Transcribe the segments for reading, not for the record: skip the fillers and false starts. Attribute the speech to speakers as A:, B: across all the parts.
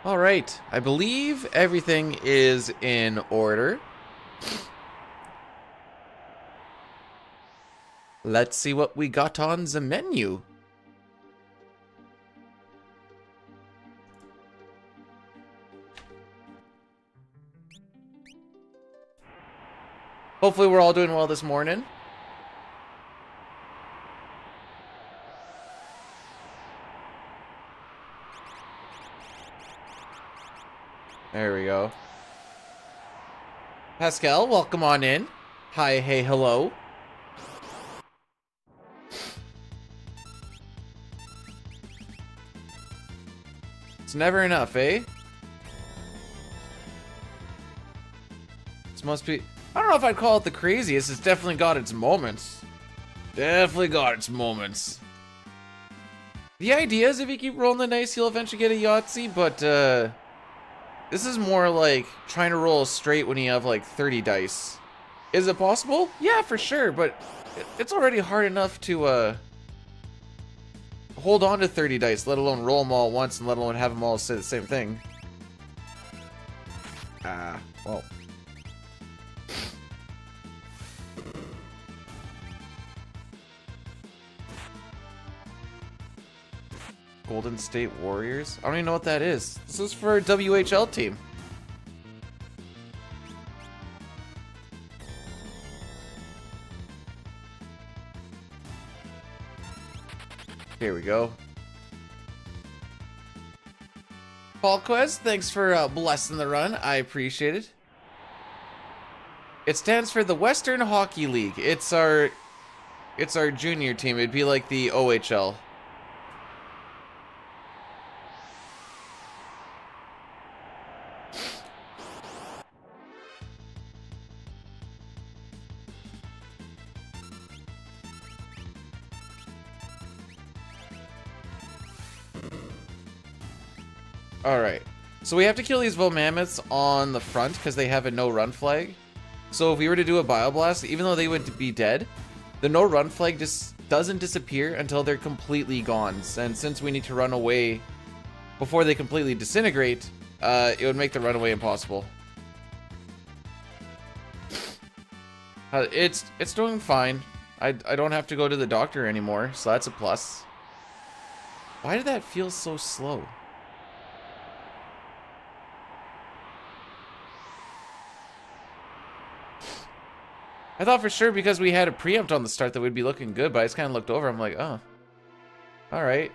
A: All right, I believe everything is in order. Let's see what we got on the menu. Hopefully we're all doing well this morning. There we go. Pascal, welcome on in. Hi, hey, hello. It's never enough, eh? This must be... I don't know if I'd call it the craziest. It's definitely got its moments. Definitely got its moments. The idea is if you keep rolling the dice, you'll eventually get a Yahtzee, but this is more like trying to roll straight when you have like 30 dice. Is it possible? Yeah, for sure, but it's already hard enough to hold on to 30 dice, let alone roll them all once and let alone have them all say the same thing. Well. Golden State Warriors? I don't even know what that is. This is for a WHL team. Here we go. Paul Quest, thanks for blessing the run. I appreciate it. It stands for the Western Hockey League. It's our junior team. It'd be like the OHL. Alright, so we have to kill these mammoths on the front because they have a no-run flag. So if we were to do a bioblast, even though they would be dead, the no-run flag just doesn't disappear until they're completely gone. And since we need to run away before they completely disintegrate, it would make the runaway impossible. It's doing fine. I don't have to go to the doctor anymore, so that's a plus. Why did that feel so slow? I thought for sure because we had a preempt on the start that we'd be looking good, but I just kind of looked over. I'm like, oh, all right.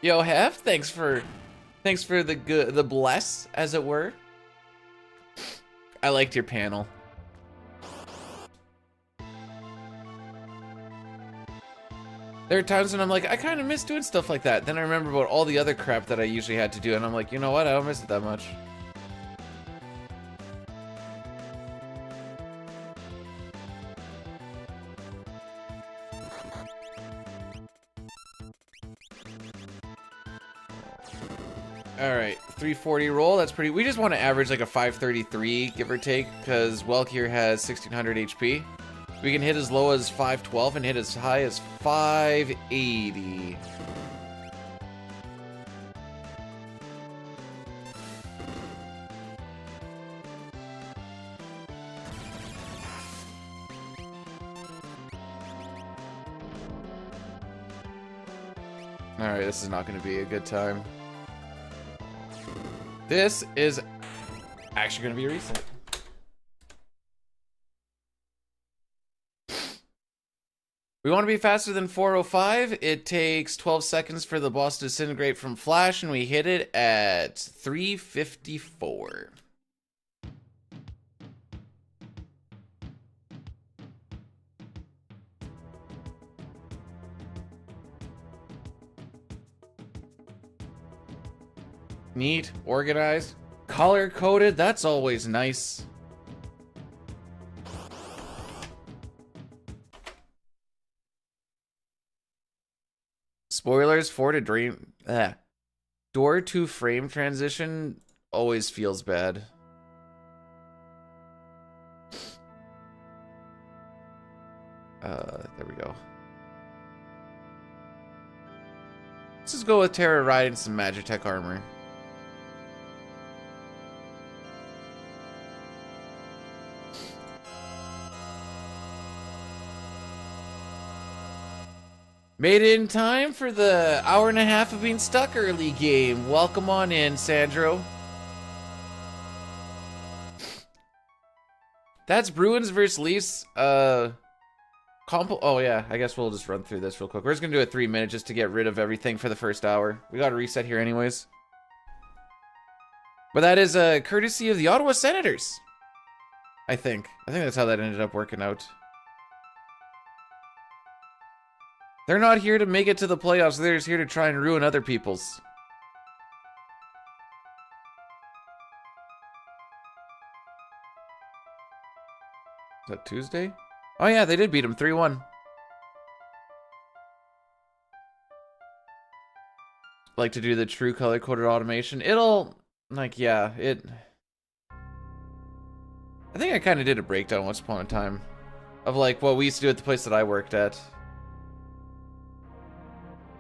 A: Yo, Hef, thanks for the bless, as it were. I liked your panel. There are times when I'm like, I kind of miss doing stuff like that. Then I remember about all the other crap that I usually had to do, and I'm like, you know what? I don't miss it that much. Alright, 340 roll. That's pretty... We just want to average like a 533, give or take, because Welkier has 1600 HP. We can hit as low as 512 and hit as high as 580. Alright, this is not going to be a good time. This is actually going to be a reset. We want to be faster than 405. It takes 12 seconds for the boss to disintegrate from flash, and we hit it at 354. Neat, organized, color-coded. That's always nice. Spoilers for the dream. Door to frame transition always feels bad. There we go. Let's just go with Terra riding some Magitech armor. Made it in time for the hour and a half of being stuck early game. Welcome on in, Sandro. That's Bruins versus Leafs. Oh yeah, I guess we'll just run through this real quick. We're just gonna do a 3-minute just to get rid of everything for the first hour. We got to reset here anyways. But that is a courtesy of the Ottawa Senators. I think that's how that ended up working out. They're not here to make it to the playoffs. They're just here to try and ruin other people's. Is that Tuesday? Oh yeah, they did beat them 3-1. Like to do the true color-coded automation. It'll, like, yeah, it... I think I kind of did a breakdown once upon a time of, like, what we used to do at the place that I worked at.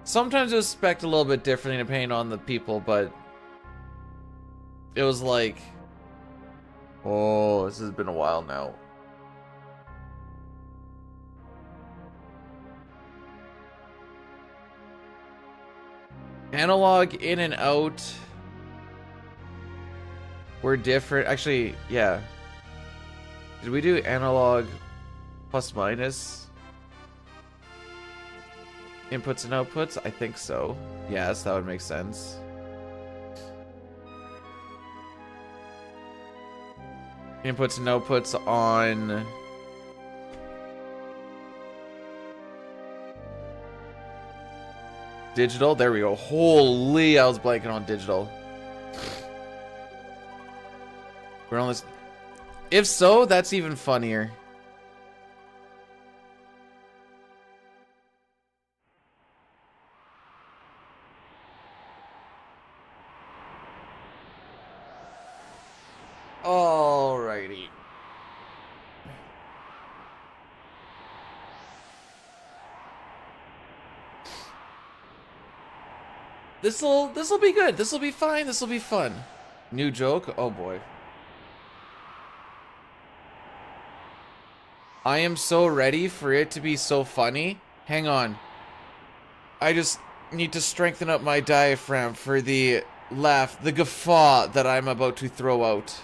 A: Sometimes it was spec'd a little bit differently depending on the people, but it was like, oh, this has been a while now. Analog in and out were different. Actually, yeah. Did we do analog plus minus? Inputs and outputs? I think so. Yes, that would make sense. Inputs and outputs on... digital? There we go. Holy, I was blanking on digital. We're on this... If so, that's even funnier. Alrighty. This'll be good. This'll be fine. This'll be fun. New joke? Oh boy. I am so ready for it to be so funny. Hang on. I just need to strengthen up my diaphragm for the laugh, the guffaw that I'm about to throw out.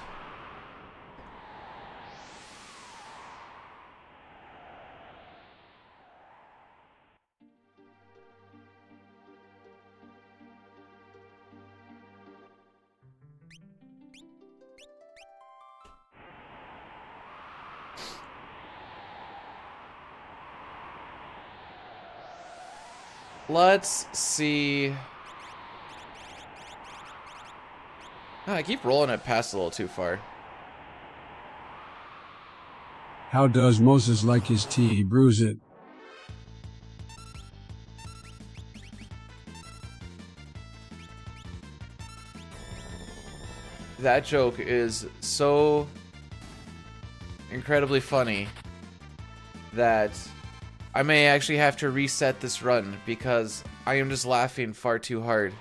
A: Let's see. Oh, I keep rolling it past a little too far.
B: How does Moses like his tea? He brews it.
A: That joke is so incredibly funny that I may actually have to reset this run because I am just laughing far too hard.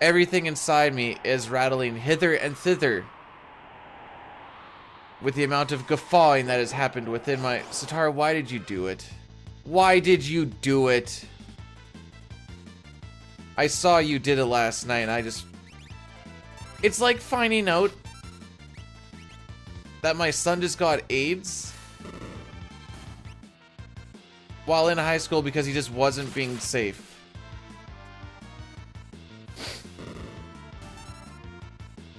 A: Everything inside me is rattling hither and thither with the amount of guffawing that has happened within my... Satara, why did you do it? Why did you do it? I saw you did it last night and I just... It's like finding out that my son just got AIDS while in high school because he just wasn't being safe.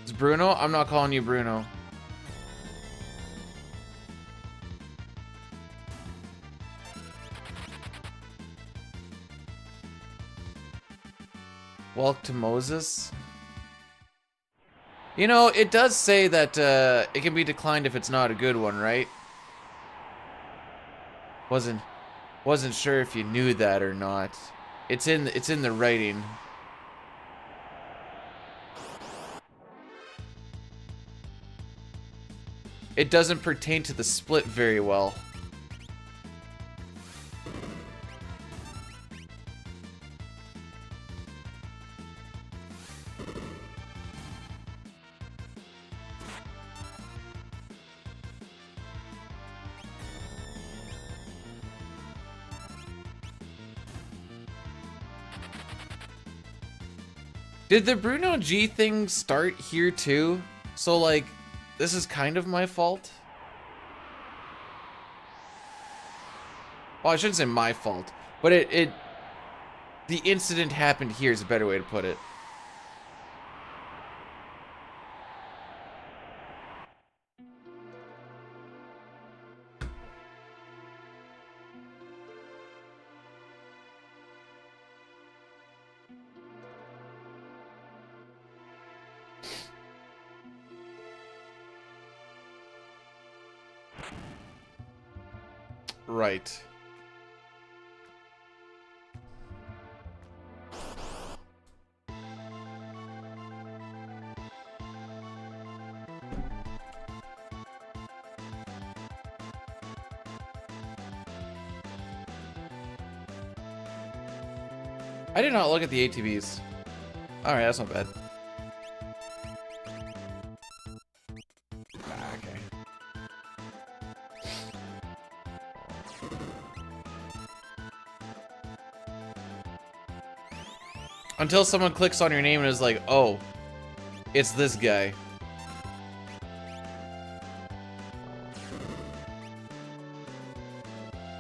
A: It's Bruno? I'm not calling you Bruno. Welcome to Moses. You know, it does say that it can be declined if it's not a good one, right? Wasn't sure if you knew that or not. It's in the writing. It doesn't pertain to the split very well. Did the Bruno G thing start here too? So like, this is kind of my fault? Well, I shouldn't say my fault, but the incident happened here is a better way to put it. Right. I did not look at the ATVs. Alright, that's not bad. Okay. Until someone clicks on your name and is like, oh, it's this guy.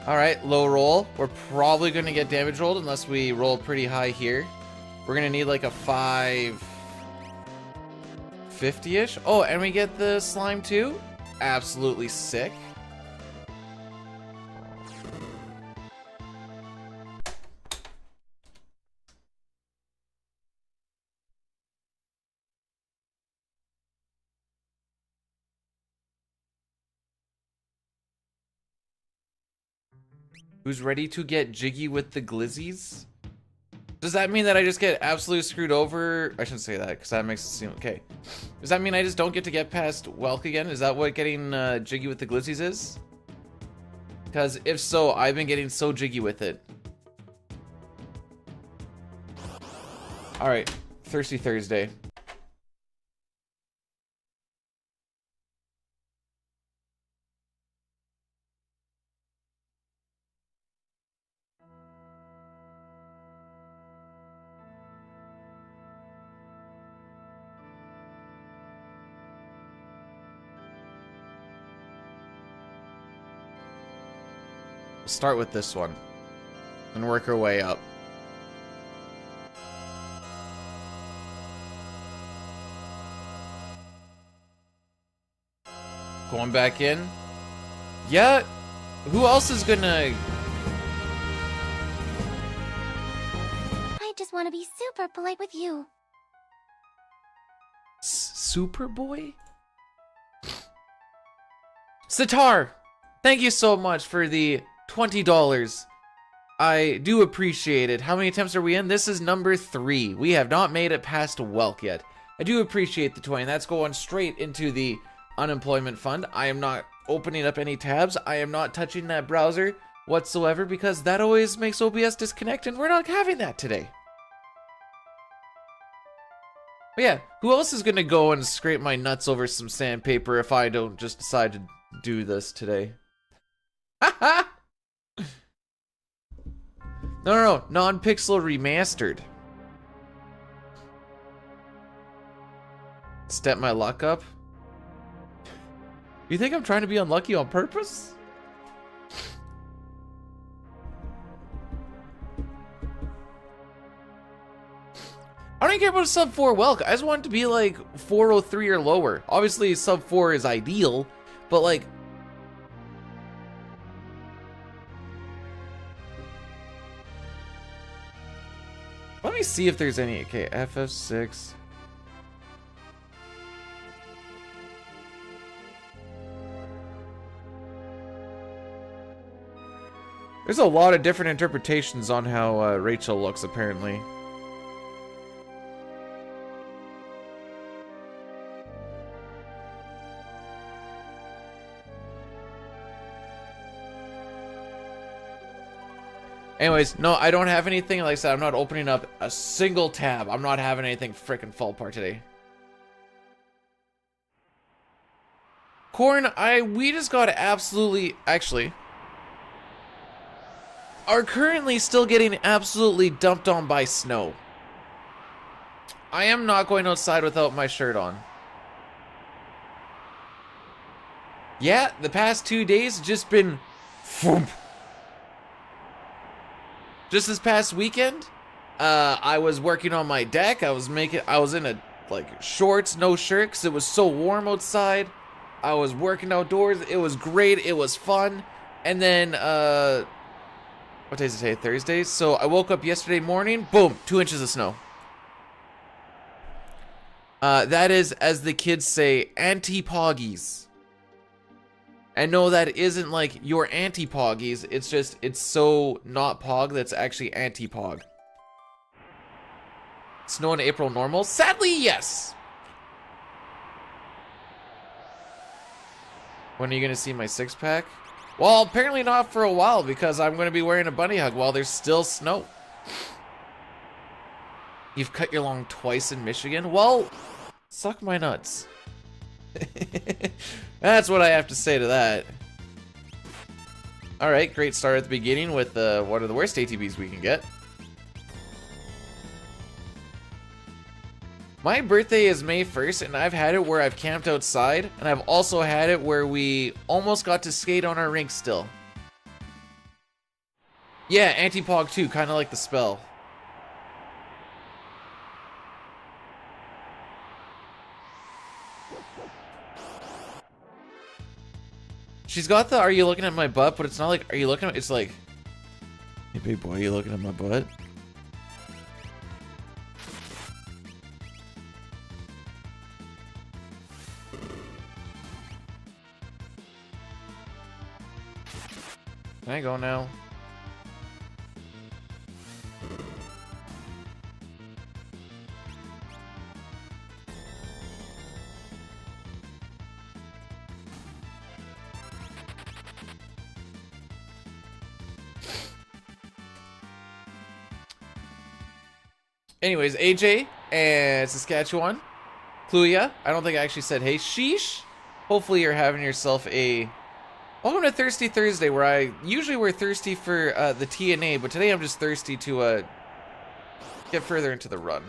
A: Alright, low roll. We're probably going to get damage rolled unless we roll pretty high here. We're going to need like a 550-ish. Oh, and we get the slime too? Absolutely sick. Who's ready to get jiggy with the glizzies? Does that mean that I just get absolutely screwed over? I shouldn't say that because that makes it seem okay. Does that mean I just don't get to get past Welk again? Is that what getting jiggy with the glizzies is? Because if so, I've been getting so jiggy with it. All right, Thirsty Thursday. Start with this one and work our way up. Going back in. Yeah, who else is gonna...
C: I just want to be super polite with you.
A: Superboy? Sitar! Thank you so much for the $20. I do appreciate it. How many attempts are we in? This is number 3. We have not made it past Welk yet. I do appreciate the 20. That's going straight into the unemployment fund. I am not opening up any tabs. I am not touching that browser whatsoever because that always makes OBS disconnect and we're not having that today. But yeah, who else is going to go and scrape my nuts over some sandpaper if I don't just decide to do this today? Haha! No, non-pixel remastered. Step my luck up. You think I'm trying to be unlucky on purpose? I don't even care about a sub 4 Welk. I just want it to be like 403 or lower. Obviously sub 4 is ideal, but like... Let me see if there's any... Okay, FF6. There's a lot of different interpretations on how Rachel looks, apparently. Anyways, no, I don't have anything. Like I said, I'm not opening up a single tab. I'm not having anything frickin' fall apart today. Corn, we just got absolutely, actually, are currently still getting absolutely dumped on by snow. I am not going outside without my shirt on. Yeah, the past 2 days just been... Just this past weekend, I was working on my deck. I was in a, like, shorts, no shirt, because it was so warm outside. I was working outdoors. It was great. It was fun. And then, what day is it today? Thursday? So I woke up yesterday morning, boom, 2 inches of snow. That is, as the kids say, anti-poggies. And no, that isn't like your anti-poggies. It's just, it's so not pog that's actually anti-pog. Snow in April normal? Sadly, yes. When are you gonna see my six-pack? Well, apparently not for a while, because I'm gonna be wearing a bunny hug while there's still snow. You've cut your lawn twice in Michigan? Well, suck my nuts. That's what I have to say to that. Alright, great start at the beginning with what are the worst ATVs we can get. My birthday is May 1st, and I've had it where I've camped outside, and I've also had it where we almost got to skate on our rink still. Yeah, anti-pog too, kind of like the spell. She's got the, are you looking at my butt? But it's not like, are you looking at, it's like, hey big boy, are you looking at my butt? Can I go now? Anyways, AJ and Saskatchewan, Kluya. I don't think I actually said hey, sheesh. Hopefully you're having yourself a welcome to Thirsty Thursday, where I usually we're thirsty for the TNA, but today I'm just thirsty to get further into the run.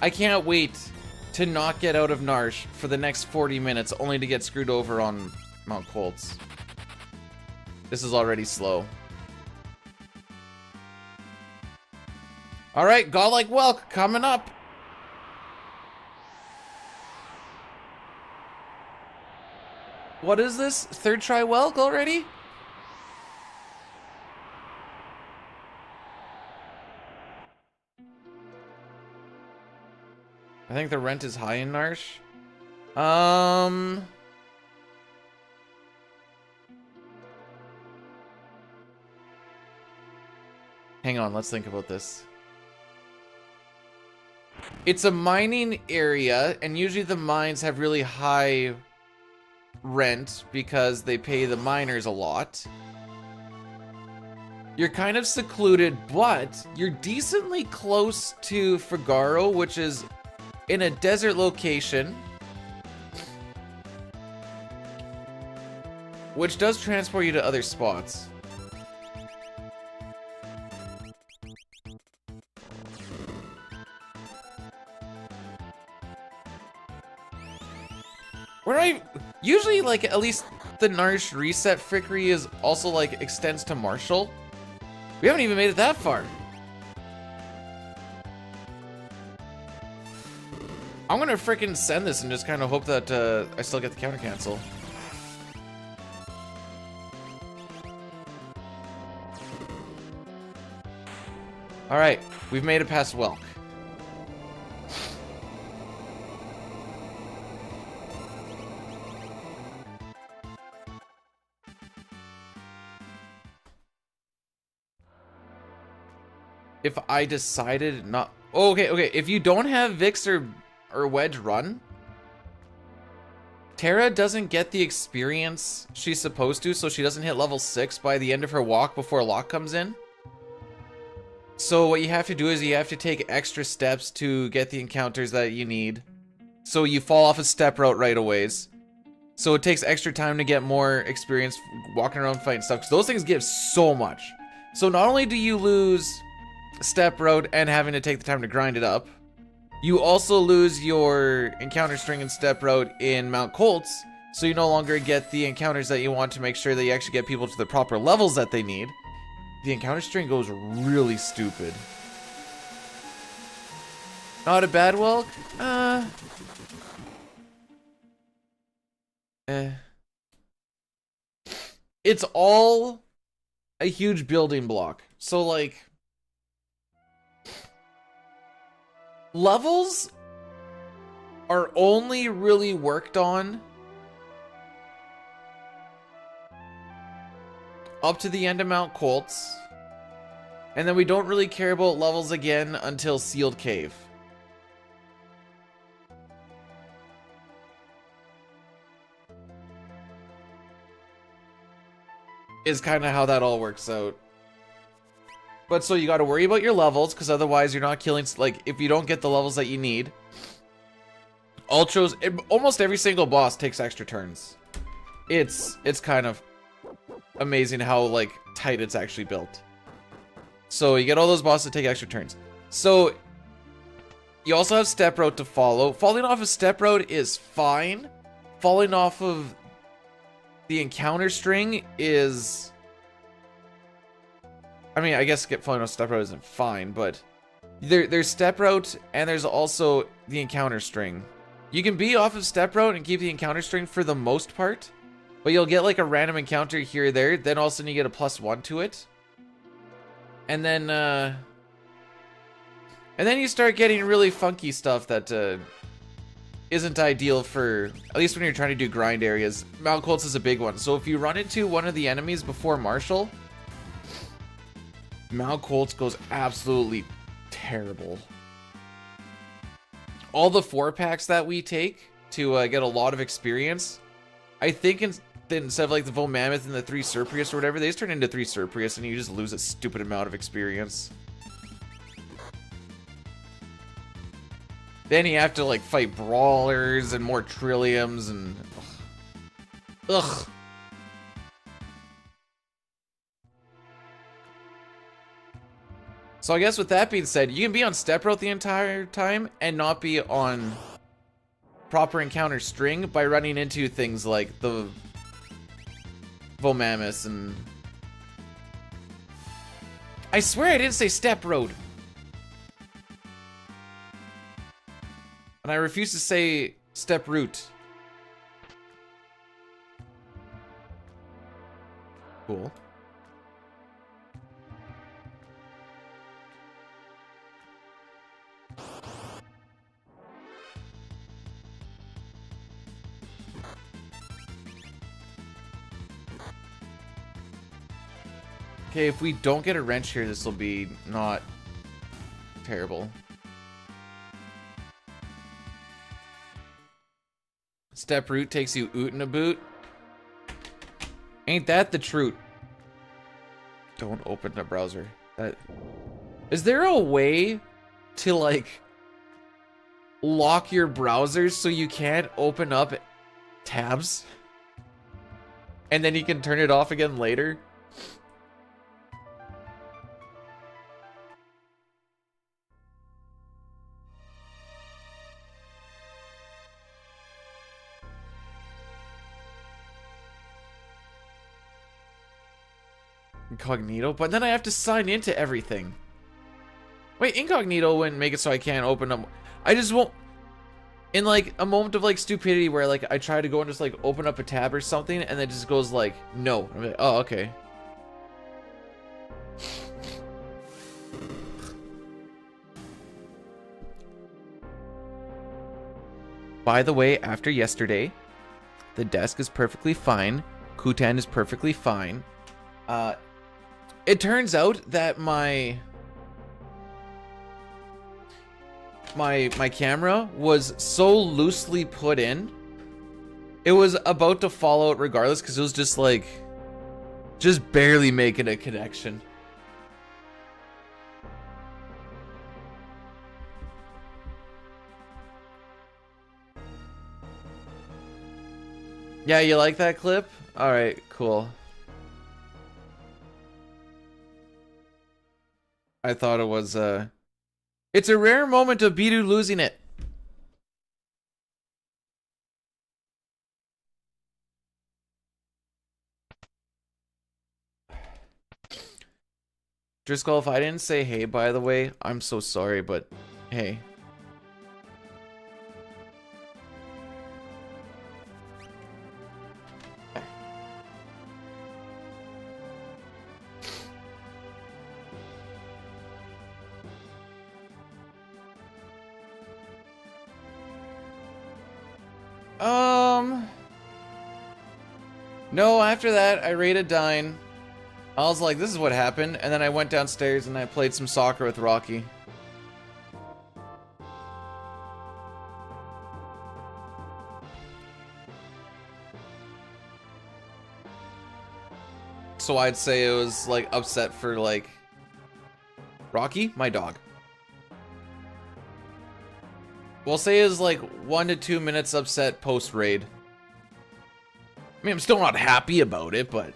A: I can't wait to not get out of Narshe for the next 40 minutes, only to get screwed over on Mount Kolts. This is already slow. Alright, Godlike Welk coming up. What is this? Third try Welk already? I think the rent is high in Narshe. Hang on, let's think about this. It's a mining area, and usually the mines have really high rent because they pay the miners a lot. You're kind of secluded, but you're decently close to Figaro, which is in a desert location, which does transport you to other spots. Where I usually, like, at least the Narshe reset frickery is also like extends to Marshall. We haven't even made it that far. I'm gonna frickin' send this and just kind of hope that I still get the counter cancel. Alright, we've made it past Welk. If I decided not... Oh, okay, if you don't have Vix or Wedge run, Terra doesn't get the experience she's supposed to, so she doesn't hit level 6 by the end of her walk before lock comes in. So what you have to do is you have to take extra steps to get the encounters that you need. So you fall off a step route right away. So it takes extra time to get more experience walking around fighting stuff, because those things give so much. So not only do you lose step route and having to take the time to grind it up, you also lose your encounter string and step route in Mount Kolts, so you no longer get the encounters that you want to make sure that you actually get people to the proper levels that they need. The encounter string goes really stupid. Not a bad welk? It's all a huge building block. So, like, levels are only really worked on up to the end of Mount Kolts, and then we don't really care about levels again until Sealed Cave. Is kind of how that all works out. But so you got to worry about your levels, because otherwise you're not killing, like, if you don't get the levels that you need. Ultros, almost every single boss takes extra turns. It's kind of amazing how, like, tight it's actually built. So you get all those bosses to take extra turns. So you also have step route to follow. Falling off a step route is fine. Falling off of the encounter string is, I mean, I guess falling off step route isn't fine, but there's step route and there's also the encounter string. You can be off of step route and keep the encounter string for the most part, but you'll get like a random encounter here or there. Then all of a sudden you get a +1 to it, and then you start getting really funky stuff that isn't ideal for, at least when you're trying to do grind areas. Mount Kolts is a big one. So if you run into one of the enemies before Marshall, Mount Kolts goes absolutely terrible. All the 4-packs that we take to get a lot of experience, I think instead of like the Vo Mammoth and the 3 Serprius or whatever, they just turn into 3 Serprius and you just lose a stupid amount of experience. Then you have to like fight brawlers and more trilliums and ugh. So I guess with that being said, you can be on step route the entire time and not be on proper encounter string by running into things like the Vomamus and... I swear I didn't say step road. And I refuse to say step route. Cool. Okay, if we don't get a wrench here, this will be not terrible. Step route takes you oot in a boot. Ain't that the truth? Don't open the browser. Is there a way to like lock your browsers so you can't open up tabs? And then you can turn it off again later? Incognito, but then I have to sign into everything. Wait, incognito wouldn't make it so I can't open them. I just won't. In like a moment of like stupidity where like I try to go and just like open up a tab or something and it just goes like no. I'm like, oh, okay. By the way, after yesterday, the desk is perfectly fine. Kutan is perfectly fine. It turns out that my camera was so loosely put in It was about to fall out regardless because it was just like, just barely making a connection. Yeah, you like that clip? All right, cool. I thought it was, it's a rare moment of Bidu losing it. Driscoll, if I didn't say hey, by the way, I'm so sorry, but hey. No, after that, I raided Dine. I was like, this is what happened, and then I went downstairs and I played some soccer with Rocky. So I'd say it was like upset for like Rocky, my dog. We'll say it was like 1 to 2 minutes upset post raid. I mean, I'm still not happy about it, but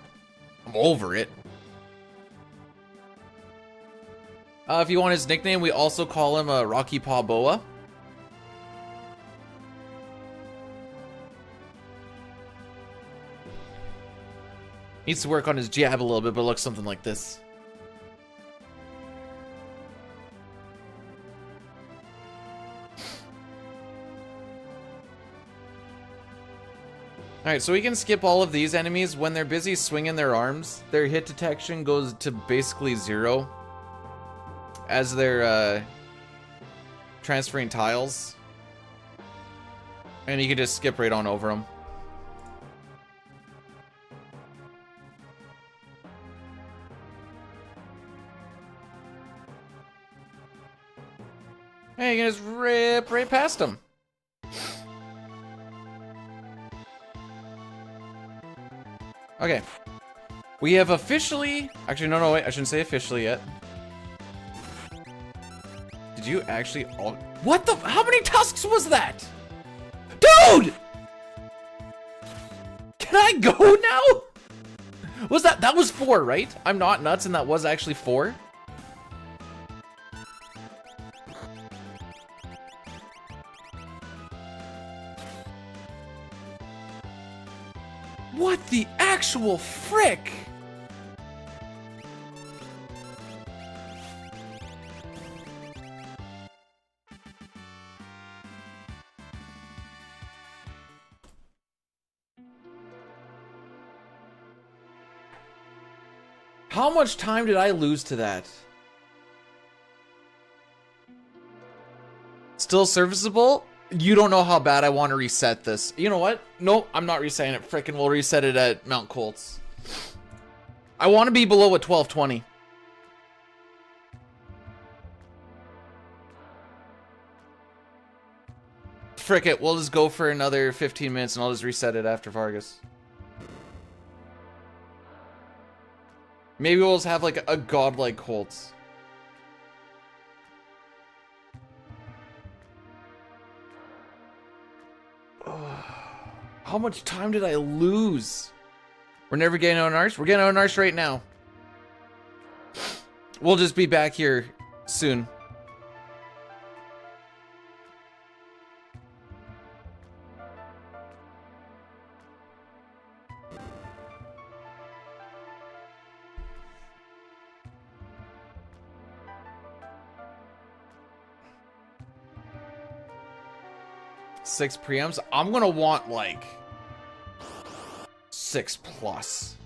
A: I'm over it. If you want his nickname, we also call him Rocky Paw Boa. Needs to work on his jab a little bit, but looks something like this. Alright, so we can skip all of these enemies. When they're busy swinging their arms, their hit detection goes to basically 0 as they're transferring tiles. And you can just skip right on over them. Hey, you can just rip right past them. Okay. We have officially... Actually, no, wait. I shouldn't say officially yet. Did you actually... What the... How many tusks was that? Dude! Can I go now? Was that... That was 4, right? I'm not nuts and that was actually 4? What the actual frick? How much time did I lose to that? Still serviceable? You don't know how bad I want to reset this. You know what? Nope, I'm not resetting it. Frickin' we'll reset it at Mount Kolts. I want to be below a 1220. Frick it, we'll just go for another 15 minutes and I'll just reset it after Vargas. Maybe we'll just have like a godlike Kolts. How much time did I lose? We're never getting out of Narshe? We're getting out of Narshe right now. We'll just be back here soon. Six preamps. I'm gonna want like 6 plus.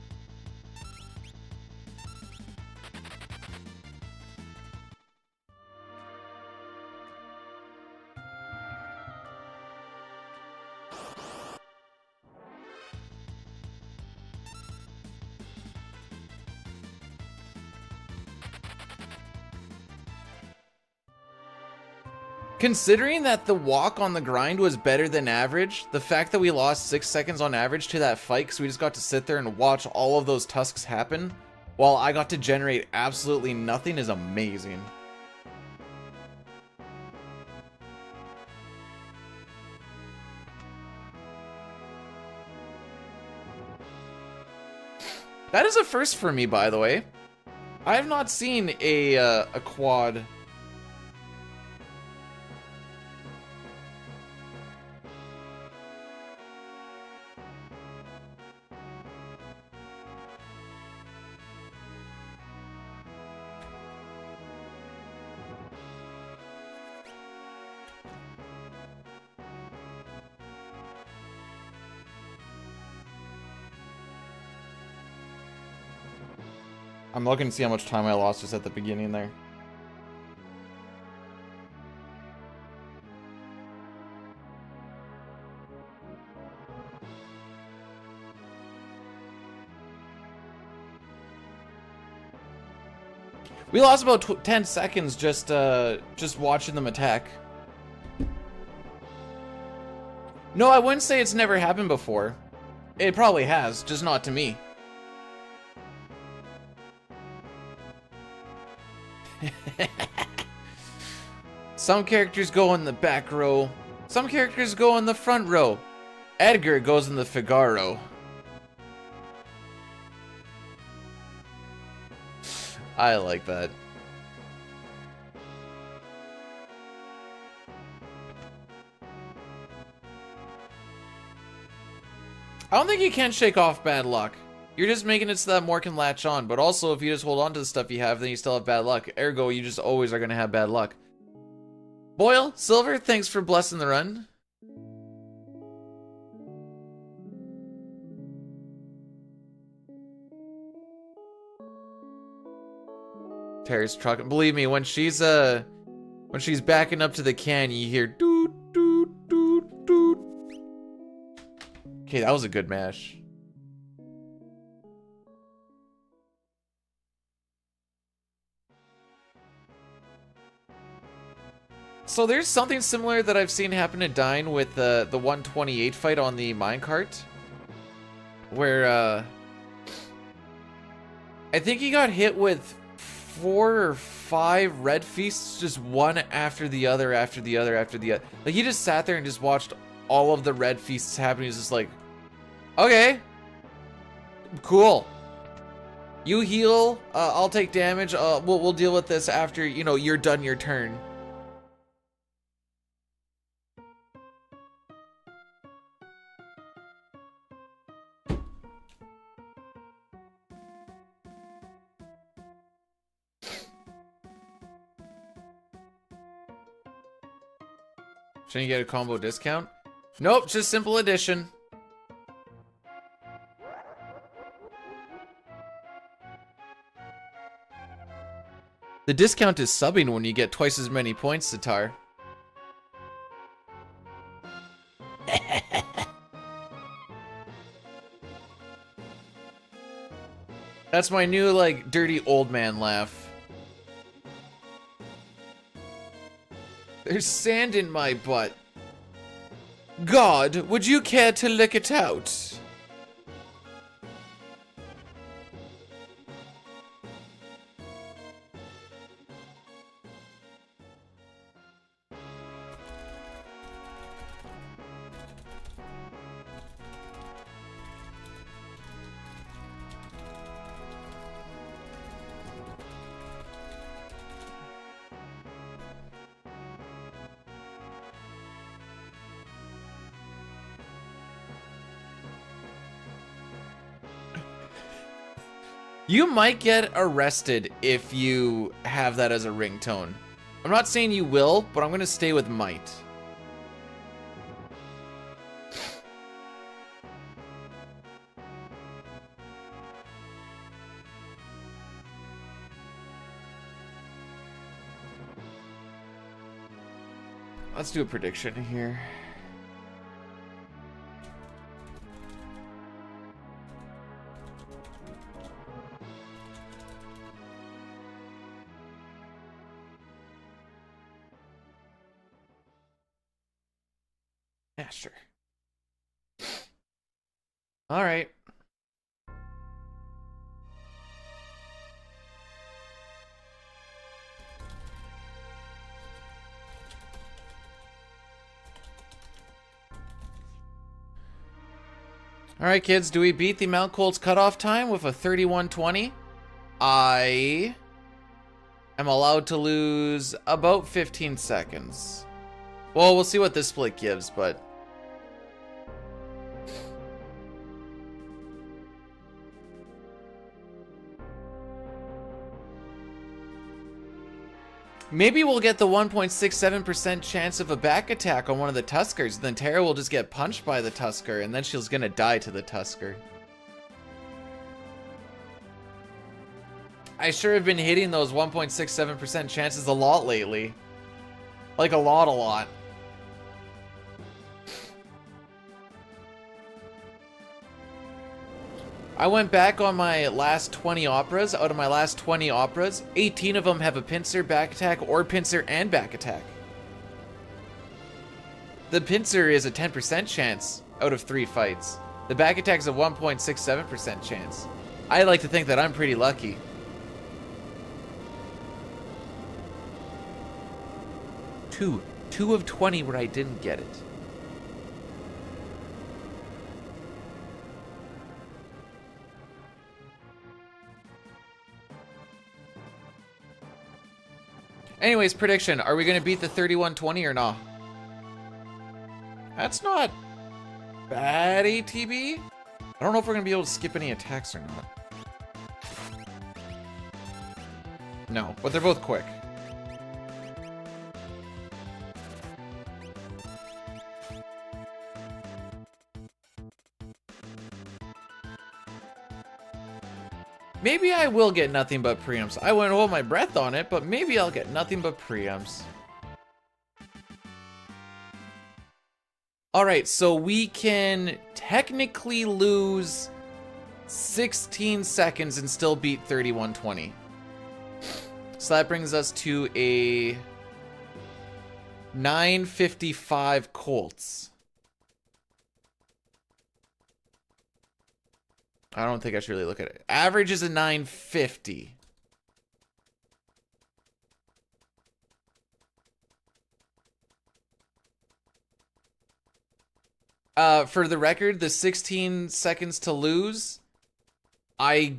A: Considering that the walk on the grind was better than average, the fact that we lost 6 seconds on average to that fight because we just got to sit there and watch all of those tusks happen while I got to generate absolutely nothing is amazing. That is a first for me, by the way. I have not seen a quad. I'm looking to see how much time I lost just at the beginning there. We lost about 10 seconds just watching them attack. No, I wouldn't say it's never happened before. It probably has, just not to me. Some characters go in the back row. Some characters go in the front row. Edgar goes in the Figaro. I like that. I don't think you can shake off bad luck. You're just making it so that more can latch on, but also if you just hold on to the stuff you have, then you still have bad luck. Ergo, you just always are gonna have bad luck. Boyle, Silver, thanks for blessing the run. Terry's truck. Believe me, when she's backing up to the can, you hear doot doot doot doot. Okay, that was a good mash. So there's something similar that I've seen happen to Dine with the 128 fight on the minecart, where I think he got hit with 4 or 5 red feasts, just one after the other, after the other, after the other. Like he just sat there and just watched all of the red feasts happen. He's just like, okay, cool. You heal, I'll take damage. We'll deal with this after you're done your turn. Shouldn't you get a combo discount? Nope, just simple addition. The discount is subbing when you get twice as many points, Sitar. That's my new, like, dirty old man laugh. There's sand in my butt. God, would you care to lick it out? You might get arrested if you have that as a ringtone. I'm not saying you will, but I'm gonna stay with might. Let's do a prediction here. Yeah, sure. All right. All right, kids, do we beat the Mount Kolts cutoff time with a 31:20? I am allowed to lose about 15 seconds. Well, we'll see what this split gives, but... maybe we'll get the 1.67% chance of a back attack on one of the Tuskers, then Tara will just get punched by the Tusker, and then she's gonna die to the Tusker. I sure have been hitting those 1.67% chances a lot lately. Like a lot. I went back on my last 20 operas. Out of my last 20 operas, 18 of them have a pincer, back attack, or pincer and back attack. The pincer is a 10% chance out of 3 fights. The back attack is a 1.67% chance. I like to think that I'm pretty lucky. Two of 20 where I didn't get it. Anyways, prediction. Are we going to beat the 31:20 or not? That's not bad, ATB. I don't know if we're going to be able to skip any attacks or not. No, but they're both quick. Maybe I will get nothing but preempts. I wouldn't hold my breath on it, but maybe I'll get nothing but preempts. Alright, so we can technically lose 16 seconds and still beat 31:20. So that brings us to a 9:55 Kolts. I don't think I should really look at it. Average is a 950. For the record, the 16 seconds to lose, I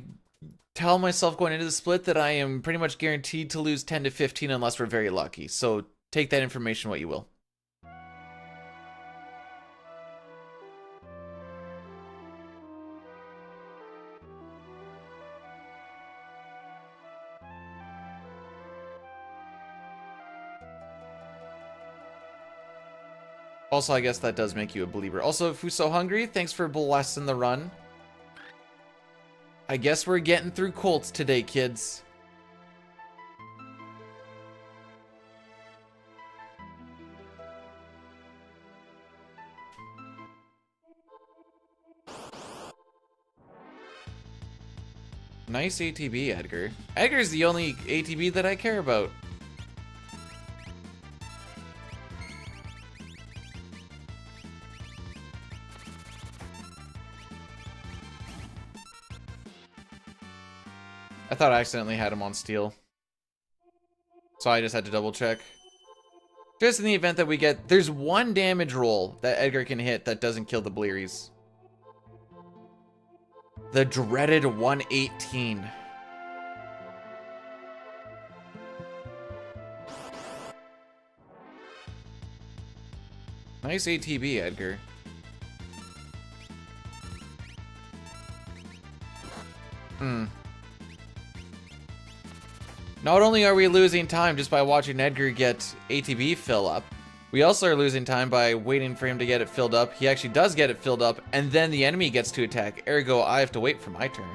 A: tell myself going into the split that I am pretty much guaranteed to lose 10 to 15 unless we're very lucky. So take that information what you will. Also, I guess that does make you a believer. Also, if we're so hungry, thanks for blessing the run. I guess we're getting through Kolts today, kids. Nice ATB, Edgar. Edgar's the only ATB that I care about. I thought I accidentally had him on steel. So I just had to double check. Just in the event that we get... there's one damage roll that Edgar can hit that doesn't kill the Bleeries. The dreaded 118. Nice ATB, Edgar. Not only are we losing time just by watching Edgar get ATB fill up, we also are losing time by waiting for him to get it filled up. He actually does get it filled up, and then the enemy gets to attack. Ergo, I have to wait for my turn.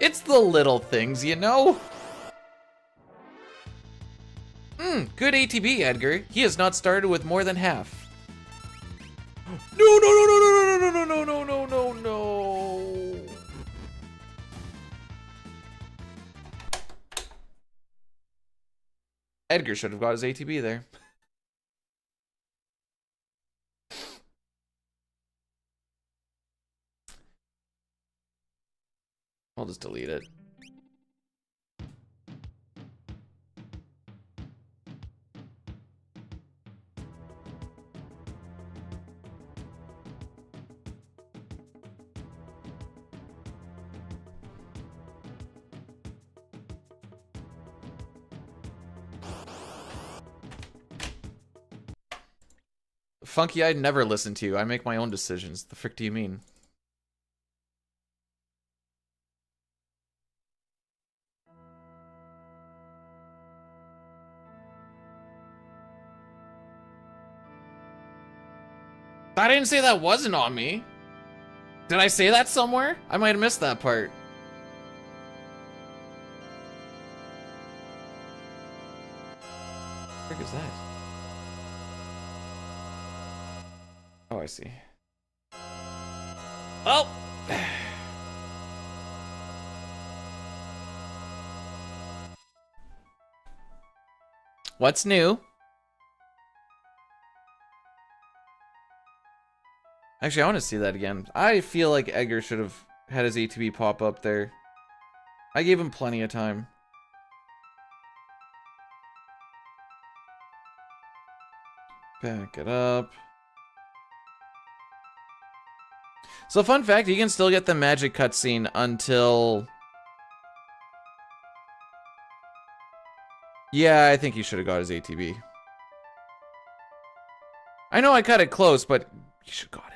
A: It's the little things, you know? Good ATB, Edgar. He has not started with more than half. No. Edgar should have got his ATB there. I'll just delete it. Funky, I'd never listen to you. I make my own decisions. The frick do you mean? I didn't say that wasn't on me. Did I say that somewhere? I might have missed that part. What the frick is that? Oh, I see. Well. What's new? Actually, I want to see that again. I feel like Edgar should have had his ATB pop up there. I gave him plenty of time. Back it up. So, fun fact, you can still get the magic cutscene until... Yeah, I think he should have got his ATB. I know I cut it close, but he should have got it.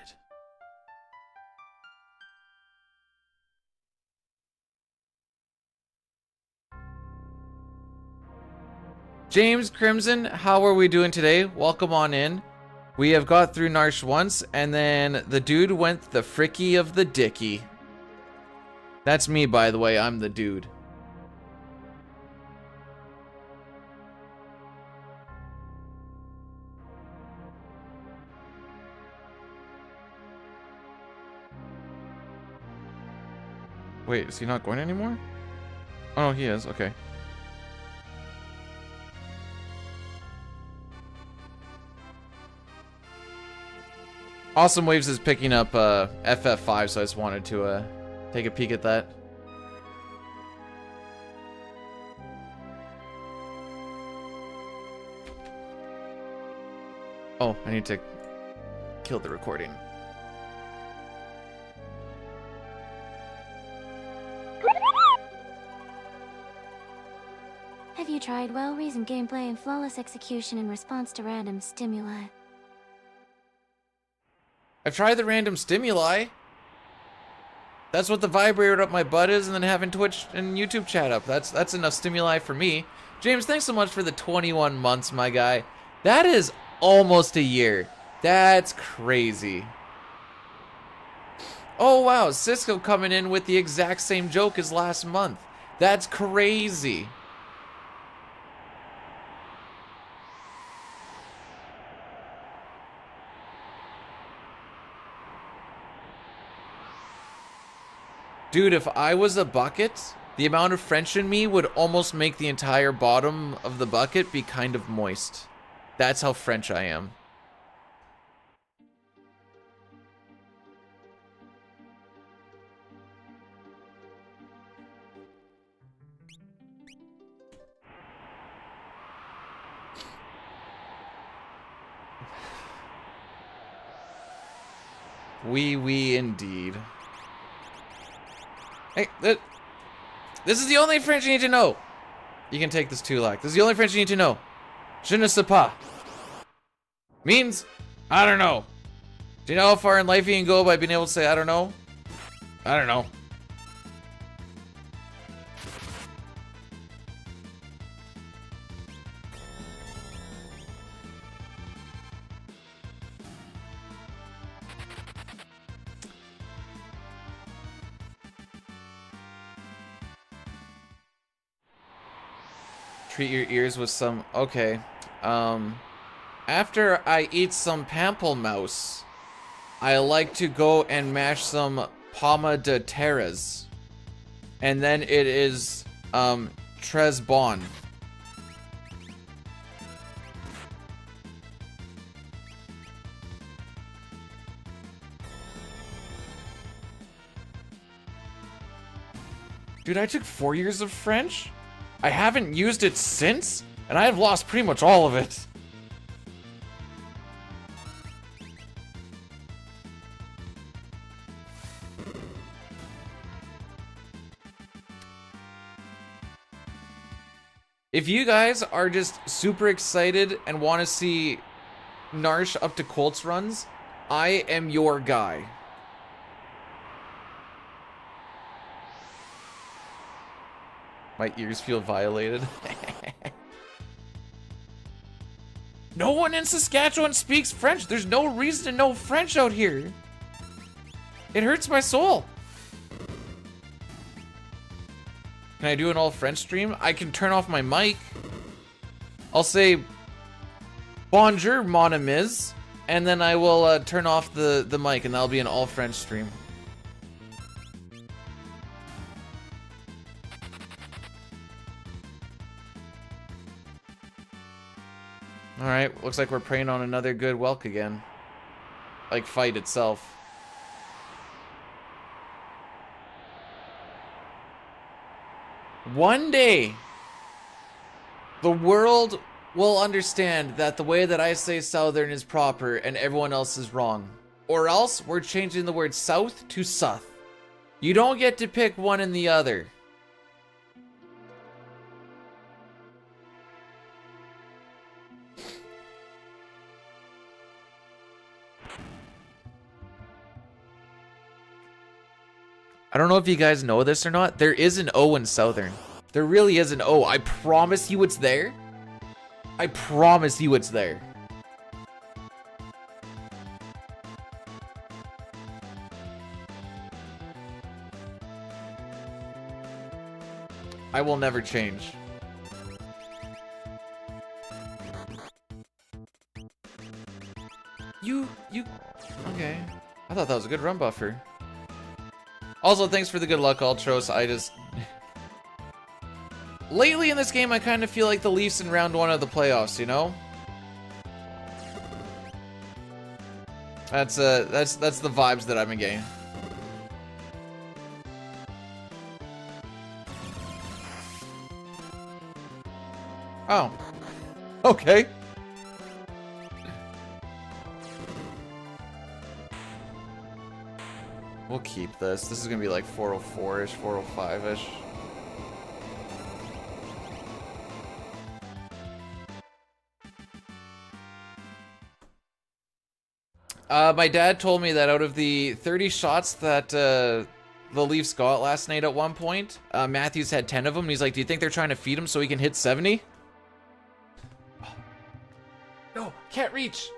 A: James Crimson, how are we doing today? Welcome on in. We have got through Narshe once, and then the dude went the fricky of the dicky. That's me, by the way. I'm the dude. Wait, is he not going anymore? Oh, he is. Okay. Awesome Waves is picking up FF5, so I just wanted to take a peek at that. Oh, I need to kill the recording.
C: Have you tried well-reasoned gameplay and flawless execution in response to random stimuli?
A: I've tried the random stimuli. That's what the vibrator up my butt is, and then having Twitch and YouTube chat up. That's enough stimuli for me. James, thanks so much for the 21 months, my guy. That is almost a year. That's crazy. Oh, wow. Cisco coming in with the exact same joke as last month. That's crazy. Dude, if I was a bucket, the amount of French in me would almost make the entire bottom of the bucket be kind of moist. That's how French I am. Oui, indeed. Hey, this is the only French you need to know. You can take this 2 lakh. This is the only French you need to know. Je ne sais pas. Means, I don't know. Do you know how far in life you can go by being able to say, I don't know? I don't know. Treat your ears with some... Okay. After I eat some pamplemousse, I like to go and mash some pomme de terres. And then it is, tres bon. Dude, I took 4 years of French. I haven't used it since, and I've lost pretty much all of it. If you guys are just super excited and want to see Narshe up to Kolts runs, I am your guy. My ears feel violated. No one in Saskatchewan speaks French. There's no reason to know French out here. It hurts my soul. Can I do an all French stream? I can turn off my mic. I'll say, bonjour, mon amis, and then I will turn off the mic, and that'll be an all French stream. Alright, looks like we're preying on another good Welk again. Like, fight itself. One day, the world will understand that the way that I say Southern is proper and everyone else is wrong. Or else, we're changing the word South to Suth. You don't get to pick one and the other. I don't know if you guys know this or not. There is an O in Southern. There really is an O. I promise you it's there. I promise you it's there. I will never change. You, okay. I thought that was a good run buffer. Also, thanks for the good luck, Ultros. I just... Lately in this game, I kind of feel like the Leafs in round 1 of the playoffs, you know? That's the vibes that I've been getting. Oh. Okay. We'll keep this. This is gonna be like 404-ish, 405-ish. My dad told me that out of the 30 shots that the Leafs got last night at one point, Matthews had 10 of them. And he's like, do you think they're trying to feed him so he can hit 70? No, can't reach.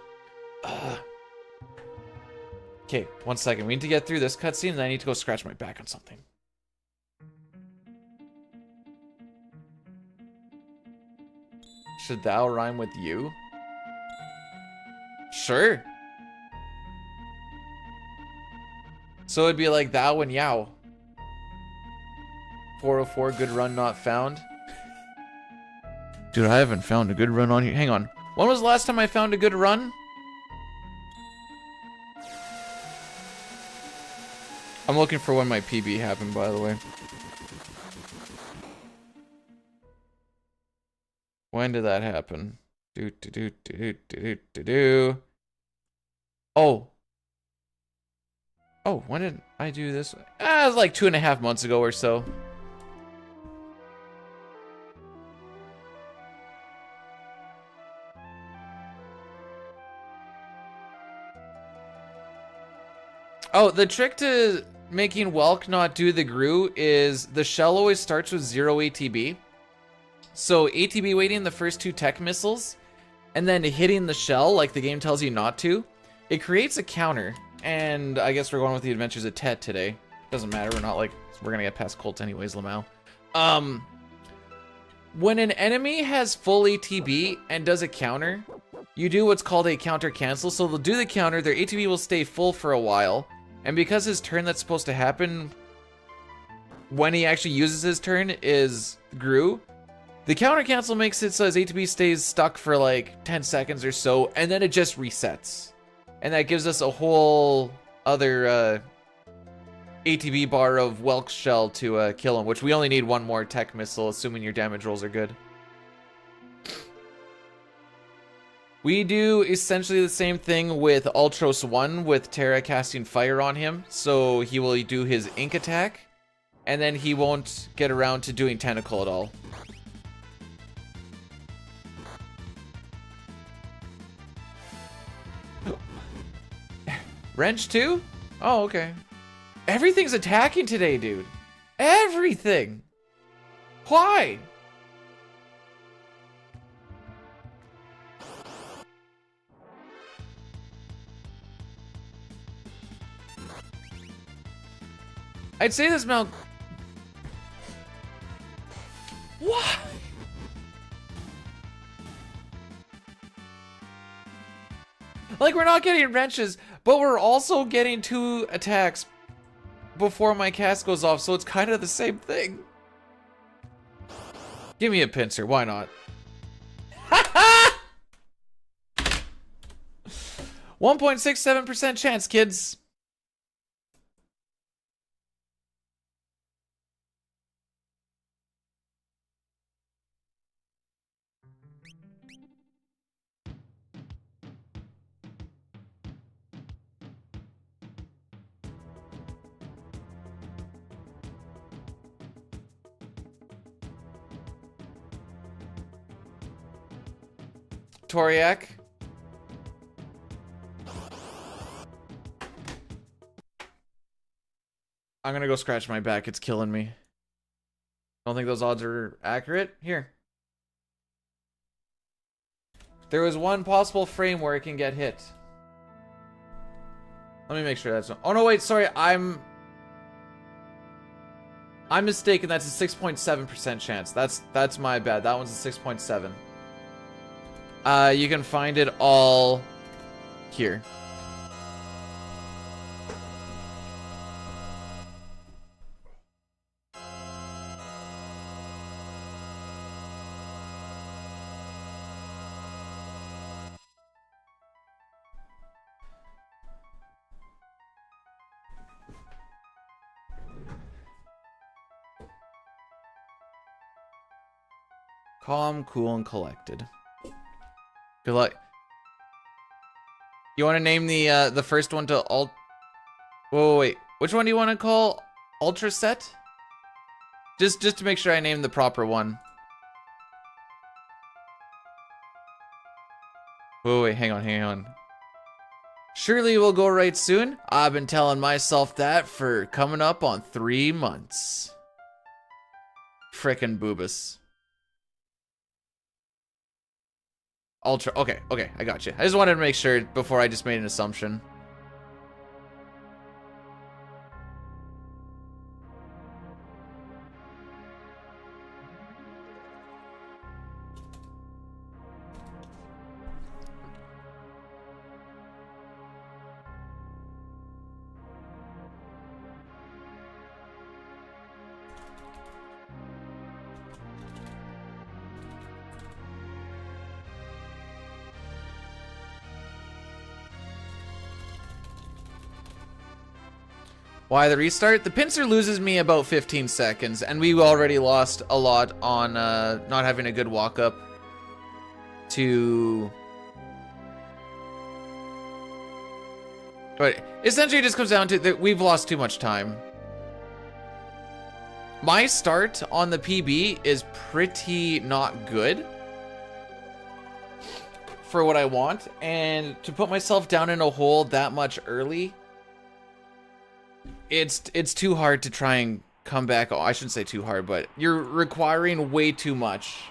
A: Okay, 1 second. We need to get through this cutscene, and I need to go scratch my back on something. Should thou rhyme with you? Sure. So it'd be like thou and yow. 404, good run not found. Dude, I haven't found a good run on here. Hang on. When was the last time I found a good run? I'm looking for when my PB happened, by the way. When did that happen? Oh. Oh, when did I do this? It was like 2.5 months ago or so. Oh, the trick to making Welk not do the Gru is the shell always starts with 0 ATB. So ATB waiting the first 2 tech missiles and then hitting the shell like the game tells you not to, it creates a counter. And I guess we're going with the Adventures of Tet today. Doesn't matter, we're gonna get past Colt anyways, Lamau. When an enemy has full ATB and does a counter, you do what's called a counter cancel. So they'll do the counter, their ATB will stay full for a while. And because his turn that's supposed to happen when he actually uses his turn is Gru, the counter cancel makes it so his ATB stays stuck for like 10 seconds or so, and then it just resets. And that gives us a whole other ATB bar of Welk Shell to kill him, which we only need one more tech missile, assuming your damage rolls are good. We do essentially the same thing with Ultros 1 with Terra casting fire on him. So he will do his ink attack, and then he won't get around to doing tentacle at all. Wrench 2? Oh, okay. Everything's attacking today, dude. Everything. Why? I'd say this mount. What? Like, we're not getting wrenches, but we're also getting 2 attacks before my cast goes off, so it's kind of the same thing. Give me a pincer, why not? 1.67% chance, kids. Toriak. I'm gonna go scratch my back. It's killing me. Don't think those odds are accurate. Here. There was one possible frame where it can get hit. Let me make sure that's not. Oh no, wait, sorry. I'm mistaken. That's a 6.7% chance. That's my bad. That one's a 6.7. You can find it all here. Calm, cool, and collected. Good luck. You want to name the first one to alt? Whoa, wait. Which one do you want to call Ultra Set? Just to make sure I name the proper one. Whoa, wait. Hang on. Surely we'll go right soon. I've been telling myself that for coming up on 3 months. Frickin' boobus. Ultra. Okay, I got you. I just wanted to make sure before I just made an assumption. Why the restart? The pincer loses me about 15 seconds, and we already lost a lot on not having a good walk-up to... But essentially it just comes down to that we've lost too much time. My start on the PB is pretty not good for what I want, and to put myself down in a hole that much early... It's too hard to try and come back. Oh, I shouldn't say too hard, but you're requiring way too much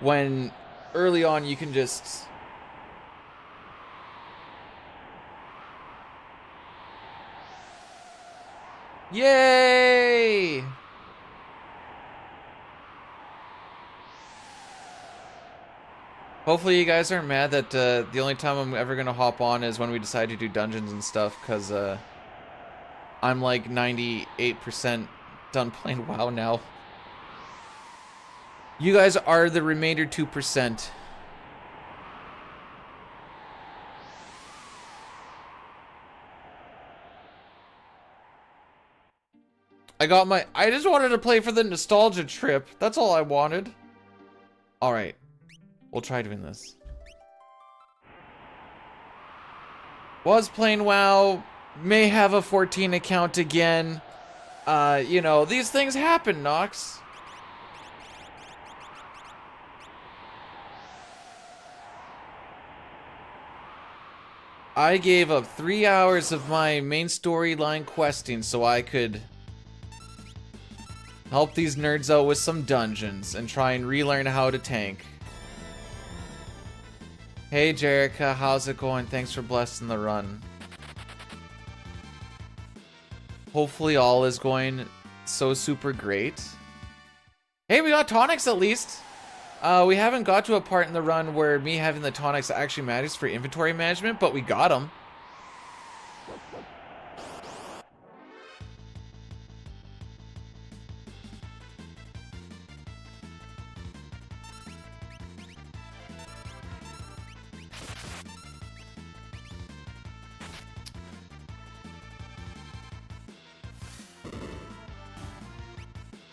A: when early on you can just... Yay! Hopefully you guys aren't mad that the only time I'm ever gonna hop on is when we decide to do dungeons and stuff, because I'm like 98% done playing WoW now. You guys are the remainder 2%. I just wanted to play for the nostalgia trip. That's all I wanted. All right, we'll try doing this. Was playing WoW, may have a 14 account again. You know, these things happen, Nox. I gave up 3 hours of my main storyline questing so I could help these nerds out with some dungeons and try and relearn how to tank. Hey Jerica, how's it going? Thanks for blessing the run. Hopefully all is going so super great. Hey, we got tonics at least. We haven't got to a part in the run where me having the tonics actually matters for inventory management, but we got them.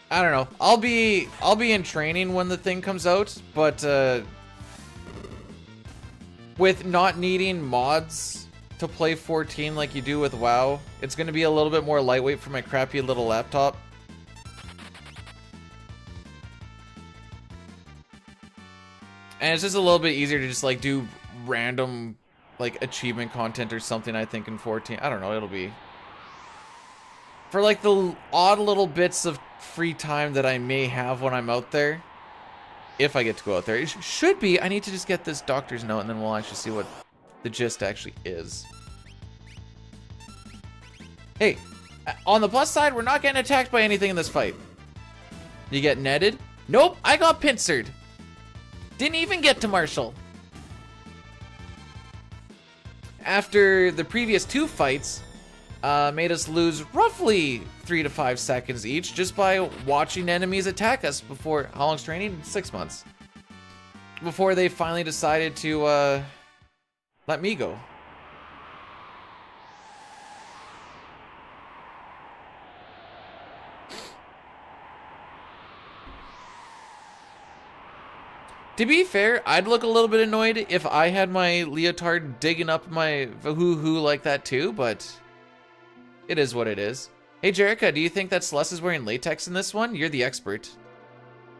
A: I don't know. I'll be in training when the thing comes out, but with not needing mods to play 14 like you do with WoW, it's going to be a little bit more lightweight for my crappy little laptop. And it's just a little bit easier to just like do random like achievement content or something, I think, in 14. I don't know, it'll be for like the odd little bits of free time that I may have when I'm out there. If I get to go out there. It should be. I need to just get this doctor's note and then we'll actually see what the gist actually is. Hey, on the plus side, we're not getting attacked by anything in this fight. You get netted? Nope, I got pincered. Didn't even get to Marshall. After the previous 2 fights, made us lose roughly 3 to 5 seconds each just by watching enemies attack us before, how long's training? 6 months. Before they finally decided to let me go. To be fair, I'd look a little bit annoyed if I had my leotard digging up my hoo-hoo like that too, but it is what it is. Hey Jerica, do you think that Celeste is wearing latex in this one? You're the expert.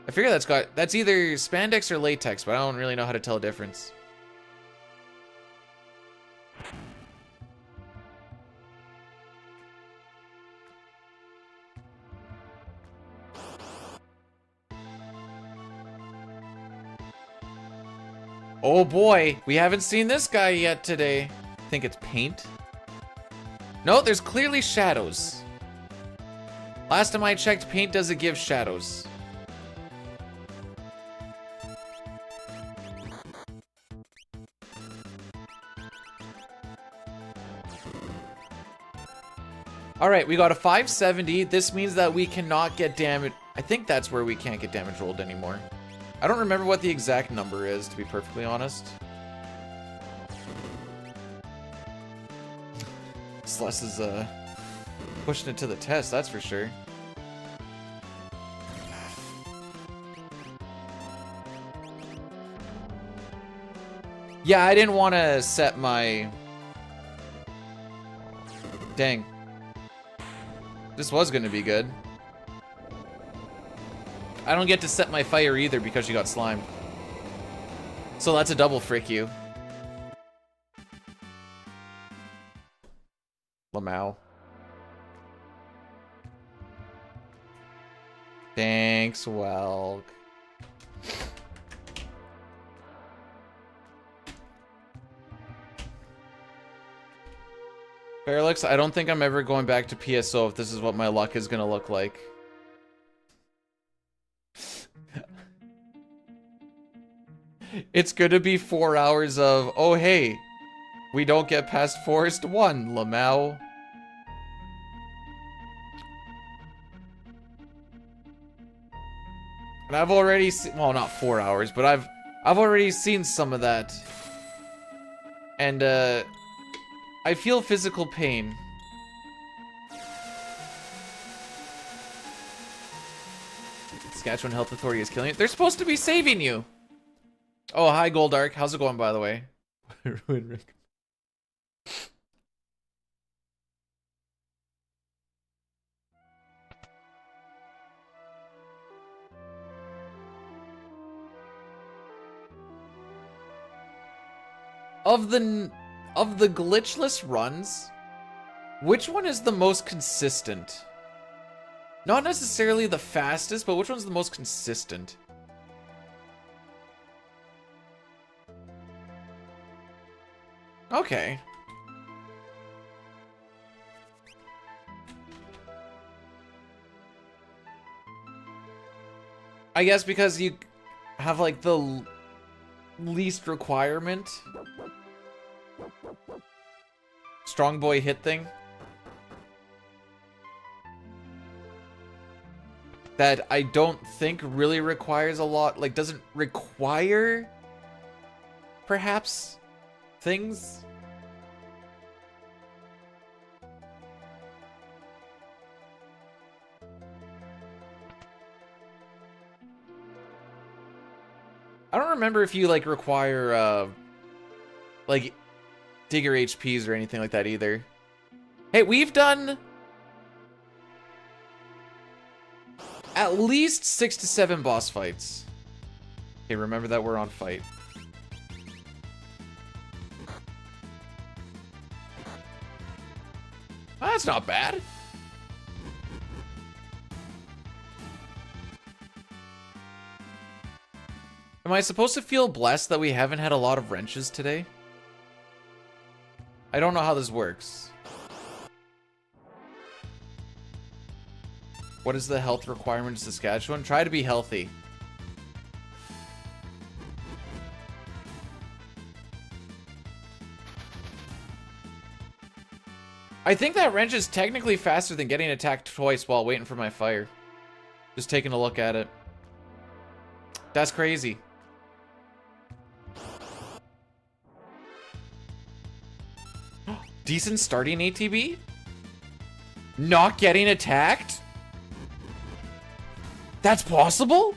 A: I figure that's either spandex or latex, but I don't really know how to tell the difference. Oh boy, we haven't seen this guy yet today. I think it's paint. No, there's clearly shadows. Last time I checked, paint doesn't give shadows. Alright, we got a 570. This means that we cannot get damage. I think that's where we can't get damage rolled anymore. I don't remember what the exact number is, to be perfectly honest. Celeste is pushing it to the test, that's for sure. Yeah, I didn't want to set my... Dang. This was going to be good. I don't get to set my fire either because you got slimed. So that's a double frick you. Lamau. Thanks, Welk. Fairlix, I don't think I'm ever going back to PSO if this is what my luck is gonna look like. It's gonna be 4 hours of, oh hey, we don't get past Forest 1, Lamau. And I've already seen, well, not 4 hours, but I've already seen some of that. And I feel physical pain. Saskatchewan Health Authority is killing it. They're supposed to be saving you. Oh, hi, Goldark. How's it going, by the way? Of the glitchless runs, which one is the most consistent? Not necessarily the fastest, but which one's the most consistent? Okay. I guess because you have like the least requirement strong boy hit thing that I don't think really requires a lot, like doesn't require perhaps things. I don't remember if you like require like digger HPs or anything like that either. Hey, we've done at least 6 to 7 boss fights. Okay, remember that we're on fight. Oh, that's not bad. Am I supposed to feel blessed that we haven't had a lot of wrenches today? I don't know how this works. What is the health requirement in Saskatchewan? Try to be healthy. I think that wrench is technically faster than getting attacked twice while waiting for my fire. Just taking a look at it. That's crazy. Decent starting ATB? Not getting attacked? That's possible?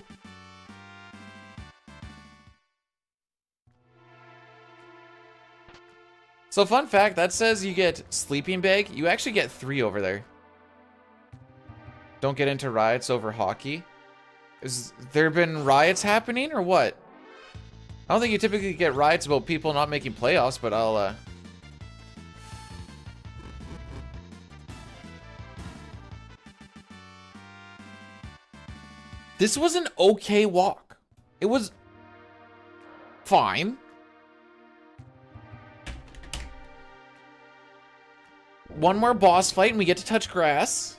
A: So fun fact, that says you get sleeping bag. You actually get 3 over there. Don't get into riots over hockey. Is there been riots happening or what? I don't think you typically get riots about people not making playoffs, but I'll This was an okay walk. It was fine. One more boss fight and we get to touch grass.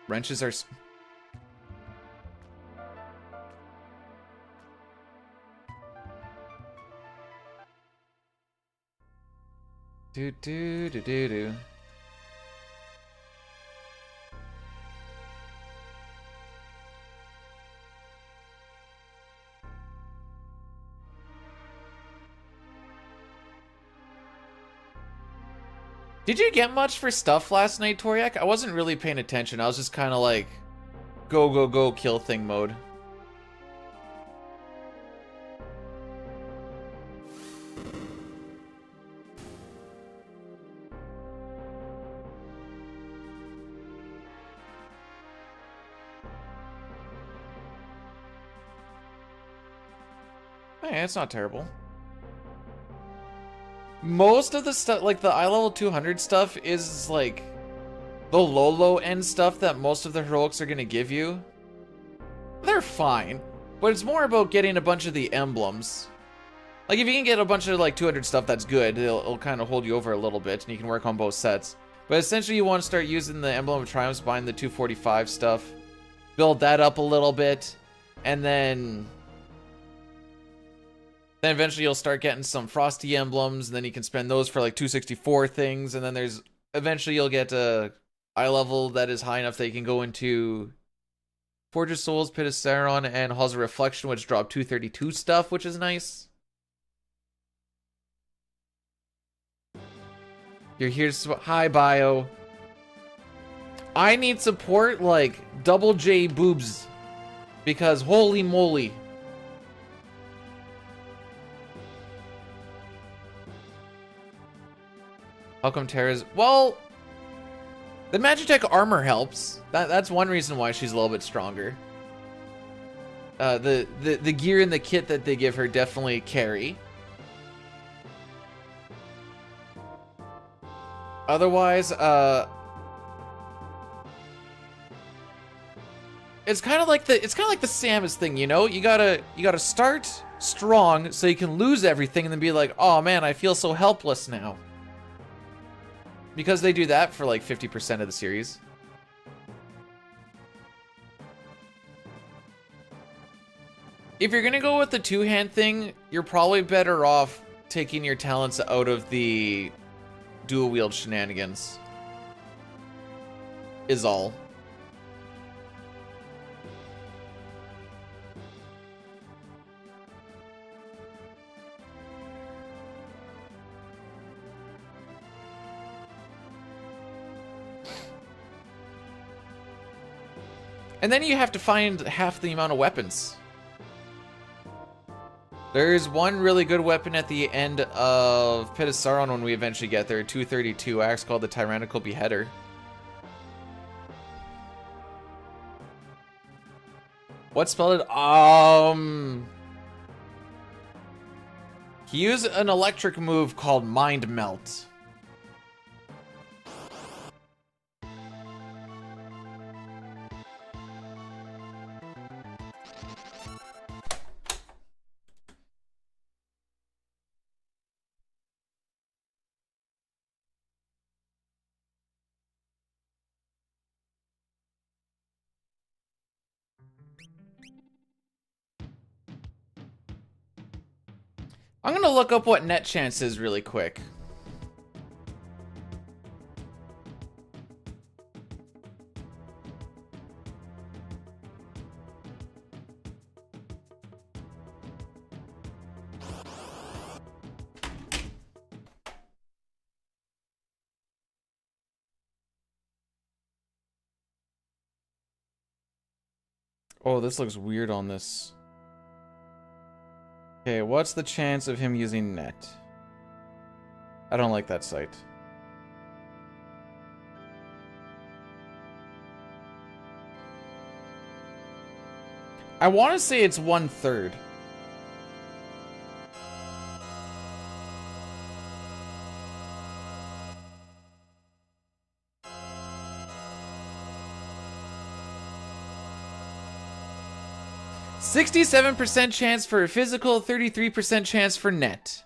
A: Wrenches are... Do do do do do. Did you get much for stuff last night, Toriak? I wasn't really paying attention. I was just kind of like, go, go, go, kill thing mode. Hey, it's not terrible. Most of the stuff, like the eye level 200 stuff, is like the low end stuff that most of the heroics are going to give you. They're fine, but it's more about getting a bunch of the emblems. Like if you can get a bunch of like 200 stuff, that's good. It'll kind of hold you over a little bit and you can work on both sets. But essentially you want to start using the Emblem of Triumphs behind the 245 stuff. Build that up a little bit, and then eventually you'll start getting some frosty emblems, and then you can spend those for like 264 things, and then there's eventually you'll get a eye level that is high enough that you can go into Forge of Souls, Pit of Sauron, and Halls of Reflection, which drop 232 stuff, which is nice. You're here to hi, Bio. I need support like double J boobs. Because holy moly. How come Terra's... Well, the Magitech armor helps. That's one reason why she's a little bit stronger. The gear and the kit that they give her definitely carry. Otherwise, it's kind of like the Samus thing, you know? You gotta start strong so you can lose everything and then be like, oh man, I feel so helpless now. Because they do that for like 50% of the series. If you're gonna go with the two-hand thing, you're probably better off taking your talents out of the dual-wield shenanigans. Is all. And then you have to find half the amount of weapons. There's one really good weapon at the end of Pit of Sauron when we eventually get there, 232 axe, called the Tyrannical Beheader. What spell did... He used an electric move called Mind Melt. I'm gonna look up what net chance is really quick. Oh, this looks weird on this. Okay, what's the chance of him using net? I don't like that site. I want to say it's 1/3. %67 chance for physical, 33% chance for net.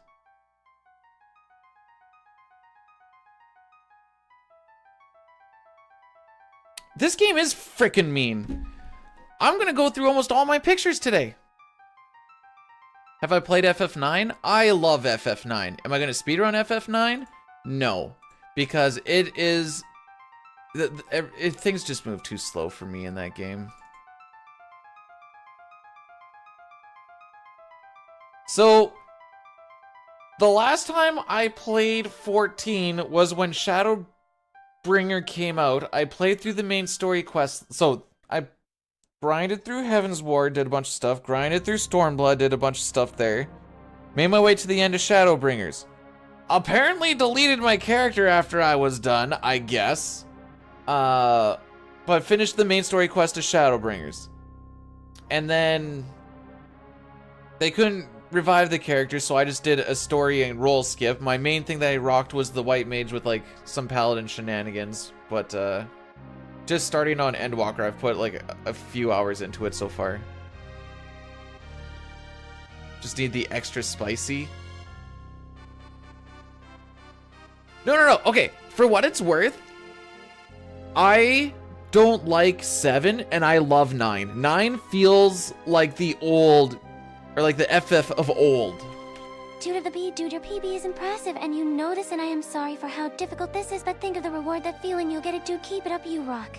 A: This game is frickin' mean. I'm gonna go through almost all my pictures today. Have I played FF9? I love FF9. Am I gonna speedrun FF9? No. Because it is... things just move too slow for me in that game. So, the last time I played 14 was when Shadowbringer came out. I played through the main story quest. So, I grinded through Heaven's Ward, did a bunch of stuff. Grinded through Stormblood, did a bunch of stuff there. Made my way to the end of Shadowbringers. Apparently deleted my character after I was done, I guess. But finished the main story quest of Shadowbringers. And then... they couldn't revive the character, so I just did a story and roll skip. My main thing that I rocked was the white mage with like some paladin shenanigans, but just starting on Endwalker, I've put like a few hours into it so far. Just need the extra spicy. No. Okay, for what it's worth, I don't like 7 and I love 9. 9 feels like the old... or like the FF of old.
C: Dude of the bee, dude, your PB is impressive, and you know this, and I am sorry for how difficult this is, but think of the reward, that feeling you'll get it, dude. Keep it up, you rock.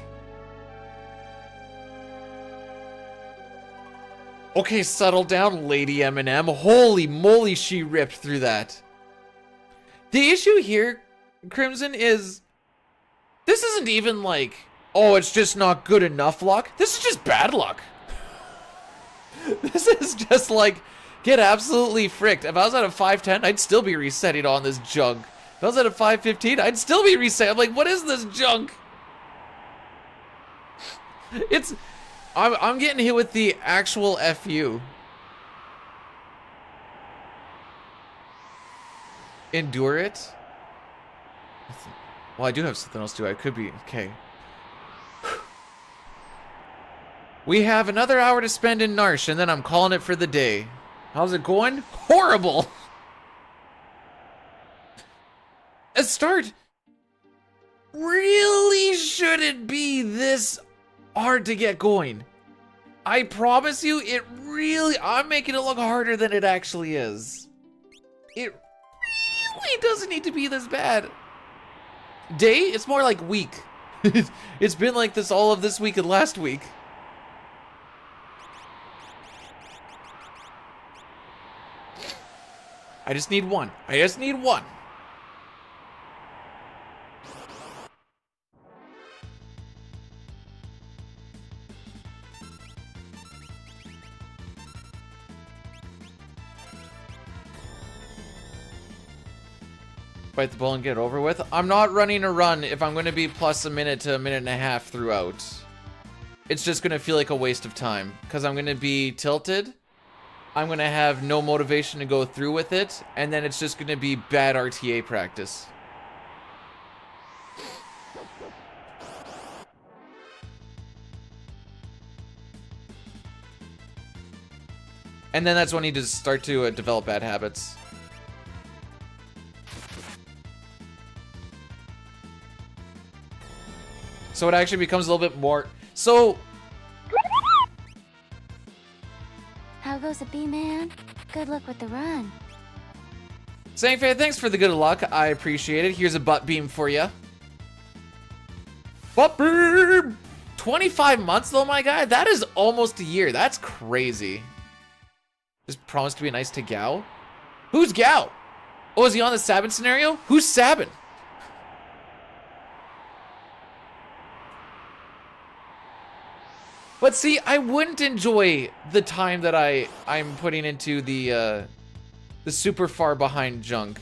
A: Okay, settle down, Lady Eminem. Holy moly, she ripped through that. The issue here, Crimson, is... this isn't even like Oh, it's just not good enough luck? This is just bad luck. This is just like, get absolutely fricked. If I was at a 510, I'd still be resetting on this junk. If I was at a 515, I'd still be resetting. I'm like, what is this junk? I'm getting hit with the actual FU. Endure it? Well, I do have something else to do. I could be, okay. We have another hour to spend in Narshe, and then I'm calling it for the day. How's it going? Horrible! A start really shouldn't be this hard to get going. I promise you, it really, I'm making it look harder than it actually is. It really doesn't need to be this bad. Day? It's more like week. It's been like this all of this week and last week. I just need one. I just need one. Bite the bullet and get it over with. I'm not running a run if I'm going to be plus a minute to a minute and a half throughout. It's just going to feel like a waste of time because I'm going to be tilted. I'm going to have no motivation to go through with it, and then it's just going to be bad RTA practice. And then that's when you just start to develop bad habits. So it actually becomes a little bit more... So...
C: How goes it, B-Man? Good luck with the run.
A: Sangfei, thanks for the good luck. I appreciate it. Here's a butt beam for you. Butt beam! 25 months though, my guy? That is almost a year. That's crazy. Just promised to be nice to Gao? Who's Gao? Oh, is he on the Sabin scenario? Who's Sabin? But see, I wouldn't enjoy the time that I'm putting into the super far behind junk.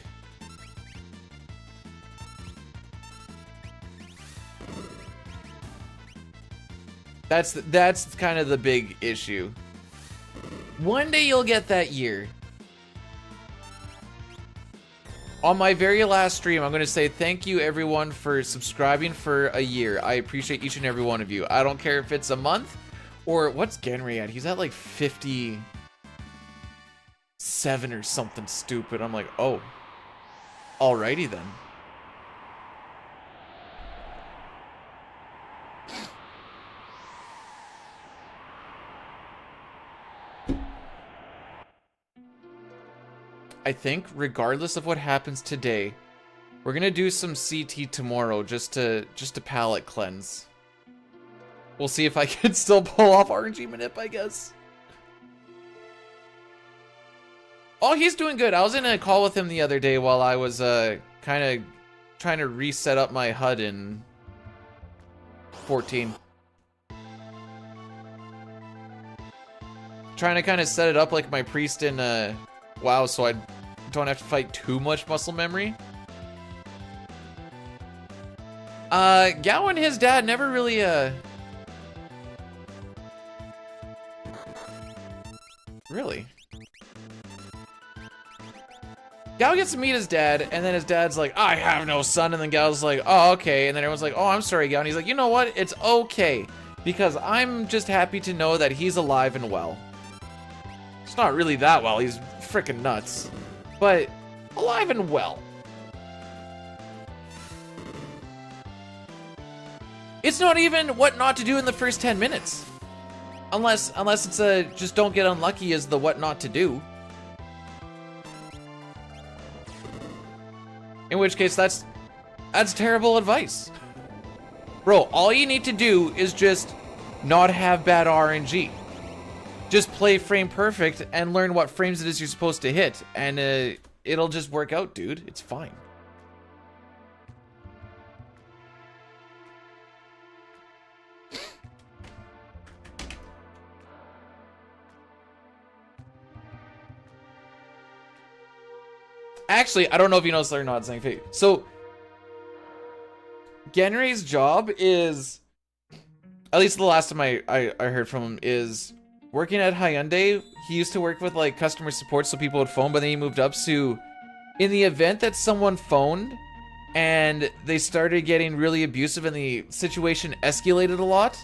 A: That's kind of the big issue. One day you'll get that year. On my very last stream, I'm going to say thank you everyone for subscribing for a year. I appreciate each and every one of you. I don't care if it's a month or what's Genry at? He's at like 57 or something stupid. I'm like, oh, alrighty then. I think regardless of what happens today, we're gonna do some CT tomorrow just to palate cleanse. We'll see if I can still pull off RNG manip, I guess. Oh, he's doing good. I was in a call with him the other day while I was kind of trying to reset up my HUD in 14. Trying to kind of set it up like my priest in WoW so I don't have to fight too much muscle memory. Gao and his dad never really Really? Gao gets to meet his dad, and then his dad's like, I have no son, and then Gao's like, oh, okay, and then everyone's like, oh, I'm sorry, Gao, and he's like, you know what, it's okay, because I'm just happy to know that he's alive and well. It's not really that well, he's freaking nuts, but alive and well. It's not even what not to do in the first 10 minutes. Unless it's a just don't get unlucky is the what not to do. In which case that's terrible advice. Bro, all you need to do is just not have bad RNG. Just play frame perfect and learn what frames it is you're supposed to hit, and it'll just work out, dude. It's fine. Actually, I don't know if you know this or not, saying so Genry's job is, at least the last time I heard from him, is working at Hyundai. He used to work with like customer support, so people would phone, but then he moved up to, in the event that someone phoned and they started getting really abusive and the situation escalated a lot,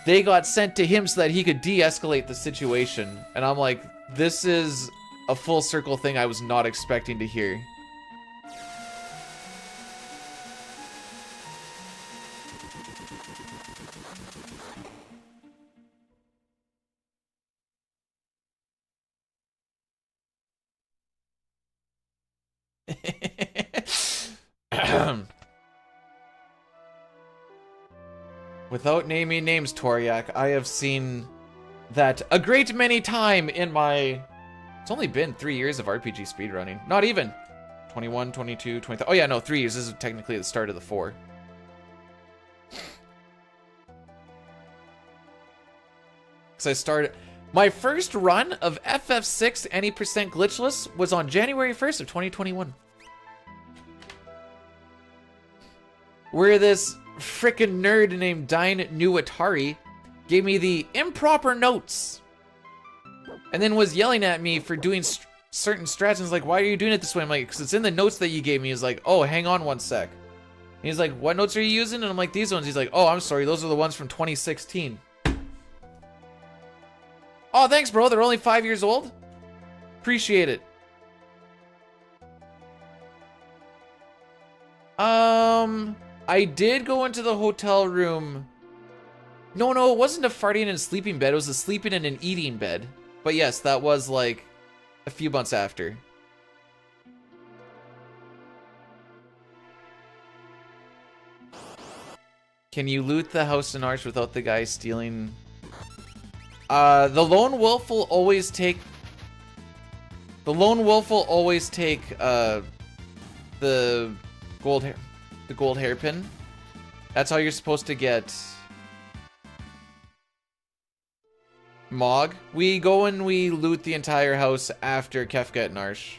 A: they got sent to him so that he could de-escalate the situation. And I'm like, this is a full circle thing I was not expecting to hear. Without naming names, Toriak, I have seen that a great many time in my... It's only been 3 years of RPG speedrunning. Not even. 21, 22, 23... Oh yeah, no, 3 years. This is technically the start of the 4. Because I started... My first run of FF6 any percent glitchless was on January 1st of 2021. Where this frickin' nerd named Dine New Atari gave me the improper notes. And then was yelling at me for doing certain strats. And was like, why are you doing it this way? I'm like, because it's in the notes that you gave me. He's like, oh, hang on one sec. And he's like, what notes are you using? And I'm like, these ones. He's like, oh, I'm sorry. Those are the ones from 2016. Oh, thanks, bro. They're only 5 years old. Appreciate it. I did go into the hotel room. No, it wasn't a farting in a sleeping bed. It was a sleeping in an eating bed. But yes, that was like a few months after. Can you loot the house in Narshe without the guy stealing? The lone wolf will always take... The lone wolf will always take, the gold hairpin. That's how you're supposed to get Mog. We go and we loot the entire house after Kefka at Narshe.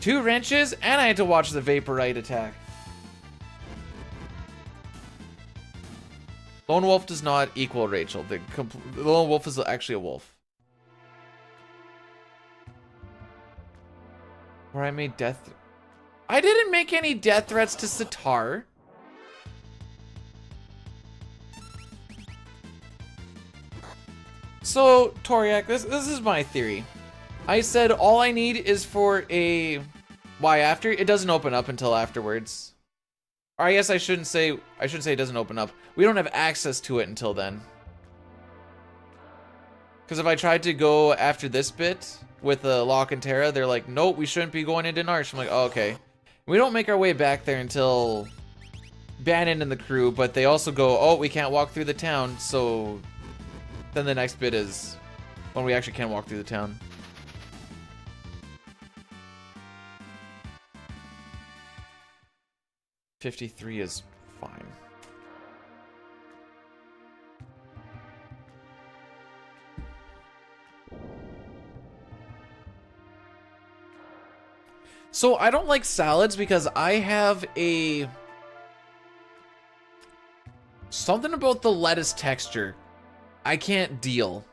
A: Two wrenches, and I had to watch the Vaporite attack. Lone wolf does not equal Rachel. The lone wolf is actually a wolf. Where I made death... I didn't make any death threats to Sitar. So, Toriak, this is my theory. I said all I need is for a... Why after? It doesn't open up until afterwards. Or I guess I shouldn't say it doesn't open up. We don't have access to it until then. Because if I tried to go after this bit with Locke and Terra, they're like, nope, we shouldn't be going into Narshe. I'm like, oh, okay. We don't make our way back there until Bannon and the crew, but they also go, oh, we can't walk through the town, so then the next bit is when we actually can walk through the town. $53 is fine. So I don't like salads because I have a... something about the lettuce texture I can't deal.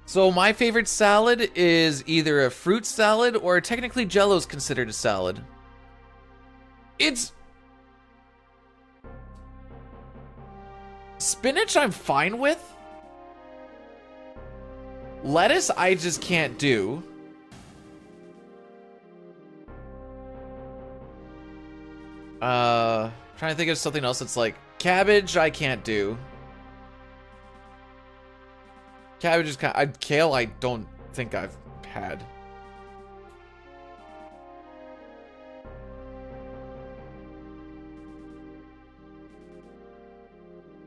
A: So my favorite salad is either a fruit salad or technically Jell-O's considered a salad. It's... spinach I'm fine with. Lettuce I just can't do. Trying to think of something else that's like cabbage I can't do. Cabbage is kind of... kale I don't think I've had.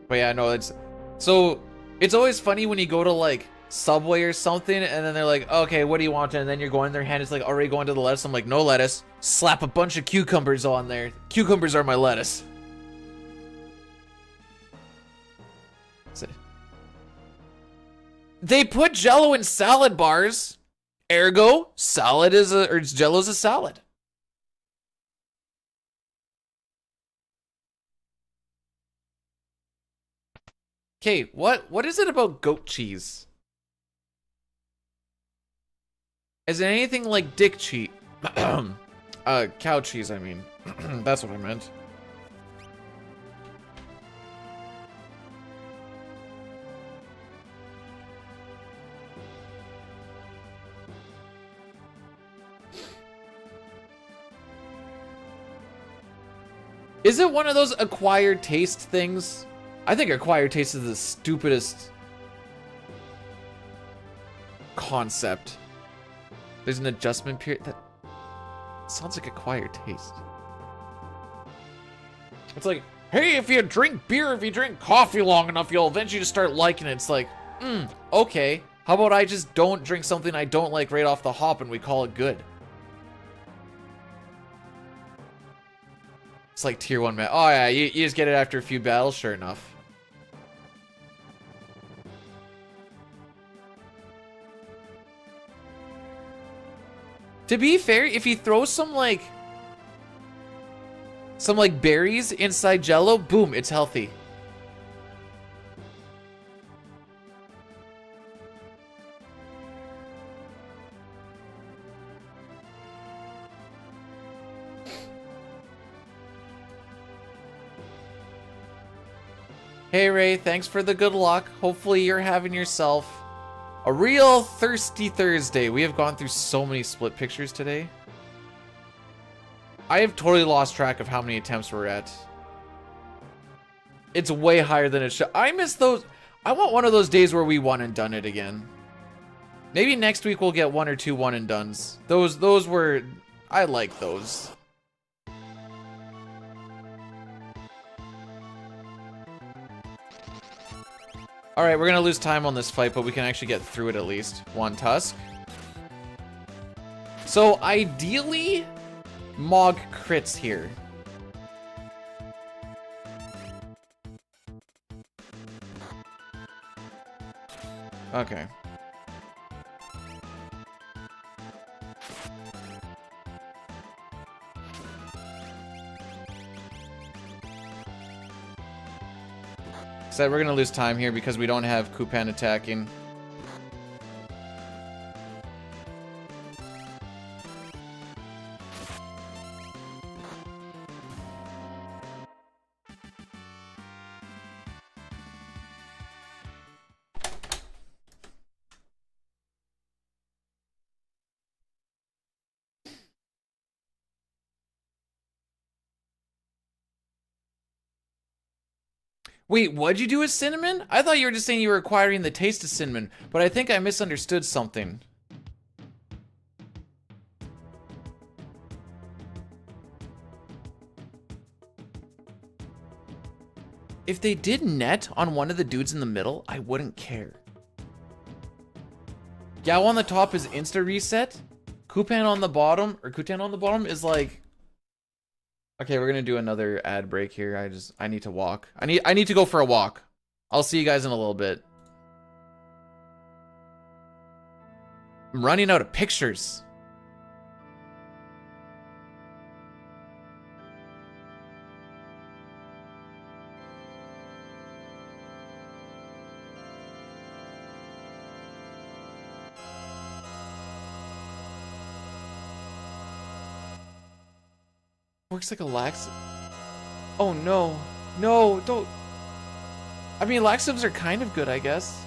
A: But yeah, no, it's... so, it's always funny when you go to, like, Subway or something, and then they're like, okay, what do you want? And then you're going, their hand is like already going to the lettuce. I'm like, no lettuce. Slap a bunch of cucumbers on there. Cucumbers are my lettuce. They put Jello in salad bars. Ergo, salad is Jello's a salad. Okay, what is it about goat cheese? Is it anything like dick cheese? Cow cheese, I mean. That's what I meant. Is it one of those acquired taste things? I think acquired taste is the stupidest concept. There's an adjustment period. That sounds like acquired taste. It's like, hey, if you drink beer, if you drink coffee long enough, you'll eventually just start liking it. It's like, okay. How about I just don't drink something I don't like right off the hop and we call it good? It's like tier 1 man. Oh yeah, you just get it after a few battles, sure enough. To be fair, if you throw some like berries inside Jello, boom, it's healthy. Hey Ray, thanks for the good luck. Hopefully you're having yourself a real thirsty Thursday. We have gone through so many split pictures today. I have totally lost track of how many attempts we're at. It's way higher than it should. I miss those. I want one of those days where we one and done it again. Maybe next week we'll get 1 or 2 one and dones. Those were, I like those. Alright, we're gonna lose time on this fight, but we can actually get through it at least. 1 tusk. So ideally, Mog crits here. Okay. So we're gonna lose time here because we don't have Kupan attacking. Wait, what'd you do with cinnamon? I thought you were just saying you were acquiring the taste of cinnamon, but I think I misunderstood something. If they did net on one of the dudes in the middle, I wouldn't care. Gao on the top is insta reset. Kupan on the bottom, or Kutan on the bottom is like... Okay, we're gonna do another ad break here. I need to walk. I need to go for a walk. I'll see you guys in a little bit. I'm running out of pictures. Works like a laxative. Oh no. No, don't. I mean, laxatives are kind of good, I guess.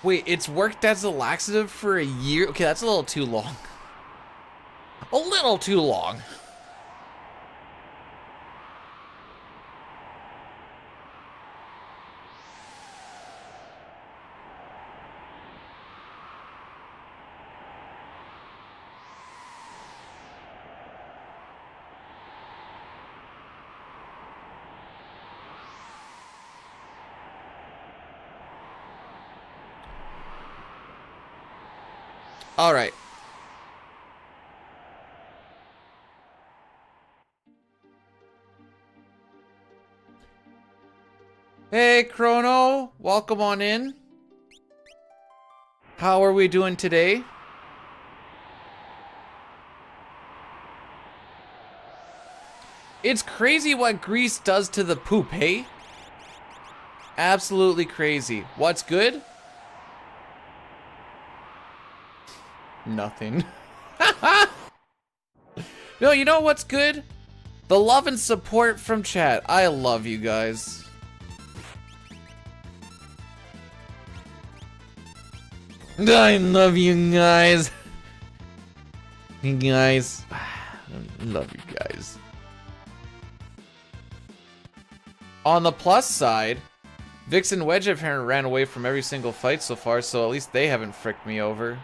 A: Wait, it's worked as a laxative for a year? Okay, that's a little too long. A little too long. All right. Hey, Chrono. Welcome on in. How are we doing today? It's crazy what grease does to the poop, hey? Absolutely crazy. What's good? Nothing. No, you know what's good? The love and support from chat. I love you guys. I love you guys. You guys. I love you guys. On the plus side, Vix and Wedge have ran away from every single fight so far, so at least they haven't fricked me over.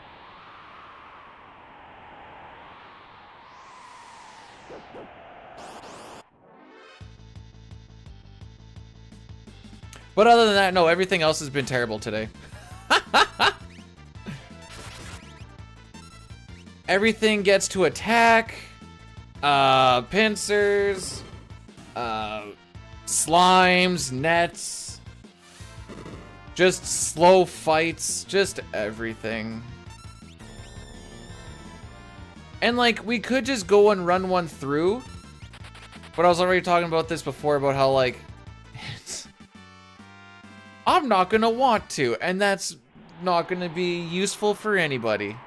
A: But other than that, no, everything else has been terrible today. Everything gets to attack, pincers, slimes, nets, just slow fights, just everything. And like, we could just go and run one through, but I was already talking about this before about how like, I'm not gonna want to, and that's not gonna be useful for anybody.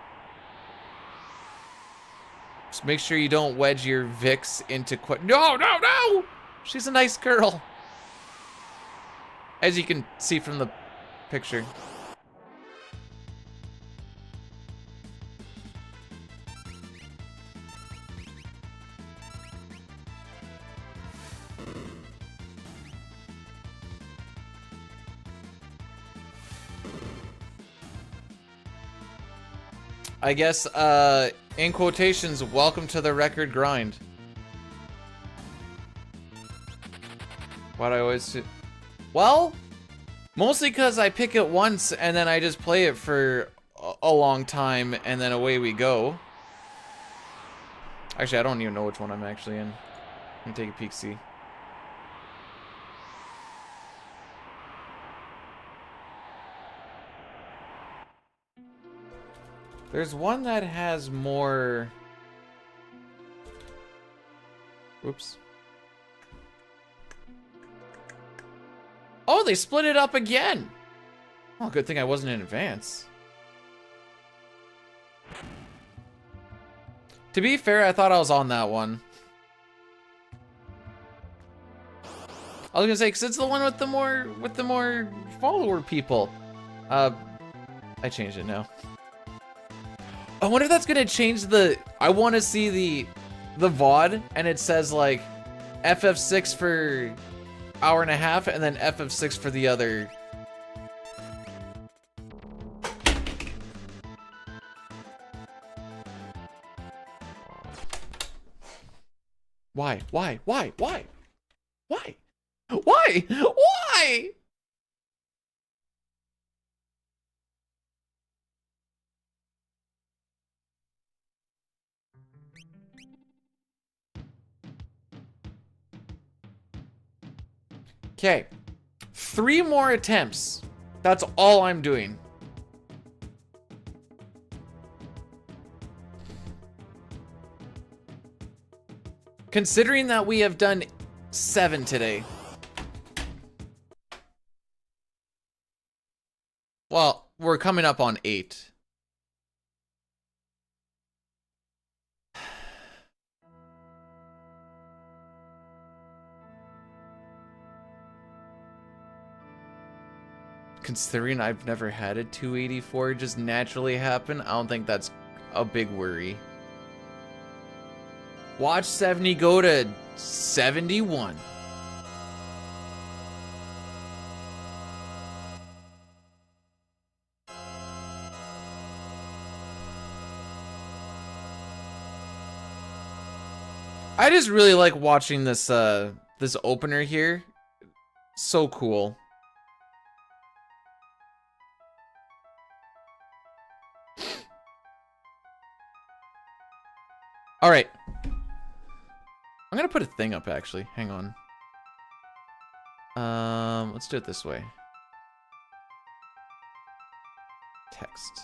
A: Just make sure you don't wedge your Vix into No! She's a nice girl. As you can see from the picture. I guess, in quotations, welcome to the record grind. Why'd I always... Well, mostly because I pick it once and then I just play it for a long time and then away we go. Actually, I don't even know which one I'm actually in. Let me take a peek, see. There's one that has more... Whoops. Oh, they split it up again! Oh, good thing I wasn't in advance. To be fair, I thought I was on that one. I was gonna say, 'cause it's the one with the more follower people. I changed it now. I wonder if that's gonna change the... I want to see the VOD, and it says like FF6 for hour and a half, and then FF6 for the other. Why? Why? Why? Why? Why? Why? Why? Okay. 3 more attempts. That's all I'm doing. Considering that we have done 7 today. Well, we're coming up on 8. Considering I've never had a 284 just naturally happen, I don't think that's a big worry. Watch 70 go to 71. I just really like watching this this opener here. So cool. All right. I'm gonna put a thing up actually. Hang on. Let's do it this way. Text.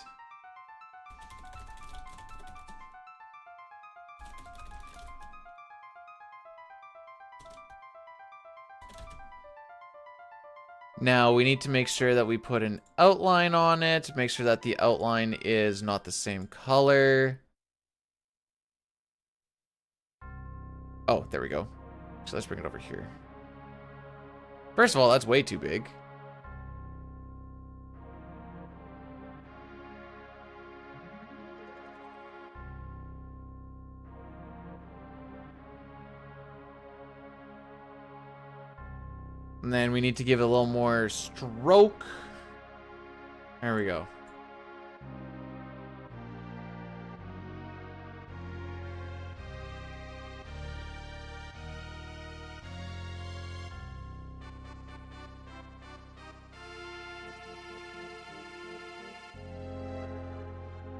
A: Now we need to make sure that we put an outline on it, make sure that the outline is not the same color. Oh, there we go. So let's bring it over here. First of all, that's way too big. And then we need to give it a little more stroke. There we go.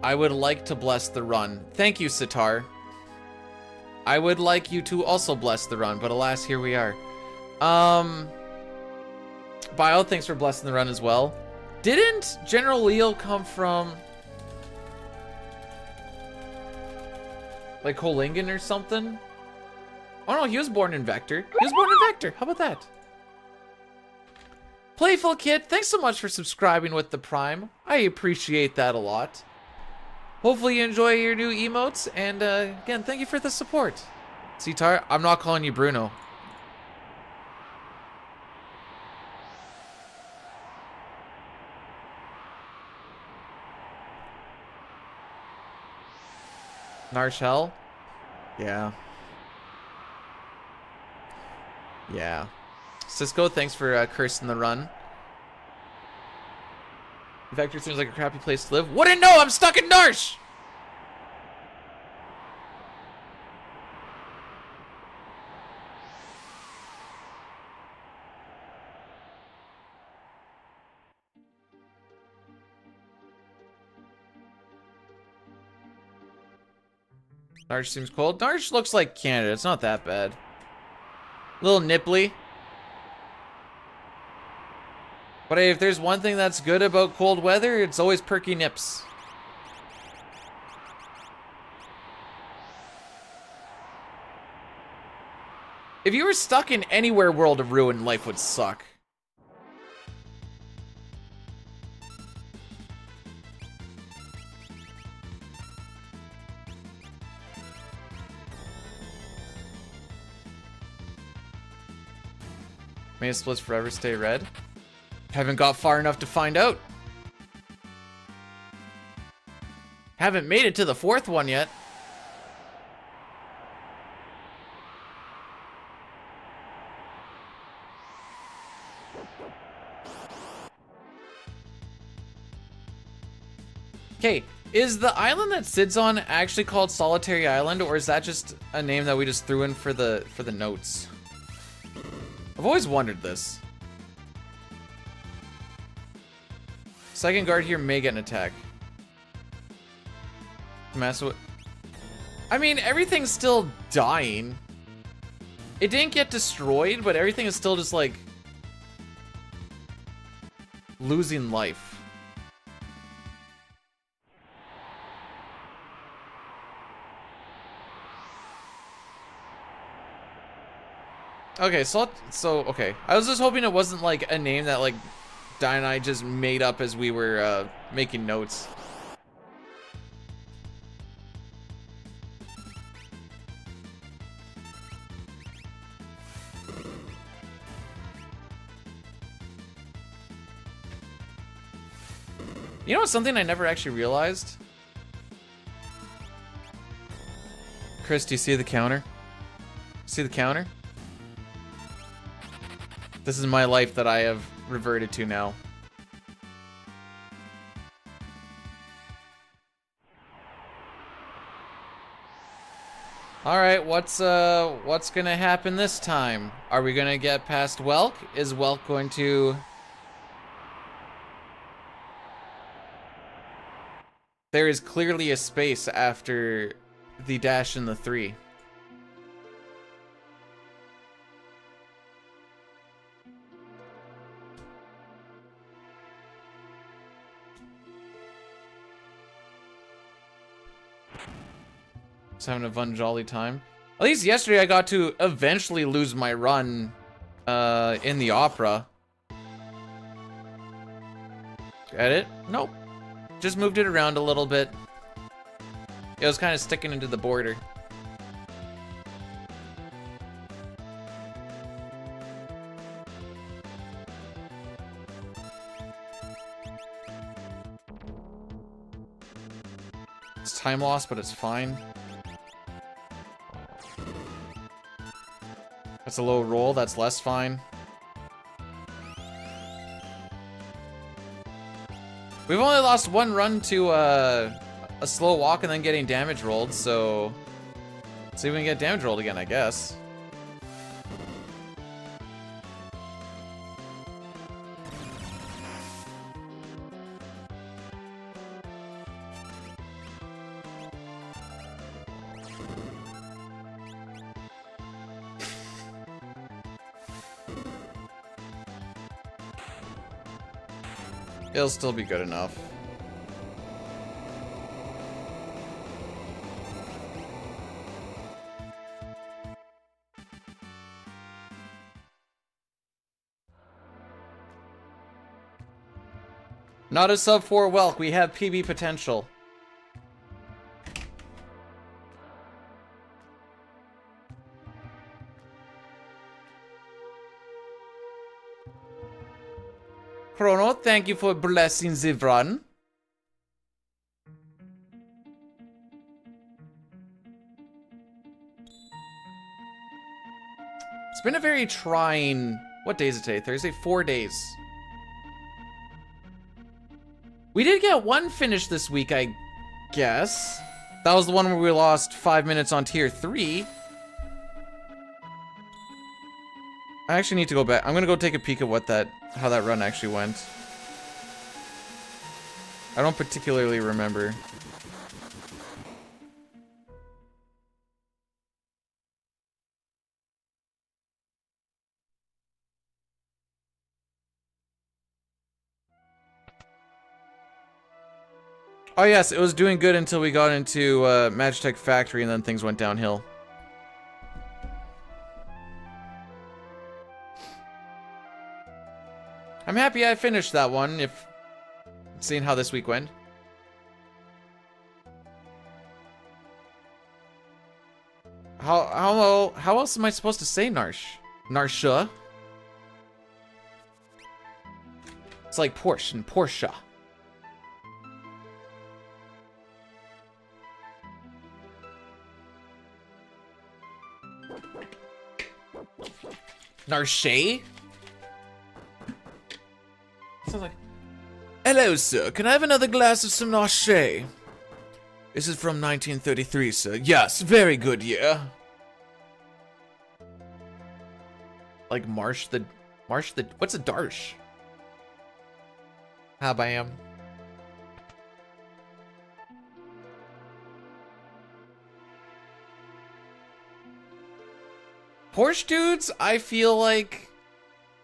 A: I would like to bless the run. Thank you, Sitar. I would like you to also bless the run, but alas, here we are. Bio, thanks for blessing the run as well. Didn't General Leo come from like Holingen or something? Oh no, he was born in Vector. He was born in Vector. How about that? Playful Kid, thanks so much for subscribing with the Prime. I appreciate that a lot. Hopefully you enjoy your new emotes, and again, thank you for the support. Sitar, I'm not calling you Bruno. Narshe? Yeah. Yeah. Cisco, thanks for cursing the run. Vector seems like a crappy place to live. Wouldn't know, I'm stuck in Narshe! Narshe seems cold. Narshe looks like Canada. It's not that bad. A little nipply. But hey, if there's one thing that's good about cold weather, it's always perky nips. If you were stuck in anywhere World of Ruin, life would suck. May splits forever stay red? Haven't got far enough to find out. Haven't made it to the 4th one yet. Okay, is the island that Sid's on actually called Solitary Island, or is that just a name that we just threw in for the notes? I've always wondered this. Second guard here may get an attack. I mean, everything's still dying. It didn't get destroyed, but everything is still just like losing life. Okay, so okay. I was just hoping it wasn't like a name that like Di and I just made up as we were making notes. You know what's something I never actually realized? Chris, do you see the counter? See the counter? This is my life that I have reverted to now. All right, what's gonna happen this time? Are we gonna get past Welk? Is Welk going to? There is clearly a space after the dash and the 3. Just having a fun, jolly time. At least yesterday I got to eventually lose my run in the opera. Get it? Nope. Just moved it around a little bit. It was kind of sticking into the border. It's time loss, but it's fine. That's a low roll, that's less fine. We've only lost one run to a slow walk and then getting damage rolled, so let's see if we can get damage rolled again, I guess. It'll still be good enough. Not a sub 4 Welk, we have PB potential. Chrono, thank you for blessing the run. It's been a very trying... What day is it today? Thursday? 4 days. We did get one finish this week, I guess. That was the one where we lost 5 minutes on tier 3. I actually need to go back. I'm gonna go take a peek at what how that run actually went. I don't particularly remember. Oh yes, it was doing good until we got into Magitech Factory and then things went downhill. I'm happy I finished that one, if seeing how this week went. How else am I supposed to say Narshe? Narshe? It's like Porsche and Porsche. Narshe? Sounds like... Hello, sir. Can I have another glass of some Narshe? This is from 1933, sir. Yes, very good year. Like Marsh the... What's a Darsh? Habam. Porsche dudes, I feel like,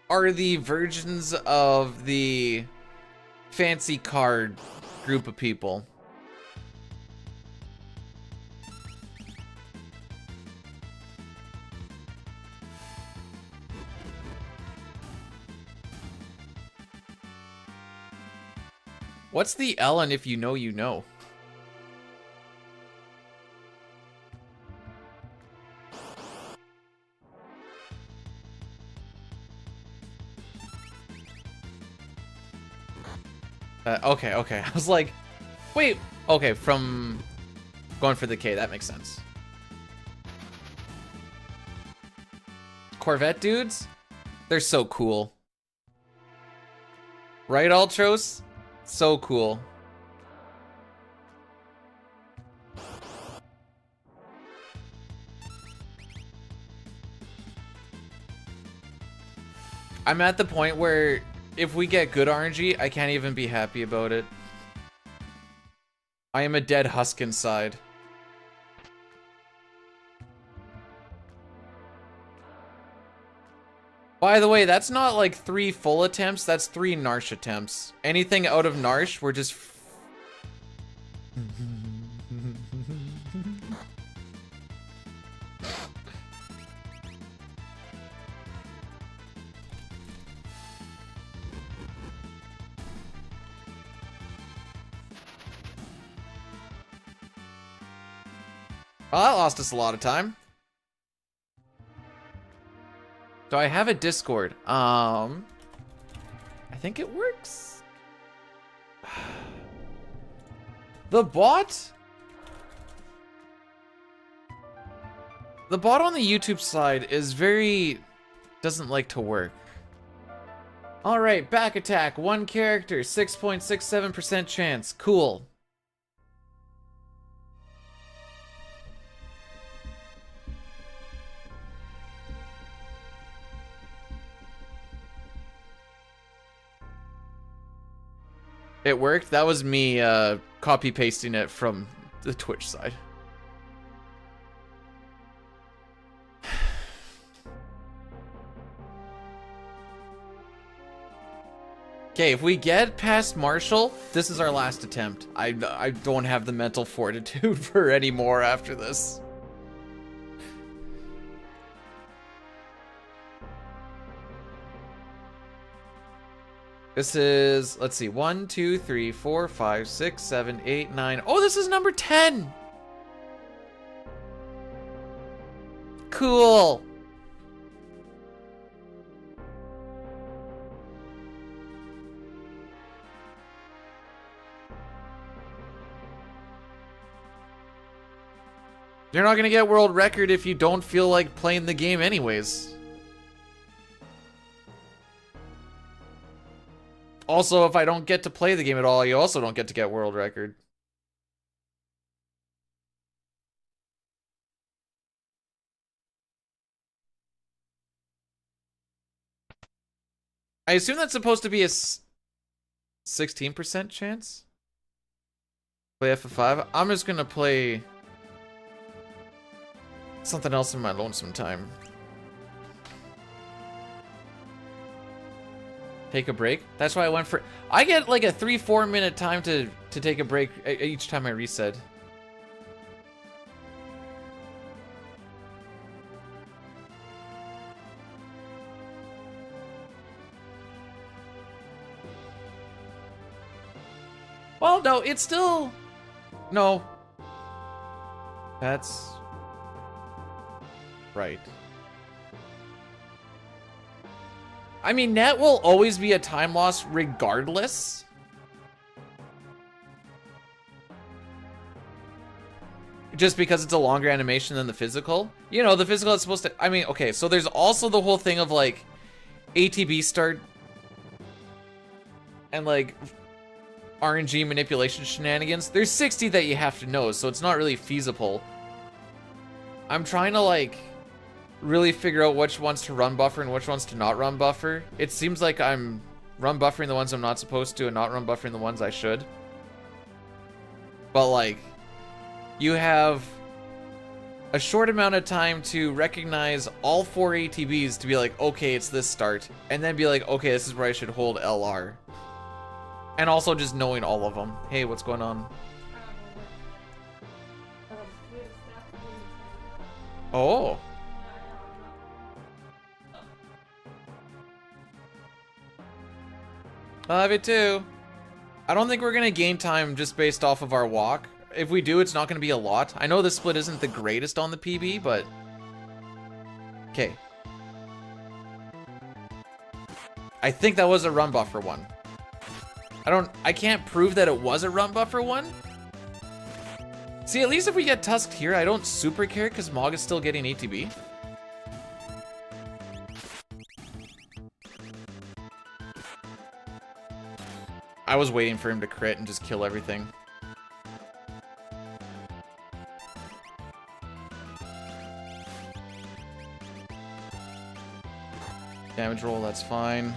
A: are the versions of the fancy card group of people. What's the L and if you know, you know? Okay, okay. I was like, wait. Okay, from going for the K. That makes sense. Corvette dudes? They're so cool. Right, Ultros? So cool. I'm at the point where if we get good RNG, I can't even be happy about it. I am a dead husk inside. By the way, that's not like 3 full attempts, that's 3 Narshe attempts. Anything out of Narshe, we're just... Well, that lost us a lot of time. Do I have a Discord? I think it works. The bot? The bot on the YouTube side is doesn't like to work. Alright, back attack, 1 character, 6.67% chance. Cool. It worked? That was me copy pasting it from the Twitch side. Okay, if we get past Marshall, this is our last attempt. I don't have the mental fortitude for any more after this. This is, let's see, 1, 2, 3, 4, 5, 6, 7, 8, 9. Oh, this is number 10. Cool. You're not gonna get world record if you don't feel like playing the game anyways. Also, if I don't get to play the game at all, you also don't get to get world record. I assume that's supposed to be a 16% chance? Play FF5? I'm just gonna play something else in my lonesome time. Take a break? That's why I went for... I get like a 3-4 minute time to take a break each time I reset. Well, no, it's still... No. That's... right. I mean, net will always be a time loss regardless. Just because it's a longer animation than the physical. You know, the physical is supposed to... I mean, okay, so there's also the whole thing of, like, ATB start and, like, RNG manipulation shenanigans. There's 60 that you have to know, so it's not really feasible. I'm trying to, like... really figure out which ones to run buffer and which ones to not run buffer. It seems like I'm run buffering the ones I'm not supposed to and not run buffering the ones I should. But like, you have a short amount of time to recognize all 4 ATBs to be like, okay, it's this start. And then be like, okay, this is where I should hold LR. And also just knowing all of them. Hey, what's going on? Oh. I love it too. I don't think we're gonna gain time just based off of our walk. If we do, it's not gonna be a lot. I know the split isn't the greatest on the PB, but... okay. I think that was a run buffer one. I can't prove that it was a run buffer one. See, at least if we get tusked here, I don't super care because Mog is still getting ATB. I was waiting for him to crit and just kill everything. Damage roll, that's fine.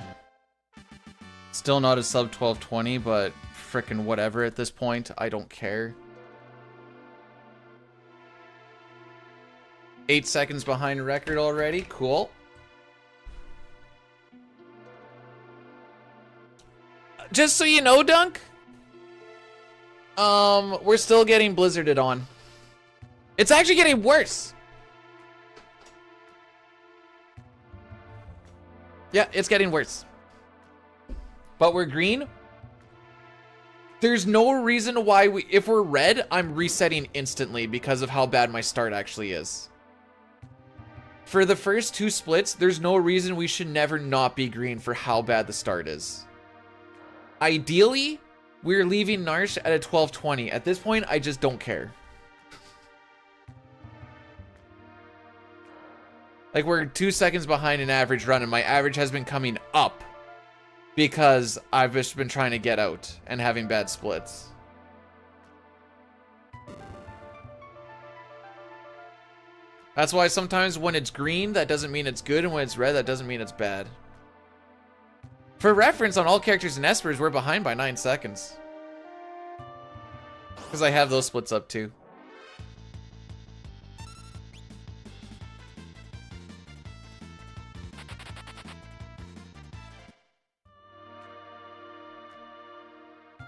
A: Still not a sub 1220, but frickin' whatever at this point. I don't care. 8 seconds behind record already. Cool. Just so you know, Dunk, we're still getting blizzarded on. It's actually getting worse. Yeah, it's getting worse. But we're green. There's no reason why if we're red, I'm resetting instantly because of how bad my start actually is. For the first 2 splits, there's no reason we should never not be green for how bad the start is. Ideally, we're leaving Narshe at a 1220. At this point, I just don't care. Like, we're 2 seconds behind an average run, and my average has been coming up because I've just been trying to get out and having bad splits. That's why sometimes when it's green, that doesn't mean it's good, and when it's red, that doesn't mean it's bad. For reference, on all characters and espers, we're behind by 9 seconds. Because I have those splits up too.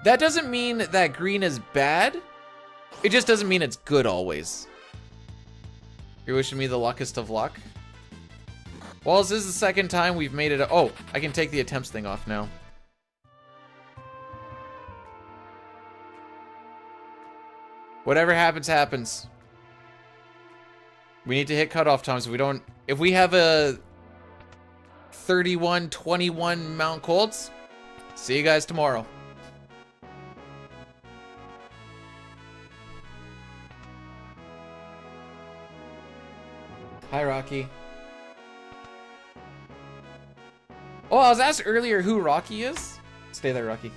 A: That doesn't mean that green is bad. It just doesn't mean it's good always. You're wishing me the luckiest of luck. Well, this is the second time we've made it. Oh, I can take the attempts thing off now. Whatever happens, happens. We need to hit cutoff times. If we have a 31-21 Mount Kolts, see you guys tomorrow. Hi, Rocky. Oh, I was asked earlier who Rocky is. Stay there, Rocky.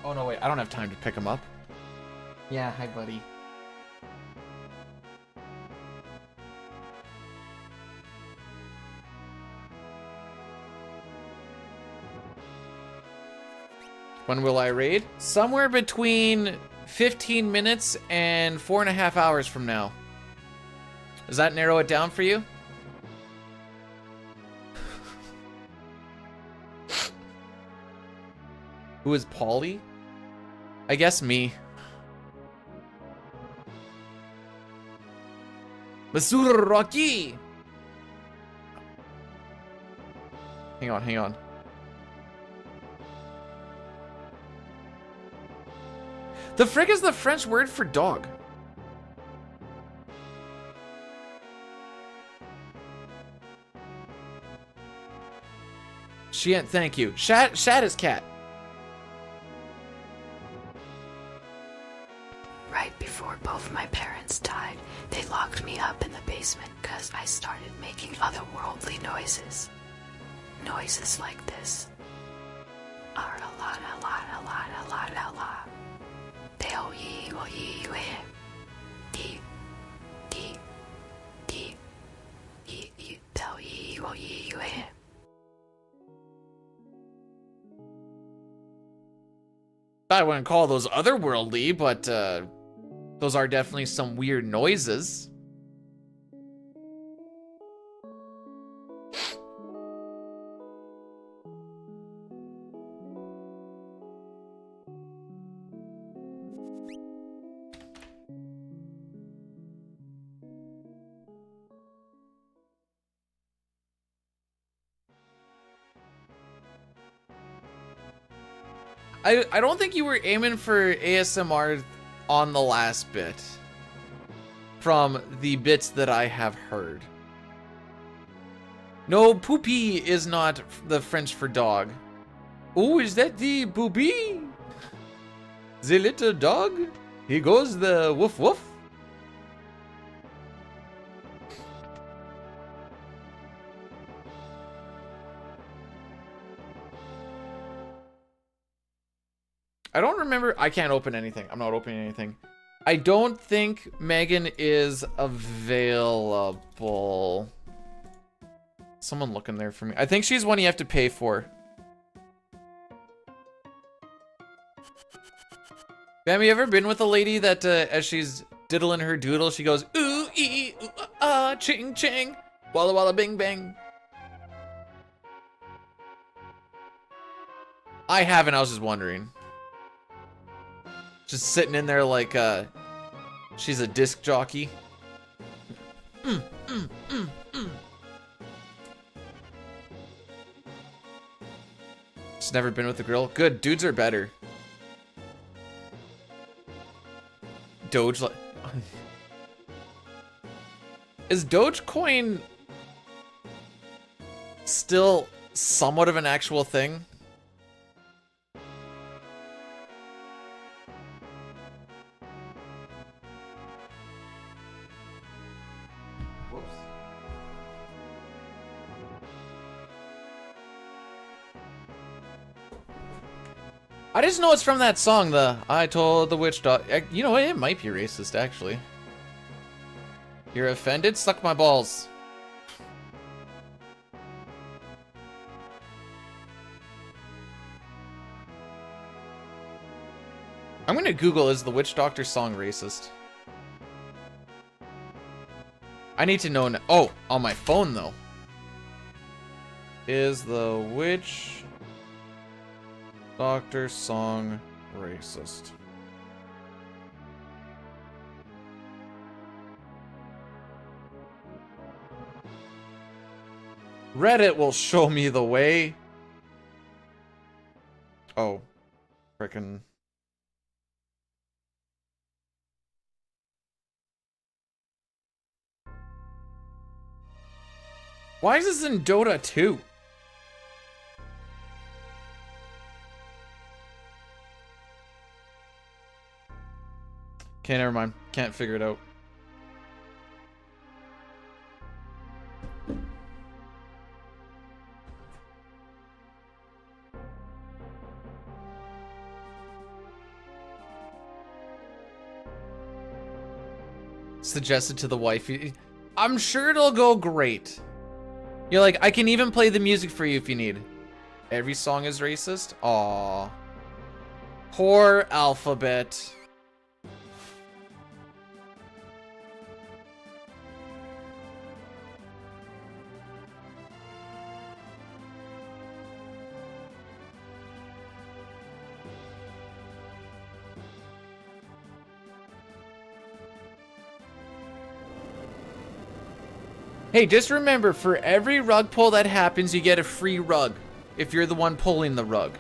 A: Oh, no, wait. I don't have time to pick him up. Yeah, hi, buddy. When will I raid? Somewhere between 15 minutes and 4.5 hours from now. Does that narrow it down for you? Who is Polly? I guess me. Masur Rocky! Hang on, hang on. The frick is the French word for dog. Shit, thank you. Shat is cat.
D: Right before both my parents died, they locked me up in the basement because I started making otherworldly noises. Noises like this are a lot. They'll yee will yee you in. Deep. They'll yee will yee you in.
A: I wouldn't call those otherworldly, but those are definitely some weird noises. I don't think you were aiming for ASMR on the last bit. From the bits that I have heard. No, poopy is not the French for dog. Oh, is that the booby? The little dog? He goes the woof woof. I don't remember. I can't open anything. I'm not opening anything. I don't think Megan is available. Someone looking there for me. I think she's one you have to pay for. Bam, you ever been with a lady that as she's diddling her doodle, she goes, ooh, ee, ooh, ah, ching, ching, walla, walla, bing, bang. I haven't, I was just wondering. Just sitting in there like she's a disc jockey. Just never been with a girl. Good, dudes are better. Doge, is Dogecoin still somewhat of an actual thing? I just know it's from that song, the I told the witch dog. You know what? It might be racist, actually. You're offended? Suck my balls. I'm gonna Google, is the witch doctor song racist? I need to know now. Oh, on my phone, though. Is the witch doctor song racist? Reddit will show me the way. Oh, frickin'. Why is this in Dota 2? Okay, never mind. Can't figure it out. Suggested to the wife. I'm sure it'll go great. You're like, I can even play the music for you if you need. Every song is racist? Aww. Poor Alphabet. Hey, just remember, for every rug pull that happens, you get a free rug. If you're the one pulling the rug.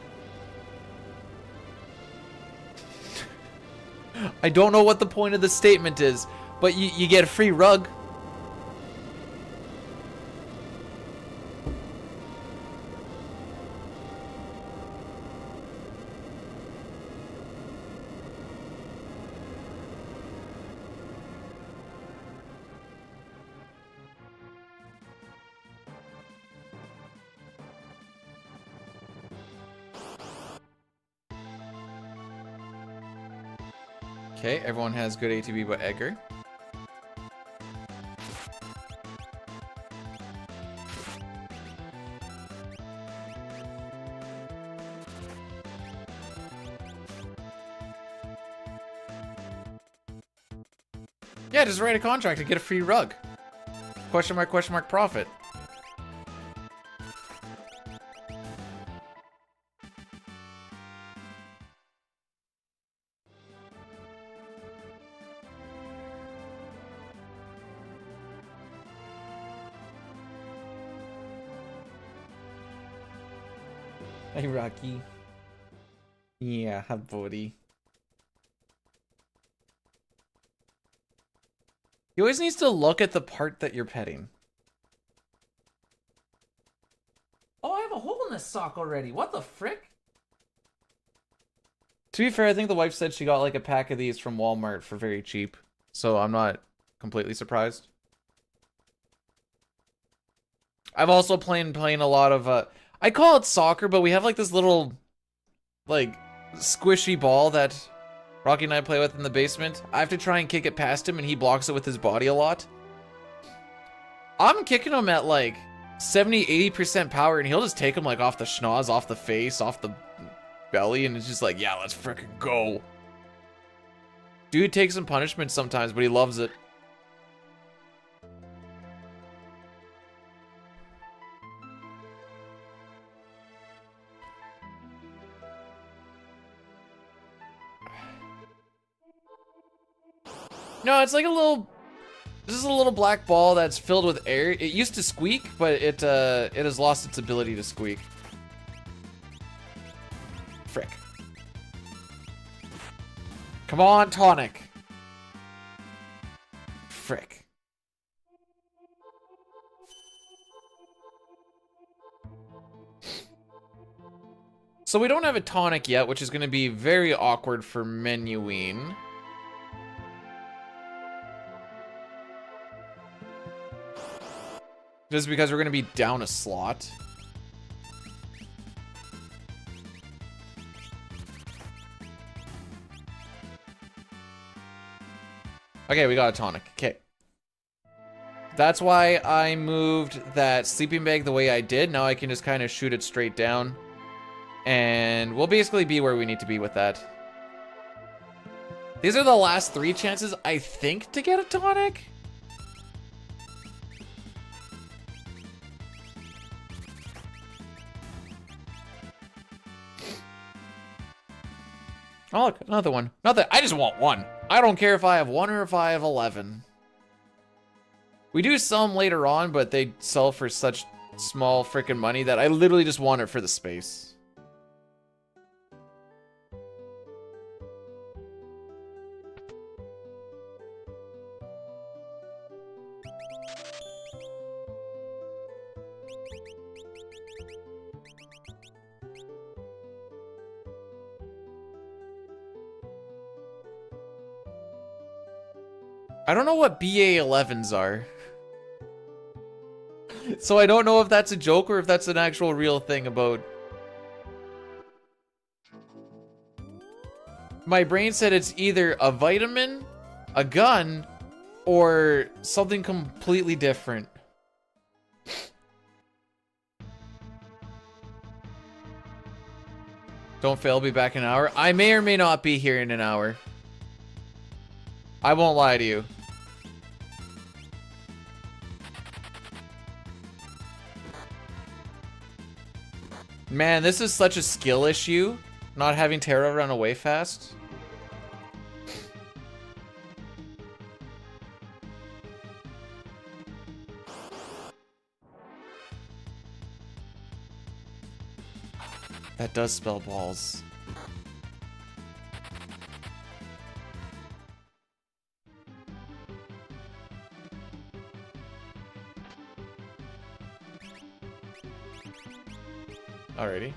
A: I don't know what the point of the statement is, but you get a free rug. Okay, everyone has good ATB but Edgar. Yeah, just write a contract to get a free rug. Question mark, profit. Hey, Rocky. Yeah, buddy. He always needs to look at the part that you're petting. Oh, I have a hole in this sock already. What the frick? To be fair, I think the wife said she got like a pack of these from Walmart for very cheap. So I'm not completely surprised. I've also playing a lot of I call it soccer, but we have like this little like squishy ball that Rocky and I play with in the basement. I have to try and kick it past him and he blocks it with his body a lot. I'm kicking him at like 70-80% power and he'll just take him like off the schnoz, off the face, off the belly, and it's just like, yeah, let's frickin' go. Dude takes some punishment sometimes, but he loves it. No, it's like a little... This is a little black ball that's filled with air. It used to squeak, but it has lost its ability to squeak. Frick. Come on, tonic. Frick. So we don't have a tonic yet, which is going to be very awkward for menuing. Just because we're going to be down a slot. Okay, we got a tonic. Okay. That's why I moved that sleeping bag the way I did. Now I can just kind of shoot it straight down. And we'll basically be where we need to be with that. These are the last 3 chances, I think, to get a tonic. Oh, look, another one. I just want one. I don't care if I have 1 or if I have 11. We do sell them later on, but they sell for such small freaking money that I literally just want it for the space. I don't know what BA11s are. So I don't know if that's a joke or if that's an actual real thing about... My brain said it's either a vitamin, a gun, or something completely different. Don't fail, be back in an hour. I may or may not be here in an hour. I won't lie to you. Man, this is such a skill issue, not having Terra run away fast. That does spell balls. Alrighty.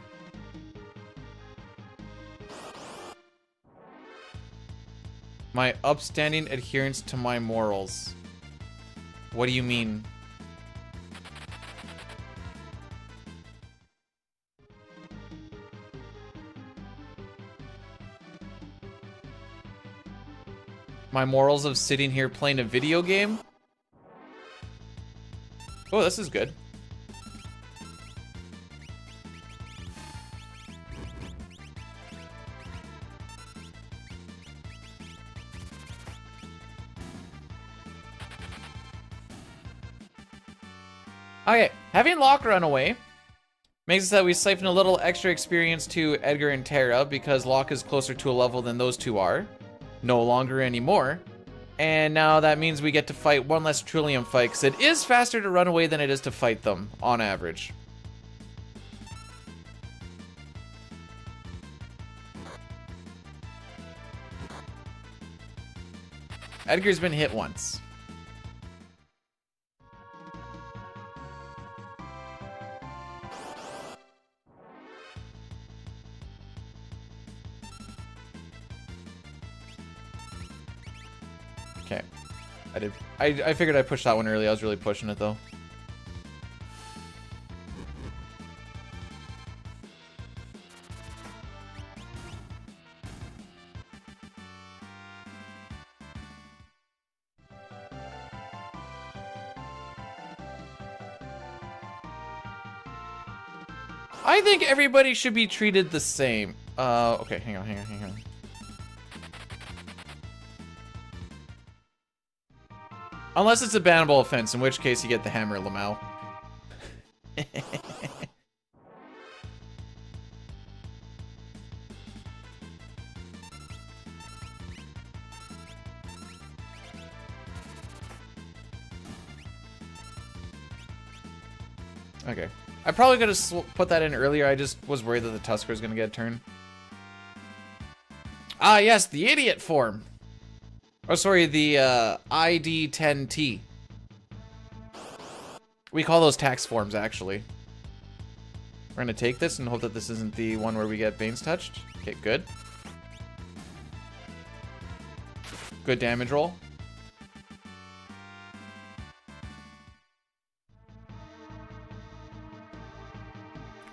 A: My upstanding adherence to my morals. What do you mean? My morals of sitting here playing a video game? Oh, this is good. Okay, having Locke run away makes it that we siphon a little extra experience to Edgar and Terra because Locke is closer to a level than those two are. No longer anymore. And now that means we get to fight one less Trillium fight because it is faster to run away than it is to fight them, on average. Edgar's been hit once. Okay. I figured I pushed that one early. I was really pushing it though. I think everybody should be treated the same. Okay, hang on. Unless it's a bannable offense, in which case you get the hammer, Lamau. Okay. I probably could have put that in earlier. I just was worried that the Tusker was going to get a turn. Ah, yes, the idiot form. Oh, sorry, the ID10T. We call those tax forms, actually. We're going to take this and hope that this isn't the one where we get Bane's touched. Okay, good. Good damage roll.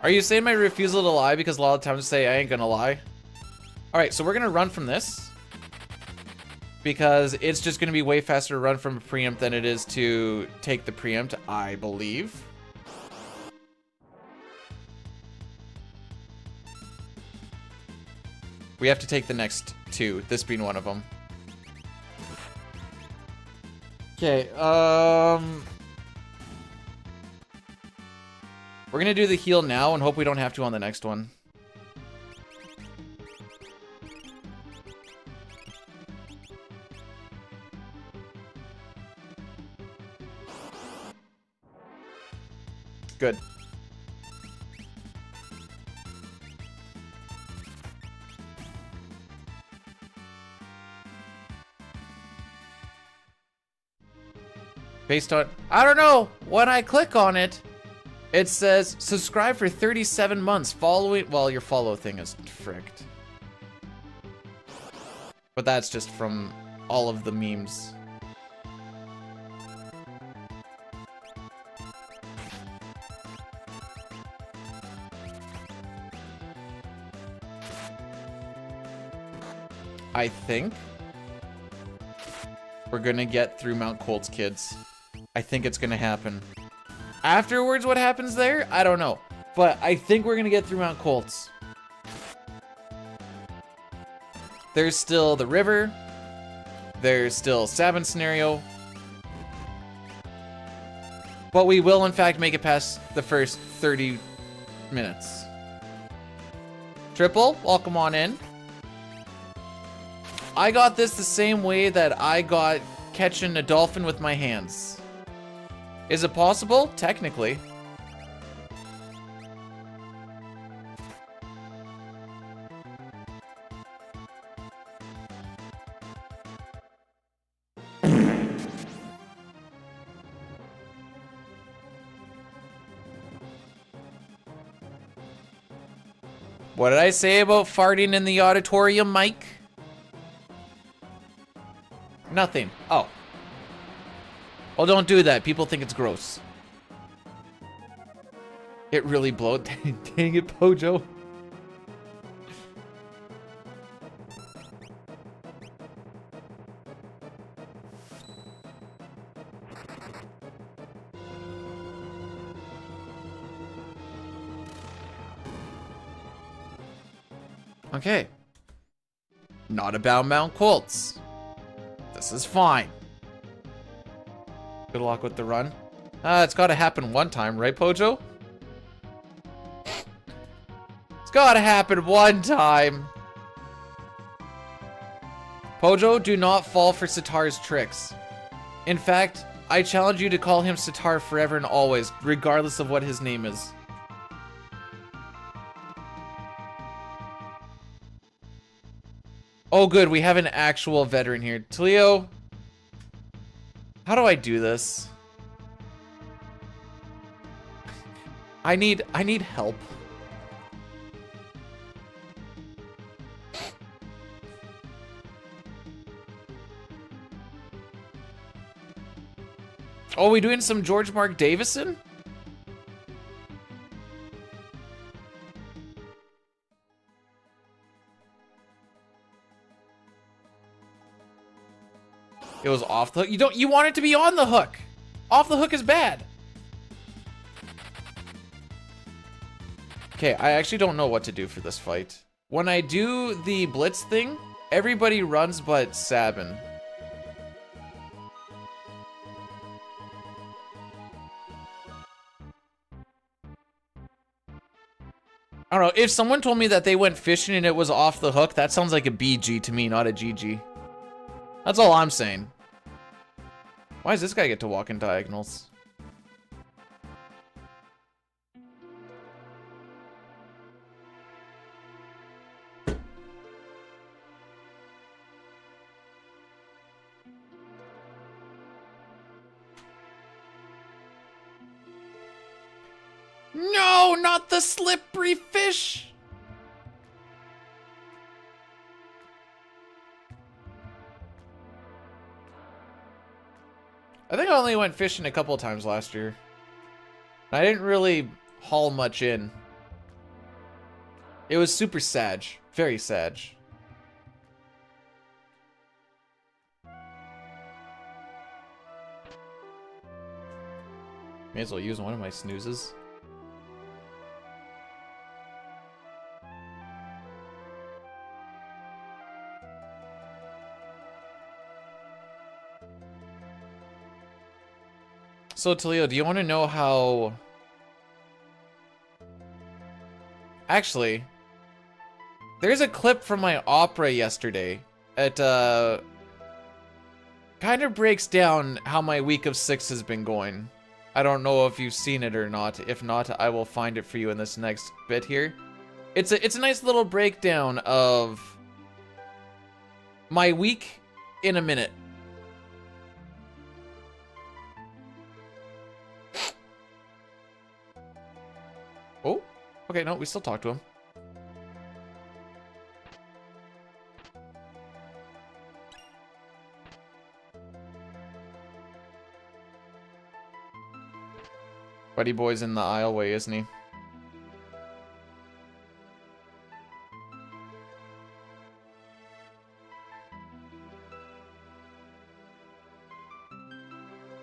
A: Are you saying my refusal to lie because a lot of times say I ain't gonna lie? Alright, so we're gonna run from this. Because it's just gonna be way faster to run from a preempt than it is to take the preempt, I believe. We have to take the next two, this being one of them. Okay, we're gonna do the heal now and hope we don't have to on the next one. Good. Based on, I don't know, when I click on it, it says subscribe for 37 months following, well, your follow thing is fricked. But that's just from all of the memes. I think we're gonna get through Mount Kolts, kids. I think it's gonna happen. Afterwards, what happens there? I don't know. But I think we're gonna get through Mount Kolts. There's still the river. There's still Sabin scenario. But we will, in fact, make it past the first 30 minutes. Triple, welcome on in. I got this the same way that I got catching a dolphin with my hands. Is it possible? Technically. What did I say about farting in the auditorium, Mike? Nothing. Oh. Well, don't do that. People think it's gross. It really blowed. Dang it, Pojo. Okay. Not about Mount Kolts. This is fine. Good luck with the run. It's gotta happen one time, right, Pojo? It's gotta happen one time. Pojo, do not fall for Sitar's tricks. In fact, I challenge you to call him Sitar forever and always, regardless of what his name is. Oh good, we have an actual veteran here. Tlio, how do I do this? I need help. Oh, we doing some George Mark Davison? It was off the hook. You want it to be on the hook. Off the hook is bad. Okay, I actually don't know what to do for this fight. When I do the blitz thing, everybody runs but Sabin. I don't know, if someone told me that they went fishing and it was off the hook, that sounds like a BG to me, not a GG. That's all I'm saying. Why does this guy get to walk in diagonals? No, not the slippery fish! I think I only went fishing a couple times last year. I didn't really haul much in. It was super sag. Very sag. May as well use one of my snoozes. So, Talio, do you want to know how... Actually, there's a clip from my opera yesterday. It, kind of breaks down how my week of 6 has been going. I don't know if you've seen it or not. If not, I will find it for you in this next bit here. It's a nice little breakdown of my week in a minute. Oh, okay, no, we still talk to him. Buddy boy's in the aisleway, isn't he?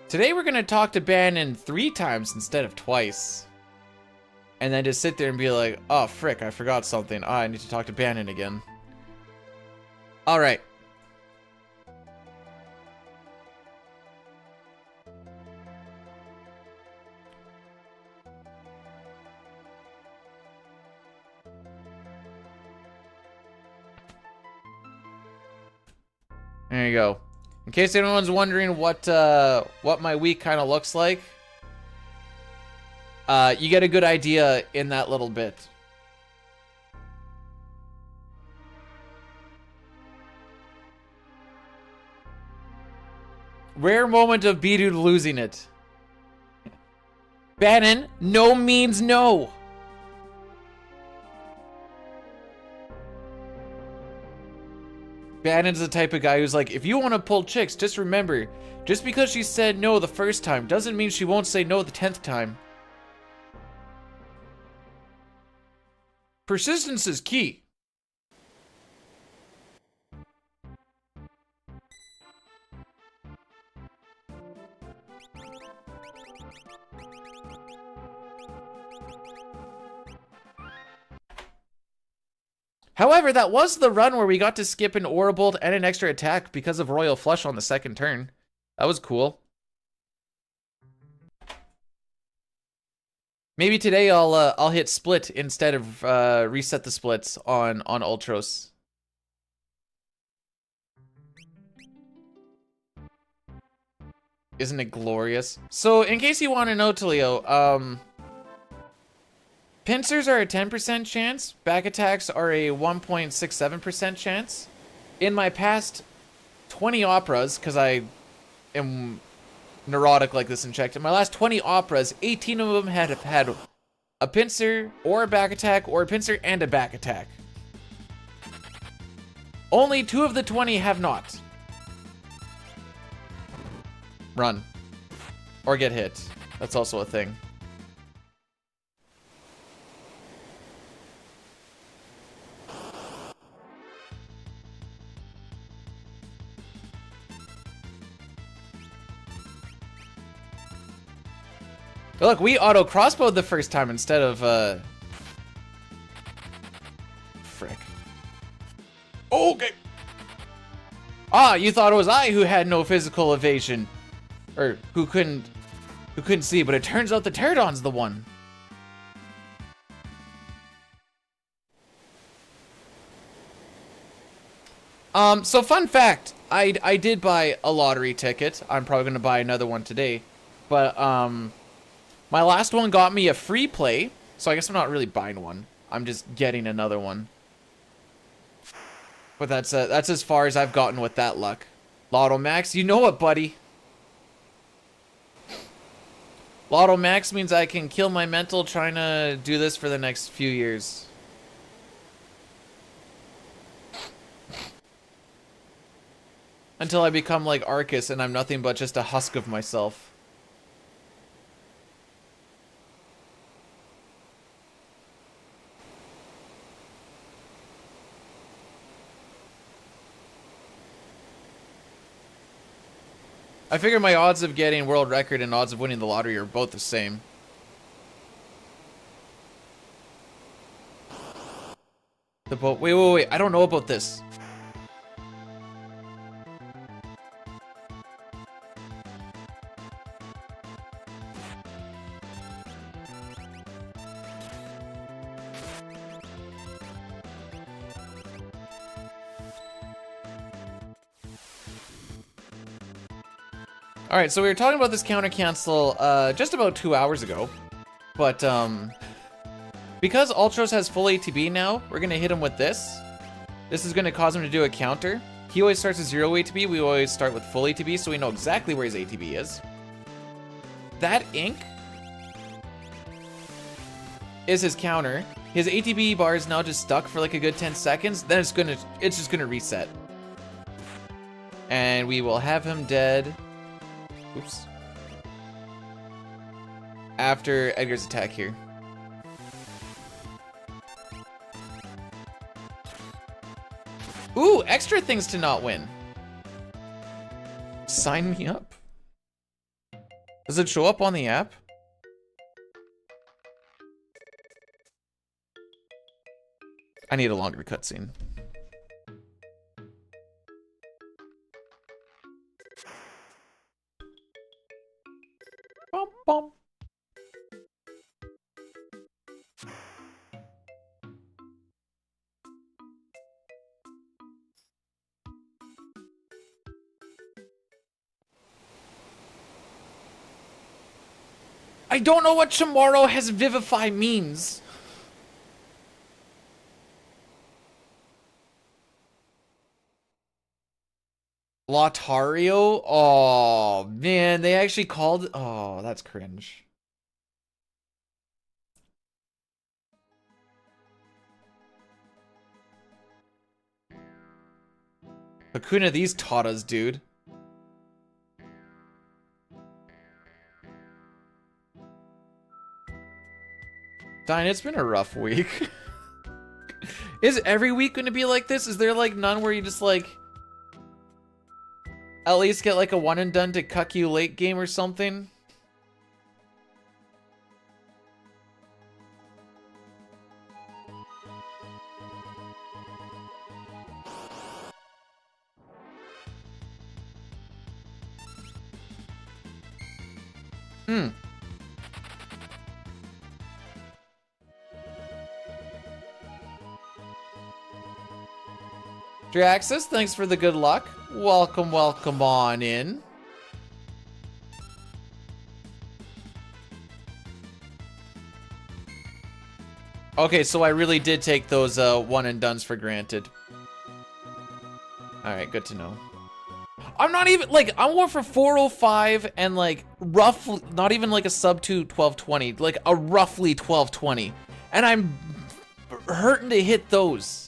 A: Today we're gonna talk to Bannon 3 times instead of twice. And then just sit there and be like, oh, frick, I forgot something. Oh, I need to talk to Bannon again. Alright. There you go. In case anyone's wondering what my week kind of looks like, you get a good idea in that little bit. Rare moment of B-Dude losing it. Bannon, no means no. Bannon's the type of guy who's like, if you want to pull chicks, just remember, just because she said no the first time doesn't mean she won't say no the 10th time. Persistence is key. However, that was the run where we got to skip an Aura Bolt and an extra attack because of Royal Flush on the second turn. That was cool. Maybe today I'll hit split instead of reset the splits on Ultros. Isn't it glorious? So in case you want to know, Talio, pincers are a 10% chance. Back attacks are a 1.67% chance. In my past 20 operas, because I am neurotic like this and checked, in my last 20 operas, 18 of them had a pincer or a back attack, or a pincer and a back attack. Only 2 of the 20 have not. Run. Or get hit. That's also a thing. Look, we auto crossbowed the first time instead of frick. Okay. Ah, you thought it was I who had no physical evasion, or who couldn't see, but it turns out the pterodon's the one. So fun fact, I did buy a lottery ticket. I'm probably gonna buy another one today, but my last one got me a free play, so I guess I'm not really buying one. I'm just getting another one. But that's as far as I've gotten with that luck. Lotto Max, you know it, buddy. Lotto Max means I can kill my mental trying to do this for the next few years. Until I become like Arcus and I'm nothing but just a husk of myself. I figure my odds of getting world record and odds of winning the lottery are both the same. The boat. Wait. I don't know about this. Alright, so we were talking about this counter cancel just about 2 hours ago. But because Ultros has full ATB now, we're gonna hit him with this. This is gonna cause him to do a counter. He always starts with 0 ATB, we always start with full ATB, so we know exactly where his ATB is. That ink is his counter. His ATB bar is now just stuck for like a good 10 seconds, then it's just gonna reset. And we will have him dead. Oops. After Edgar's attack here. Ooh, extra things to not win. Sign me up. Does it show up on the app? I need a longer cutscene. Bum, bum. I don't know what tomorrow has vivify means. Lotario? Oh, man, they actually called... Oh, that's cringe. Hakuna these Tatas, dude. Dine, it's been a rough week. Is every week going to be like this? Is there like none where you just like... at least get like a one and done to cuck you late game or something? Draxus, thanks for the good luck. Welcome, welcome on in. Okay, so I really did take those one and dones for granted. Alright, good to know. I'm not even, like, I'm going for 405 and, like, roughly, not even like a sub 2 1220, like a roughly 1220. And I'm hurting to hit those.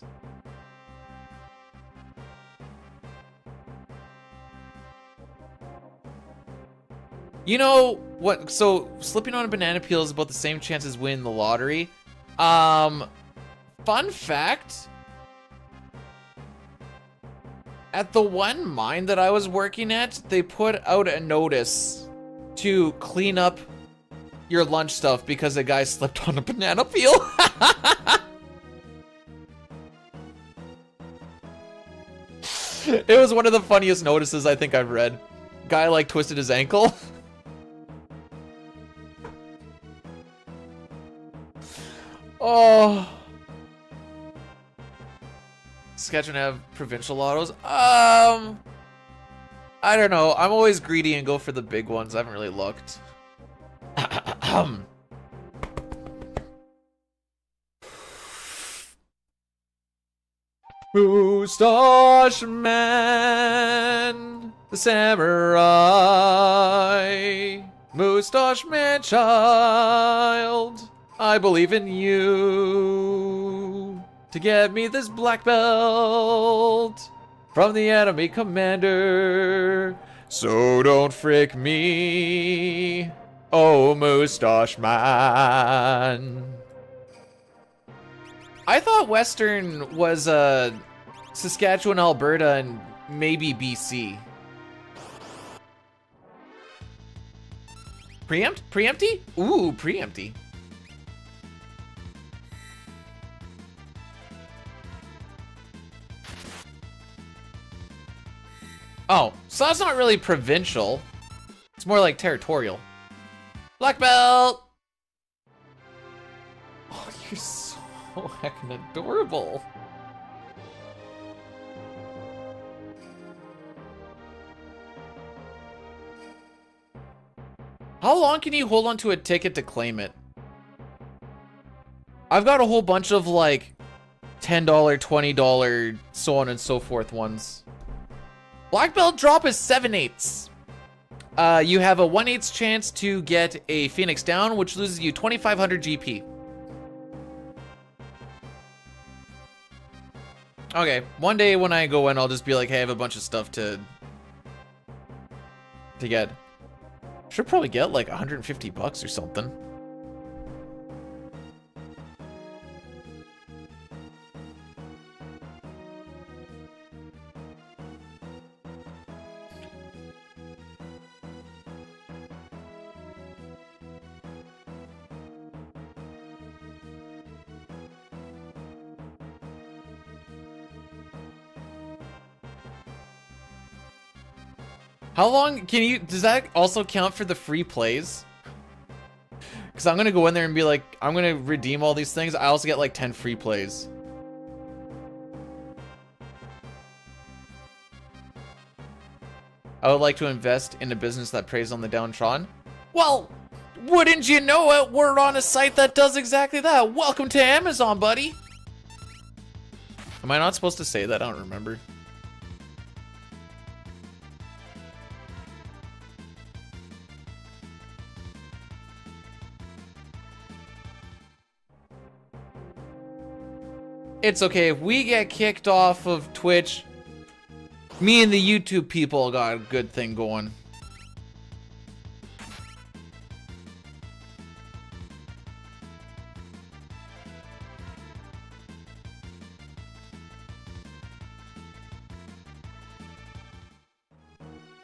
A: You know, What? So slipping on a banana peel is about the same chance as winning the lottery. Fun fact. At the one mine that I was working at, they put out a notice to clean up your lunch stuff because a guy slipped on a banana peel. It was one of the funniest notices I think I've read. Guy like twisted his ankle. Oh. Saskatchewan have provincial lottos? I don't know. I'm always greedy and go for the big ones. I haven't really looked. Moustache Man, the samurai. Moustache Man child, I believe in you to get me this black belt from the enemy commander. So don't frick me, oh Moustache Man. I thought Western was Saskatchewan, Alberta, and maybe BC. Preempty? Ooh, preempty. Oh, so that's not really provincial. It's more like territorial. Black belt! Oh, you're so heckin' adorable. How long can you hold onto a ticket to claim it? I've got a whole bunch of like $10, $20, so on and so forth ones. Black belt drop is 7/8. You have a 1/8 chance to get a Phoenix down, which loses you 2,500 GP. Okay, one day when I go in, I'll just be like, hey, I have a bunch of stuff to get. Should probably get like 150 bucks or something. How long can you, does that also count for the free plays? Because I'm going to go in there and be like, I'm going to redeem all these things. I also get like 10 free plays. I would like to invest in a business that preys on the downtrodden. Well, wouldn't you know it? We're on a site that does exactly that. Welcome to Amazon, buddy. Am I not supposed to say that? I don't remember. It's okay, if we get kicked off of Twitch, me and the YouTube people got a good thing going.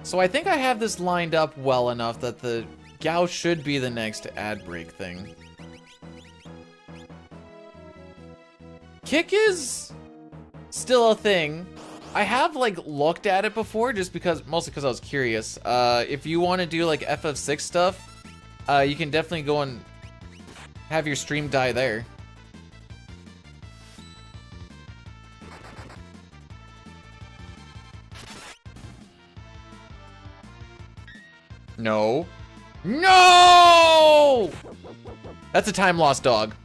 A: So I think I have this lined up well enough that the Gao should be the next ad break thing. Kick is still a thing. I have like looked at it before just because, mostly because I was curious. If you want to do like FF6 stuff, you can definitely go and have your stream die there. No. No! That's a time lost dog.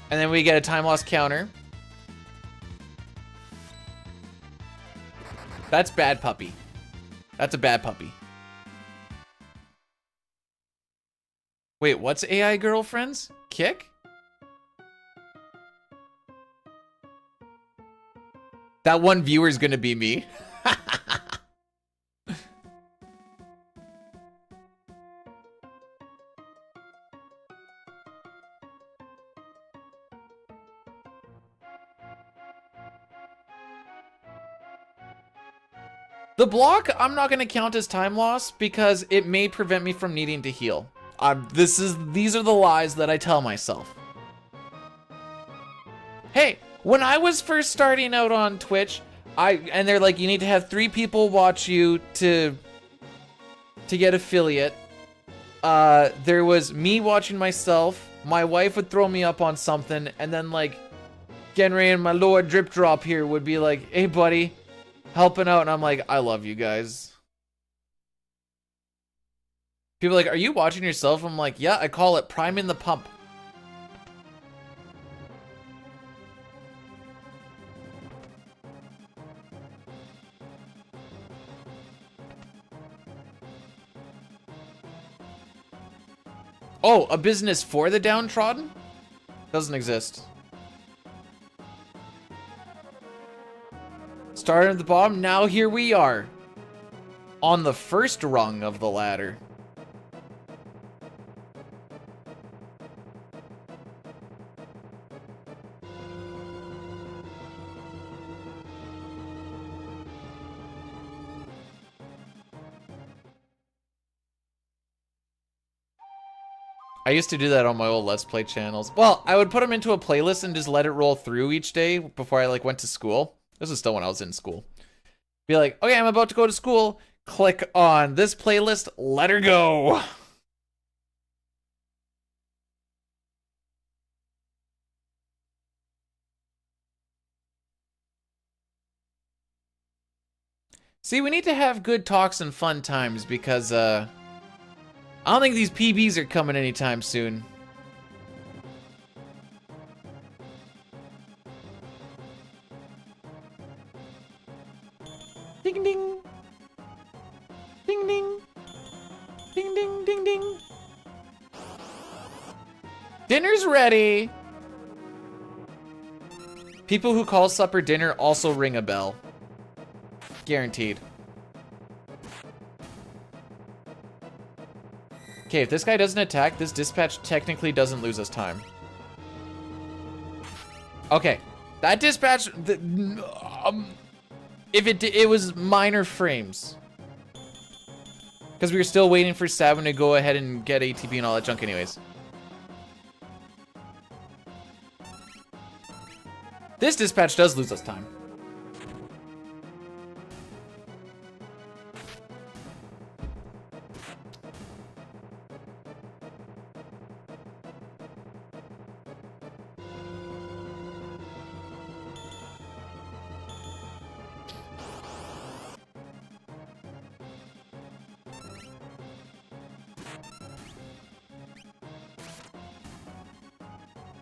A: And then we get a time loss counter. That's bad puppy. That's a bad puppy. Wait, what's AI girlfriends? Kick? That one viewer's gonna be me. The block, I'm not going to count as time loss because it may prevent me from needing to heal. These are the lies that I tell myself. Hey, when I was first starting out on Twitch, and they're like, you need to have 3 people watch you to get affiliate. There was me watching myself. My wife would throw me up on something, and then like Genry and my Lord Drip Drop here would be like, hey buddy, helping out, and I'm like, I love you guys. People are like, are you watching yourself? I'm like, yeah, I call it priming the pump. Oh, a business for the downtrodden? Doesn't exist. Started at the bottom, now here we are. On the first rung of the ladder. I used to do that on my old Let's Play channels. Well, I would put them into a playlist and just let it roll through each day before I like went to school. This was still when I was in school. Be like, okay, I'm about to go to school. Click on this playlist, let her go. See, we need to have good talks and fun times because, I don't think these PBs are coming anytime soon. Ding ding. Ding ding. Ding ding ding ding. Dinner's ready. People who call supper dinner also ring a bell. Guaranteed. Okay, if this guy doesn't attack, this dispatch technically doesn't lose us time. Okay, that dispatch, if it was minor frames, because we were still waiting for Savin to go ahead and get ATB and all that junk, anyways. This dispatch does lose us time.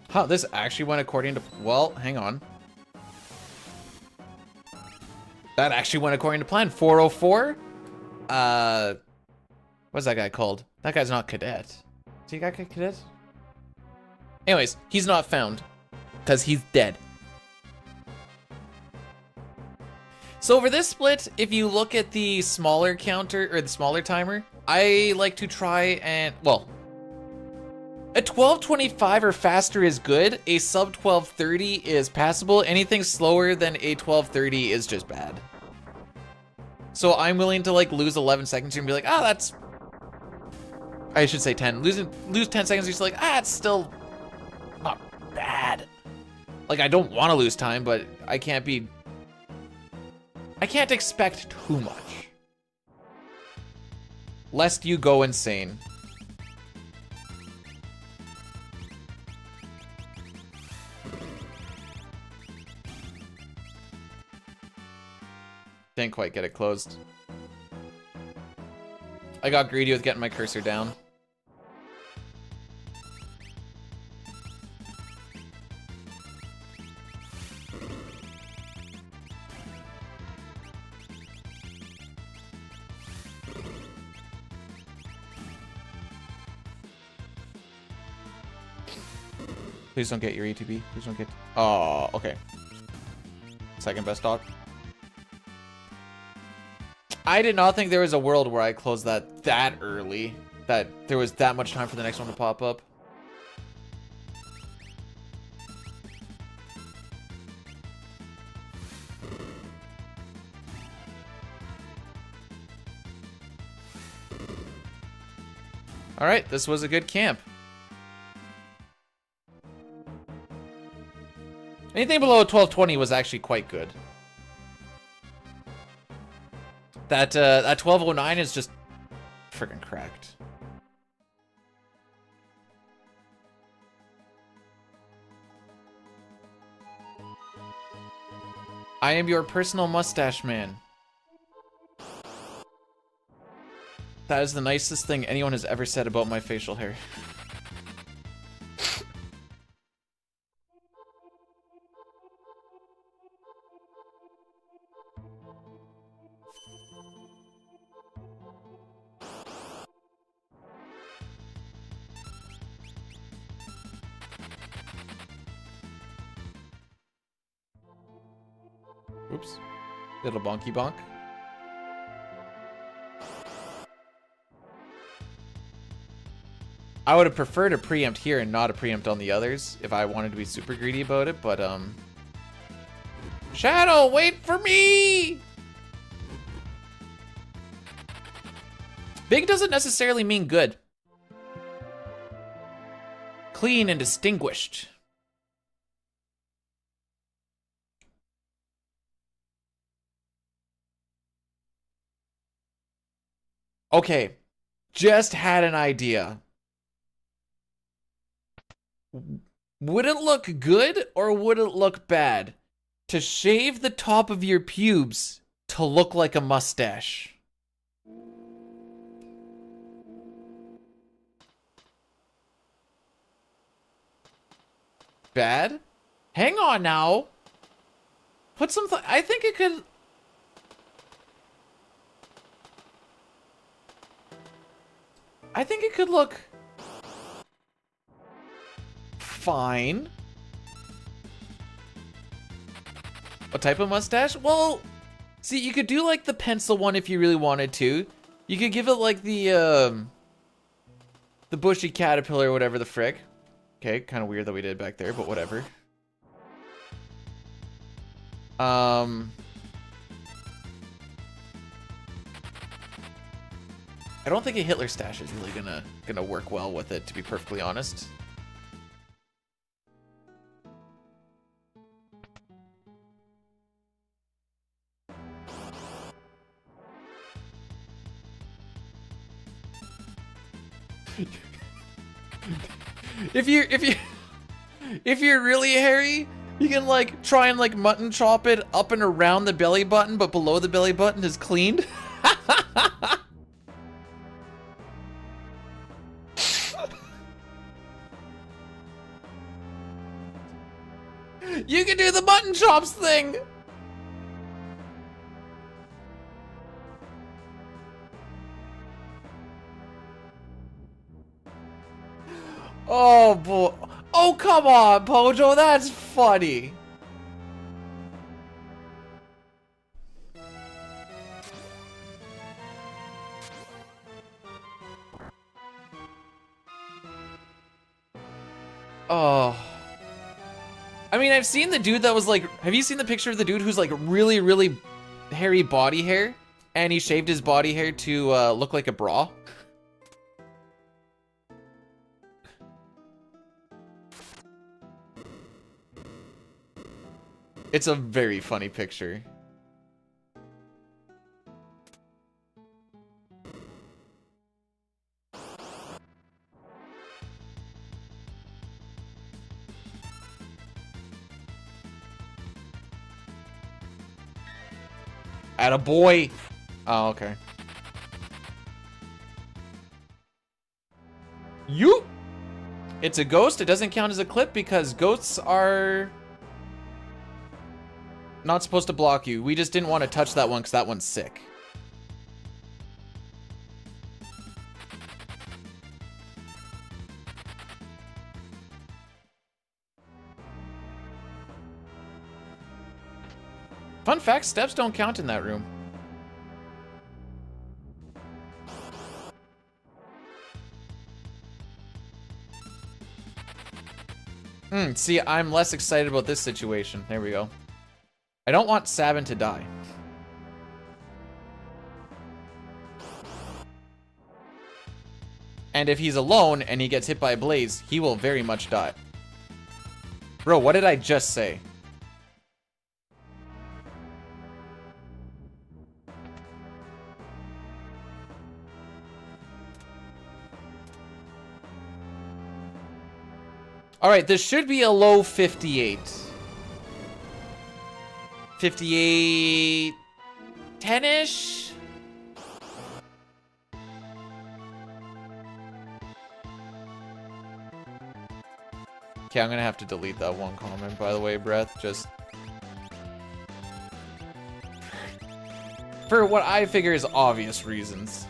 A: Huh, this actually went according to... Well, hang on. That actually went according to plan. 404? What's that guy called? That guy's not Cadet. Is he a guy Cadet? Anyways, he's not found. Because he's dead. So for this split, if you look at the smaller counter, or the smaller timer, I like to try and... Well... A 12:25 or faster is good. A sub 12:30 is passable. Anything slower than a 12:30 is just bad. So I'm willing to like lose 11 seconds here and be like, ah, that's... I should say 10. Lose 10 seconds, you're just like, ah, it's still not bad. Like, I don't want to lose time, but I can't be... I can't expect too much. Lest you go insane. Didn't quite get it closed. I got greedy with getting my cursor down. Please don't get your ATB. Please don't get... Oh, okay. Second best dot. I did not think there was a world where I closed that early. That there was that much time for the next one to pop up. Alright, this was a good camp. Anything below 1220 was actually quite good. That 1209 is just freaking cracked. I am your personal mustache man. That is the nicest thing anyone has ever said about my facial hair. Oops. Little bonky bonk. I would have preferred a preempt here and not a preempt on the others if I wanted to be super greedy about it, but Shadow, wait for me! Big doesn't necessarily mean good. Clean and distinguished. Okay, just had an idea. Would it look good or would it look bad to shave the top of your pubes to look like a mustache? Bad? Hang on now. Put some, I think it could. I think it could look fine. What type of mustache? Well, see, you could do like the pencil one if you really wanted to. You could give it like the bushy caterpillar or whatever the frick. Okay, kind of weird that we did back there, but whatever. I don't think a Hitler stash is really gonna work well with it, to be perfectly honest. If you're really hairy, you can like try and like mutton chop it up and around the belly button, but below the belly button is cleaned. You can do the mutton chops thing. Oh boy. Oh, come on, Pojo, that's funny. Oh. I mean, I've seen the dude that was like, have you seen the picture of the dude who's like really, really hairy body hair? And he shaved his body hair to look like a bra? It's a very funny picture. Attaboy! Oh, okay. You. It's a ghost. It doesn't count as a clip because ghosts are not supposed to block you. We just didn't want to touch that one because that one's sick. Fun fact, steps don't count in that room. See, I'm less excited about this situation. There we go. I don't want Sabin to die. And if he's alone and he gets hit by a blaze, he will very much die. Bro, what did I just say? Alright, this should be a low 58. 58... 10-ish? Okay, I'm gonna have to delete that one comment, by the way, Breath. Just... for what I figure is obvious reasons.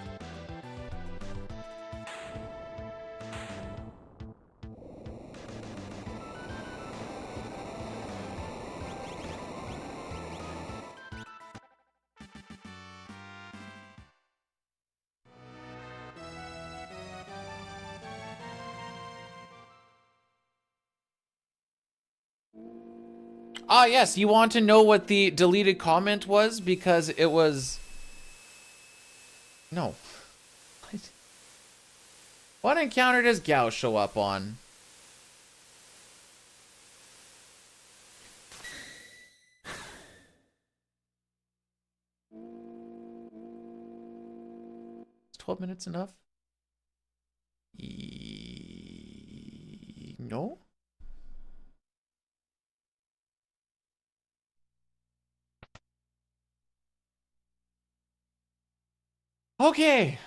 A: Ah, yes, you want to know what the deleted comment was? Because it was... No. What encounter does Gao show up on? Is 12 minutes enough? No? Okay.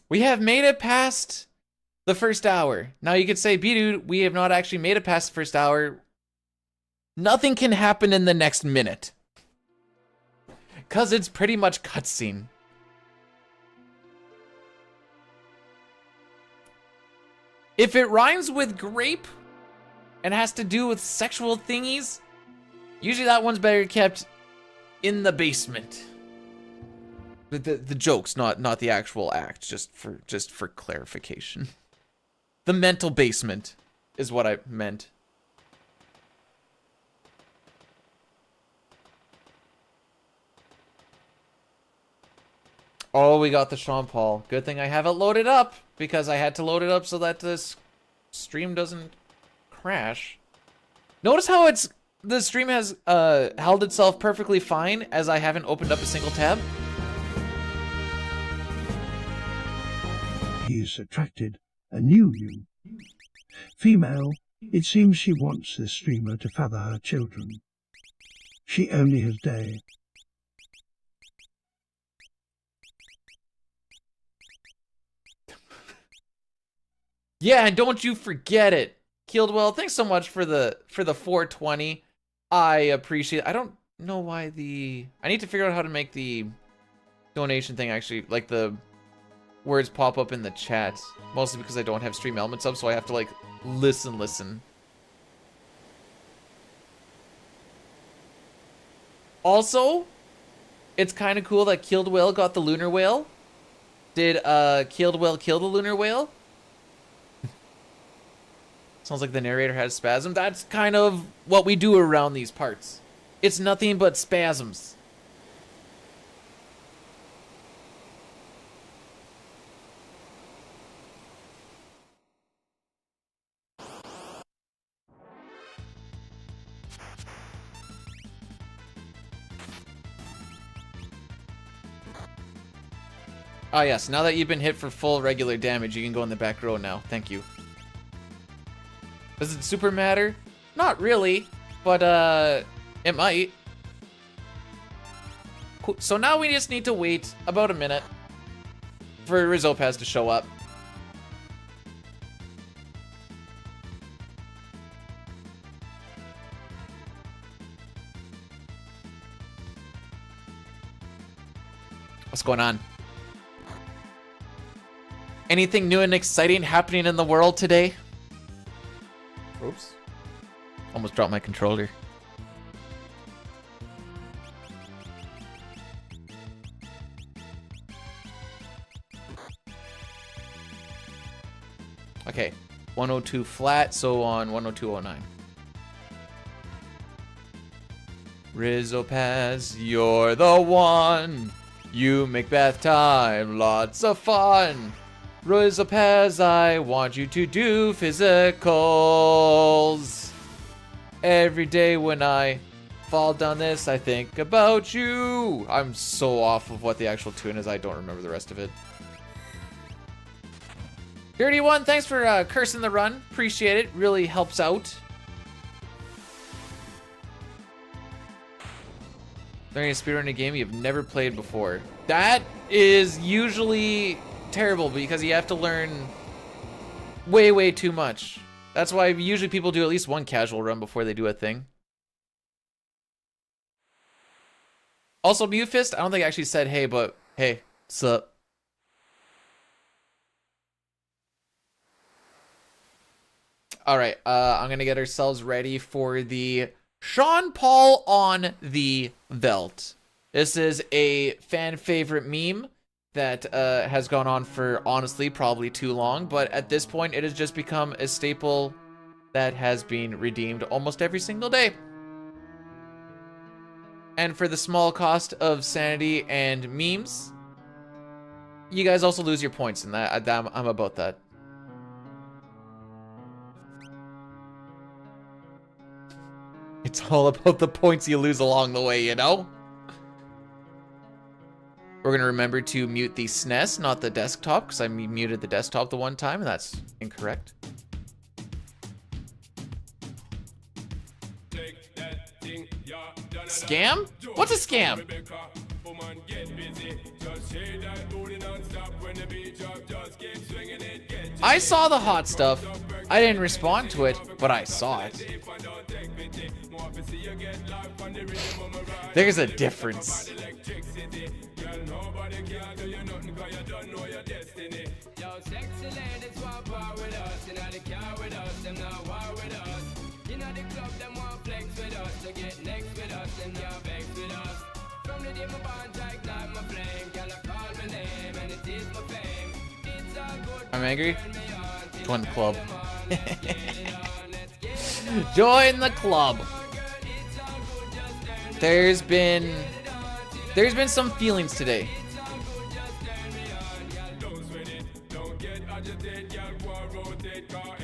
A: We have made it past the first hour. Now you could say, B-Dude, we have not actually made it past the first hour. Nothing can happen in the next minute. Because it's pretty much cutscene. If it rhymes with grape and has to do with sexual thingies, usually that one's better kept in the basement. The jokes, not the actual act, just for clarification. The mental basement is what I meant. Oh, we got the Sean Paul. Good thing I have it loaded up, because I had to load it up so that this stream doesn't crash. Notice how the stream has held itself perfectly fine as I haven't opened up a single tab.
E: He's attracted a new you. Female, it seems she wants this streamer to father her children. She only has day.
A: Yeah, and don't you forget it. Killedwell, thanks so much for the 420. I appreciate it. I don't know why I need to figure out how to make the donation thing actually, like the words pop up in the chat. Mostly because I don't have stream elements up, so I have to like listen. Also, it's kind of cool that Killed Whale got the lunar whale. Did Killed Whale kill the lunar whale? Sounds like the narrator has spasm. That's kind of what we do around these parts. It's nothing but spasms. Ah, yes. Now that you've been hit for full regular damage, you can go in the back row now. Thank you. Does it super matter? Not really, but it might. Cool. So now we just need to wait about a minute for Rizopaz to show up. What's going on? Anything new and exciting happening in the world today? Oops. Almost dropped my controller. Okay. 102 flat, so on 102.09. Rizopaz, you're the one. You make bath time lots of fun. Rise up as I want you to do physicals. Every day when I fall down this, I think about you. I'm so off of what the actual tune is. I don't remember the rest of it. Dirty One, thanks for cursing the run. Appreciate it. Really helps out. Learning to speedrun a game you've never played before. That is usually terrible because you have to learn way, way too much. That's why usually people do at least one casual run before they do a thing. Also, Mewfist, I don't think I actually said hey, but hey, sup? All right, I'm gonna get ourselves ready for the Sean Paul on the Veldt. This is a fan favorite meme that has gone on for, honestly, probably too long, but at this point, it has just become a staple that has been redeemed almost every single day. And for the small cost of sanity and memes, you guys also lose your points, and I'm about that. It's all about the points you lose along the way, you know? We're gonna remember to mute the SNES, not the desktop, because I muted the desktop the one time, and that's incorrect. Scam? What's a scam? I saw the hot stuff. I didn't respond to it, but I saw it. There's a difference. I'm angry. Join the club. Join the club. There's been some feelings today.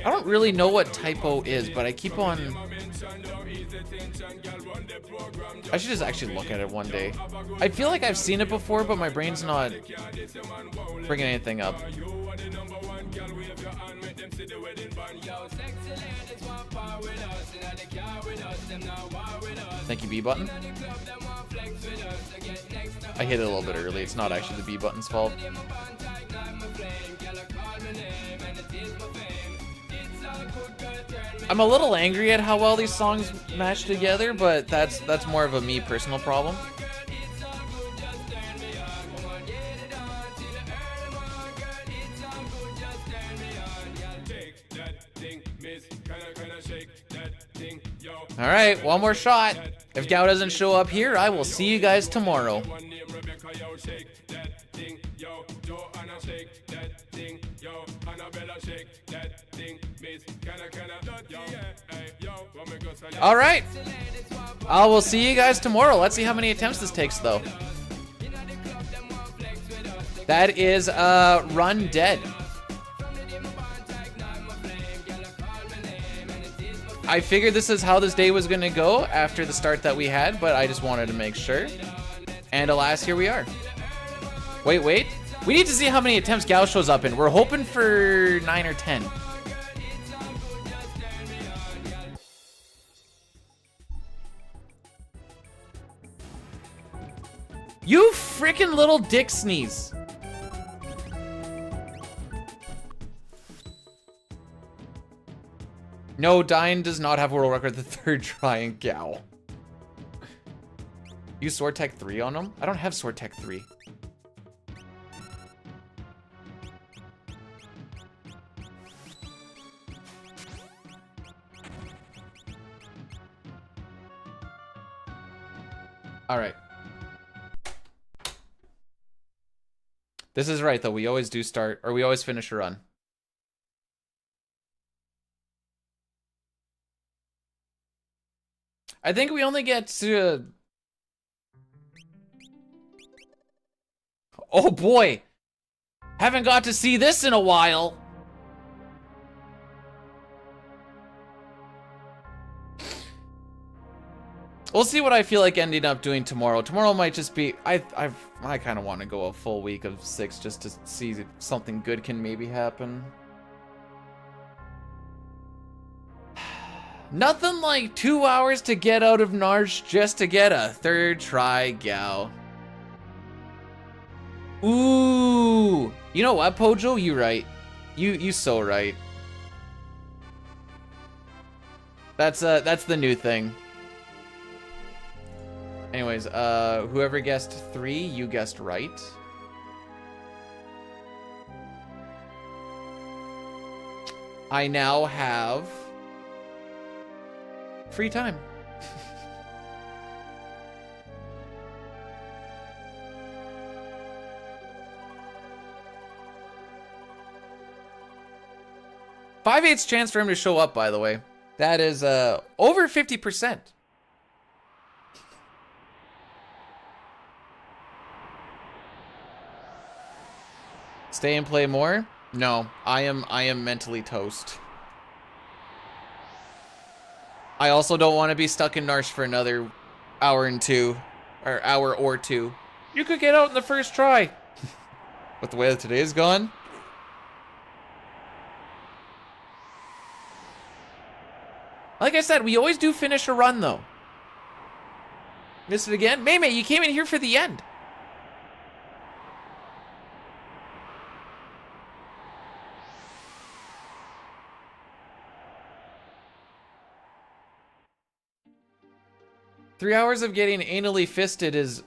A: I don't really know what typo is, but I keep on... I should just actually look at it one day. I feel like I've seen it before, but my brain's not bringing anything up. Thank you, B button. I hit it a little bit early. It's not actually the B button's fault. I'm a little angry at how well these songs match together, but that's more of a me personal problem. All right, one more shot. If Gao doesn't show up here, I will see you guys tomorrow. All right, I will see you guys tomorrow. Let's see how many attempts this takes, though. That is Run Dead. I figured this is how this day was gonna go after the start that we had, but I just wanted to make sure. And alas, here we are. Wait. We need to see how many attempts Gao shows up in. We're hoping for 9 or 10. You freaking little dick sneeze. No, Dine does not have a world record the third try in Gao. Use Sword Tech 3 on him? I don't have Sword Tech 3. All right. This is right, though. We always do start, or we always finish a run. I think we only get to... Oh boy! Haven't got to see this in a while. We'll see what I feel like ending up doing tomorrow. Tomorrow might just be... I kind of want to go a full week of 6 just to see if something good can maybe happen. Nothing like 2 hours to get out of Narshe just to get a 3rd try gal. Ooh. You know what, Pojo? You right. You so right. That's the new thing. Anyways, whoever guessed 3, you guessed right. I now have free time. Five-eighths chance for him to show up, by the way. That is over 50%. Stay and play more? No, I am mentally toast. I also don't want to be stuck in Narshe for another hour or two. You could get out in the first try. With the way that today's gone. Like I said, we always do finish a run though. Miss it again? Maymay, you came in here for the end. Three hours of getting anally fisted is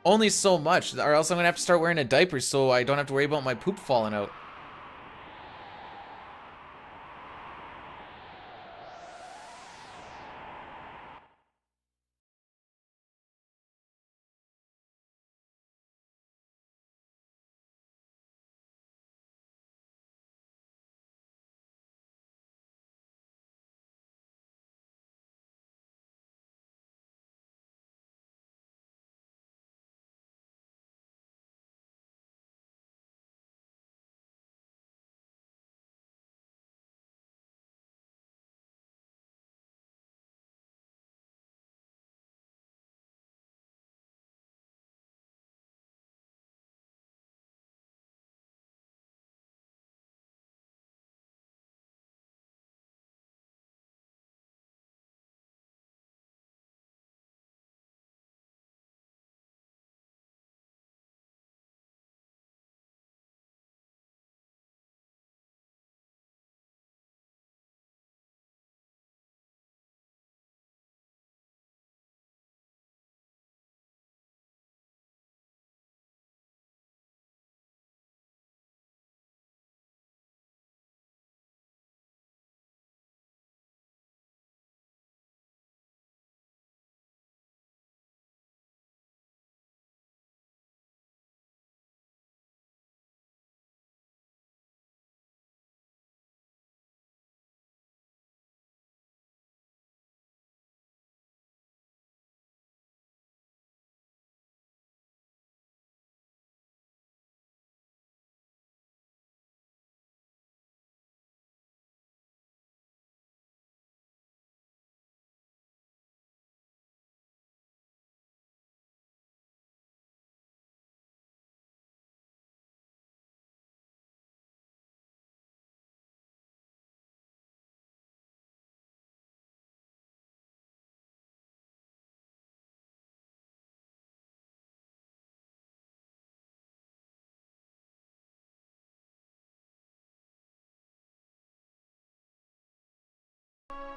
A: only so much, or else I'm gonna have to start wearing a diaper so I don't have to worry about my poop falling out.